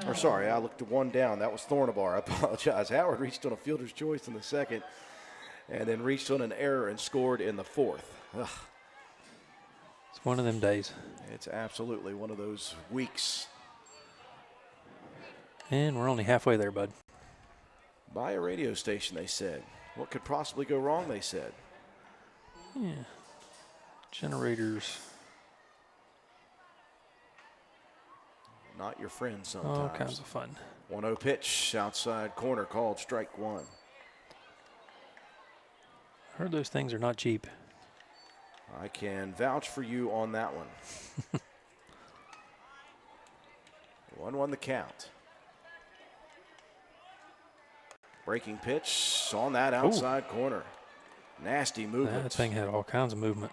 Speaker 20: Or sorry, I looked at one down. That was Thornabar. I apologize. Howard reached on a fielder's choice in the second and then reached on an error and scored in the fourth. Ugh.
Speaker 14: It's one of them days.
Speaker 20: It's absolutely one of those weeks.
Speaker 14: And we're only halfway there, bud.
Speaker 20: By a radio station, they said. What could possibly go wrong, they said.
Speaker 14: Yeah. Generators.
Speaker 20: Not your friend sometimes.
Speaker 14: All kinds of fun.
Speaker 20: 1-0 pitch, outside corner, called strike 1.
Speaker 14: Heard those things are not cheap.
Speaker 20: I can vouch for you on that one. 1-1 the count. Breaking pitch on that outside corner. Nasty movement.
Speaker 14: That thing had all kinds of movement.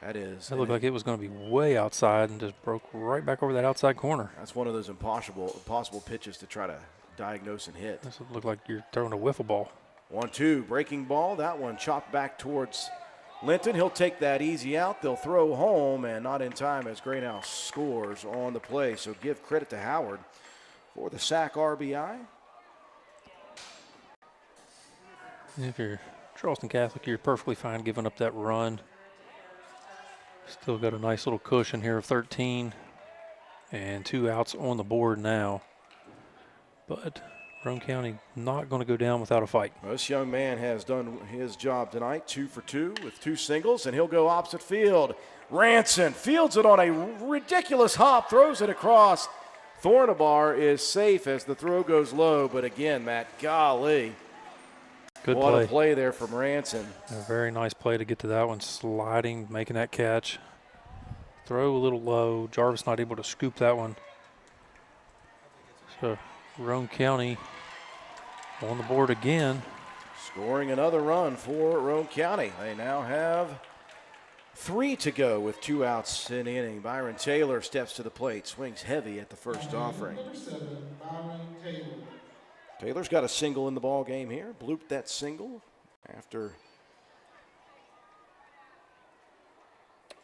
Speaker 20: That is.
Speaker 14: That looked like it was going to be way outside and just broke right back over that outside corner.
Speaker 20: That's one of those impossible pitches to try to diagnose and hit.
Speaker 14: This would look like you're throwing a wiffle ball.
Speaker 20: 1-2, breaking ball. That one chopped back towards Linton. He'll take that easy out. They'll throw home, and not in time as Greathouse scores on the play. So give credit to Howard for the sack RBI.
Speaker 14: If you're Charleston Catholic, you're perfectly fine giving up that run. Still got a nice little cushion here of 13 and 2 outs on the board now. But Roane County not going to go down without a fight.
Speaker 20: Well, this young man has done his job tonight, 2 for 2 with 2 singles, and he'll go opposite field. Ranson fields it on a ridiculous hop, throws it across. Thornabar is safe as the throw goes low, but again, Matt, golly.
Speaker 14: Good
Speaker 20: what
Speaker 14: play.
Speaker 20: A play there from Ranson.
Speaker 14: A very nice play to get to that one, sliding, making that catch. Throw a little low. Jarvis not able to scoop that one. So Roane County on the board again.
Speaker 20: Scoring another run for Roane County. They now have 3 to go with 2 outs in the inning. Byron Taylor steps to the plate, swings heavy at the first offering.
Speaker 12: Number 7, Byron Taylor.
Speaker 20: Taylor's got a single in the ball game here. Blooped that single after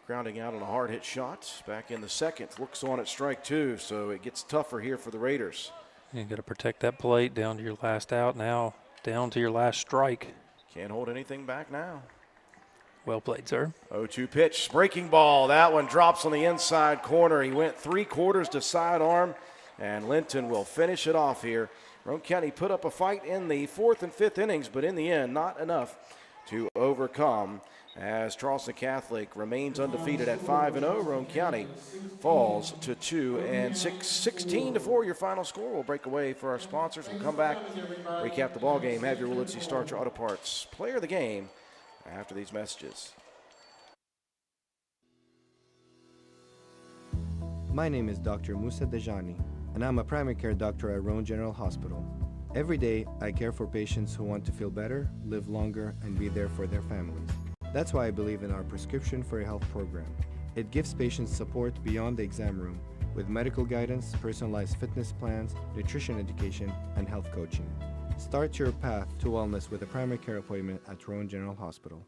Speaker 20: grounding out on a hard hit shot. Back in the second, looks on at strike 2, so it gets tougher here for the Raiders.
Speaker 14: You got to protect that plate down to your last out now, down to your last strike.
Speaker 20: Can't hold anything back now.
Speaker 14: Well played, sir.
Speaker 20: 0-2 pitch, breaking ball. That one drops on the inside corner. He went 3/4 to sidearm, and Linton will finish it off here. Roane County put up a fight in the 4th and 5th innings, but in the end, not enough to overcome as Charleston Catholic remains undefeated at 5-0. Roane County falls to 2-6. 16-4 your final score. We'll break away for our sponsors. We'll come back, recap the ball game, have your Willitsy Starcher Auto Parts player of the game after these messages.
Speaker 18: My name is Dr. Musa Dejani, and I'm a primary care doctor at Roane General Hospital. Every day, I care for patients who want to feel better, live longer, and be there for their families. That's why I believe in our Prescription for Your Health program. It gives patients support beyond the exam room with medical guidance, personalized fitness plans, nutrition education, and health coaching. Start your path to wellness with a primary care appointment at Roane General Hospital.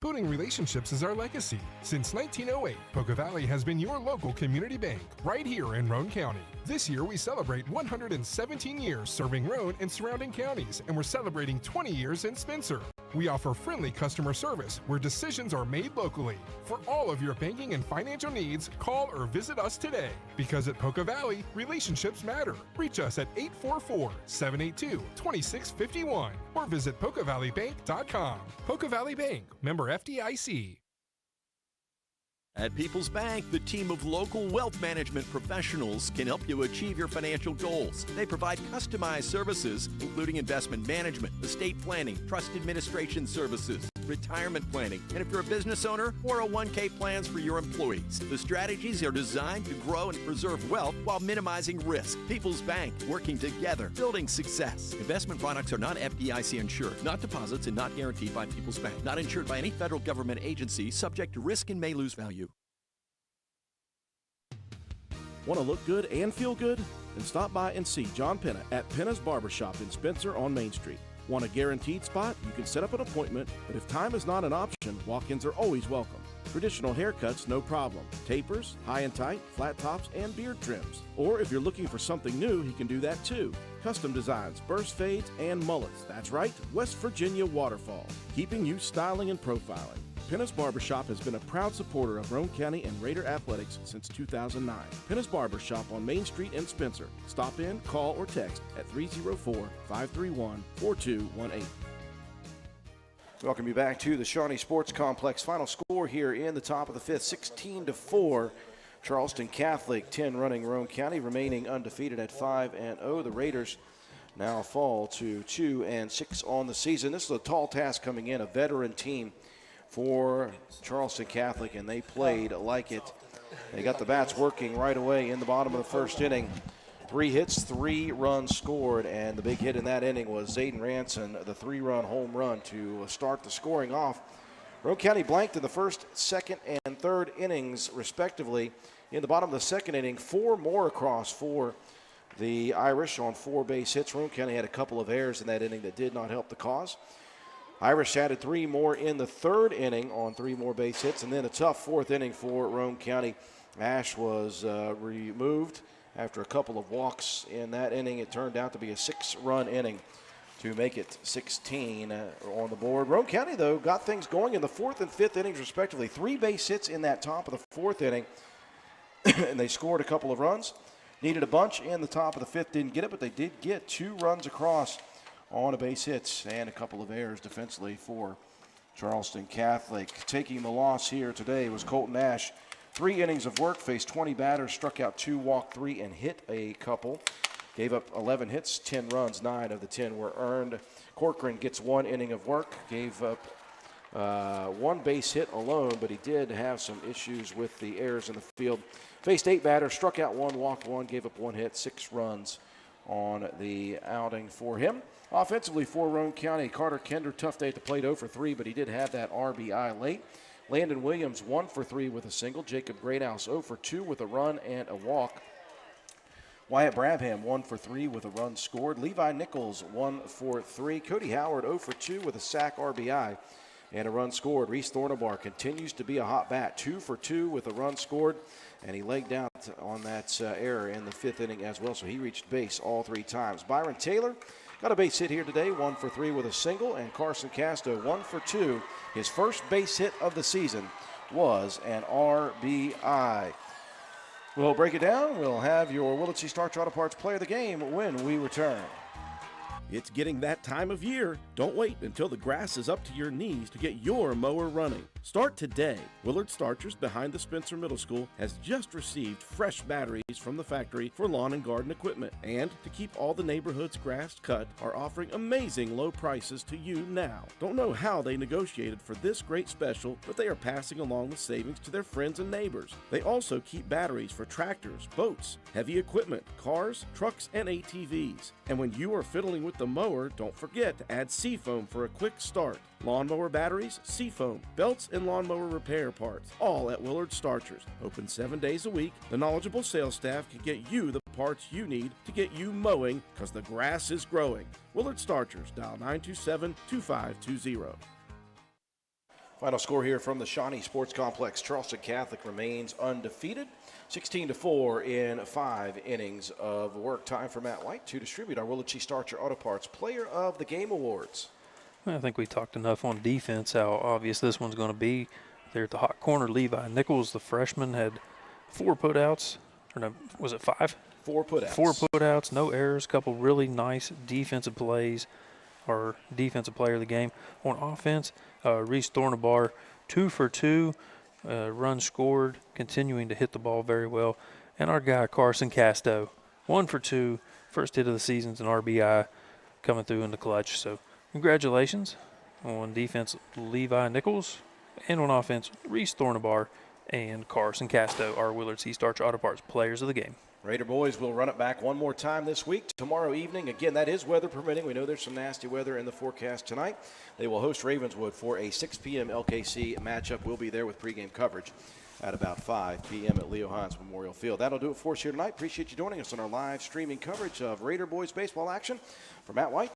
Speaker 19: Building relationships is our legacy. Since 1908, Poca Valley has been your local community bank, right here in Roane County. This year, we celebrate 117 years serving Roane and surrounding counties, and we're celebrating 20 years in Spencer. We offer friendly customer service where decisions are made locally. For all of your banking and financial needs, call or visit us today. Because at Poca Valley, relationships matter. Reach us at 844-782-2651 or visit PocaValleyBank.com. Poca Valley Bank, member FDIC.
Speaker 21: At People's Bank, the team of local wealth management professionals can help you achieve your financial goals. They provide customized services, including investment management, estate planning, trust administration services, retirement planning, and if you're a business owner, 401k plans for your employees. The strategies are designed to grow and preserve wealth while minimizing risk. People's Bank, working together, building success. Investment products are not FDIC insured, not deposits, and not guaranteed by People's Bank. Not insured by any federal government agency, subject to risk and may lose value.
Speaker 1: Want to look good and feel good? Then stop by and see John Penna at Penna's Barbershop in Spencer on Main Street. Want a guaranteed spot? You can set up an appointment, but if time is not an option, walk-ins are always welcome. Traditional haircuts, no problem. Tapers, high and tight, flat tops, and beard trims. Or if you're looking for something new, he can do that too. Custom designs, burst fades, and mullets. That's right, West Virginia Waterfall, keeping you styling and profiling. Penna's Barbershop has been a proud supporter of Roane County and Raider athletics since 2009. Penna's Barbershop on Main Street in Spencer. Stop in, call, or text at 304-531-4218.
Speaker 20: Welcome you back to the Shawnee Sports Complex. Final score here in the top of the fifth, 16-4. Charleston Catholic 10 running Roane County, remaining undefeated at 5-0. The Raiders now fall to 2-6 on the season. This is a tall task coming in, a veteran team for Charleston Catholic, and they played like it. They got the bats working right away in the bottom of the first inning. 3 hits, 3 runs scored, and the big hit in that inning was Zayden Ranson, the 3-run home run to start the scoring off. Roane County blanked in the first, second, and third innings, respectively. In the bottom of the second inning, 4 more across for the Irish on 4 base hits. Roane County had a couple of errors in that inning that did not help the cause. Irish added 3 more in the third inning on 3 more base hits, and then a tough fourth inning for Roane County. Ash was removed after a couple of walks in that inning. It turned out to be a 6-run inning to make it 16 on the board. Roane County, though, got things going in the 4th and 5th innings, respectively. 3 base hits in that top of the 4th inning, and they scored a couple of runs. Needed a bunch in the top of the 5th, didn't get it, but they did get 2 runs across on a base hits and a couple of errors defensively for Charleston Catholic. Taking the loss here today was Colton Ash. 3 innings of work, faced 20 batters, struck out 2, walked 3, and hit a couple. Gave up 11 hits, 10 runs, 9 of the 10 were earned. Corcoran gets 1 inning of work, gave up 1 base hit alone, but he did have some issues with the errors in the field. Faced 8 batters, struck out 1, walked 1, gave up 1 hit, 6 runs on the outing for him. Offensively for Roane County, Carter Kender, tough day at the plate, 0 for 3, but he did have that RBI late. Landon Williams, 1 for 3 with a single. Jacob Greathouse, 0 for 2 with a run and a walk. Wyatt Brabham, 1 for 3 with a run scored. Levi Nichols, 1 for 3. Cody Howard, 0 for 2 with a sac RBI and a run scored. Reese Thornabar continues to be a hot bat, 2 for 2 with a run scored, and he legged out on that error in the 5th inning as well, so he reached base all 3 times. Byron Taylor got a base hit here today, 1 for 3 with a single, and Carson Castro, 1 for 2. His first base hit of the season was an RBI. We'll break it down. We'll have your Willitsey Starch Auto Parts Player of the Game when we return.
Speaker 1: It's getting that time of year. Don't wait until the grass is up to your knees to get your mower running. Start today. Willard Starchers behind the Spencer Middle School has just received fresh batteries from the factory for lawn and garden equipment. And to keep all the neighborhood's grass cut, are offering amazing low prices to you now. Don't know how they negotiated for this great special, but they are passing along the savings to their friends and neighbors. They also keep batteries for tractors, boats, heavy equipment, cars, trucks, and ATVs. And when you are fiddling with the mower, don't forget to add Seafoam for a quick start. Lawnmower batteries, Seafoam, belts, and lawnmower repair parts, all at Willard Starchers. Open 7 days a week. The knowledgeable sales staff can get you the parts you need to get you mowing, because the grass is growing. Willard Starchers, dial 927-2520.
Speaker 20: Final score here from the Shawnee Sports Complex. Charleston Catholic remains undefeated, 16-4 in 5 innings of work. Time for Matt White to distribute our Willitsey Starcher Auto Parts Player of the Game Awards.
Speaker 14: I think we talked enough on defense, how obvious this one's going to be. There at the hot corner, Levi Nichols, the freshman, had 4 putouts. Or no, was it 5?
Speaker 20: 4 putouts.
Speaker 14: 4 putouts, no errors, couple really nice defensive plays. Our defensive player of the game. On offense, Reese Thornabar, 2 for 2, runs scored, continuing to hit the ball very well. And our guy, Carson Casto, 1 for 2, first hit of the season's an RBI, coming through in the clutch. So congratulations. On defense, Levi Nichols, and on offense, Reese Thornabar and Carson Casto, our Willard C. Starch Auto Parts players of the game.
Speaker 20: Raider boys will run it back one more time this week, tomorrow evening. Again, that is weather permitting. We know there's some nasty weather in the forecast tonight. They will host Ravenswood for a 6 p.m. LKC matchup. We'll be there with pregame coverage at about 5 p.m. at Leo Hines Memorial Field. That'll do it for us here tonight. Appreciate you joining us on our live streaming coverage of Raider boys baseball action. For Matt White,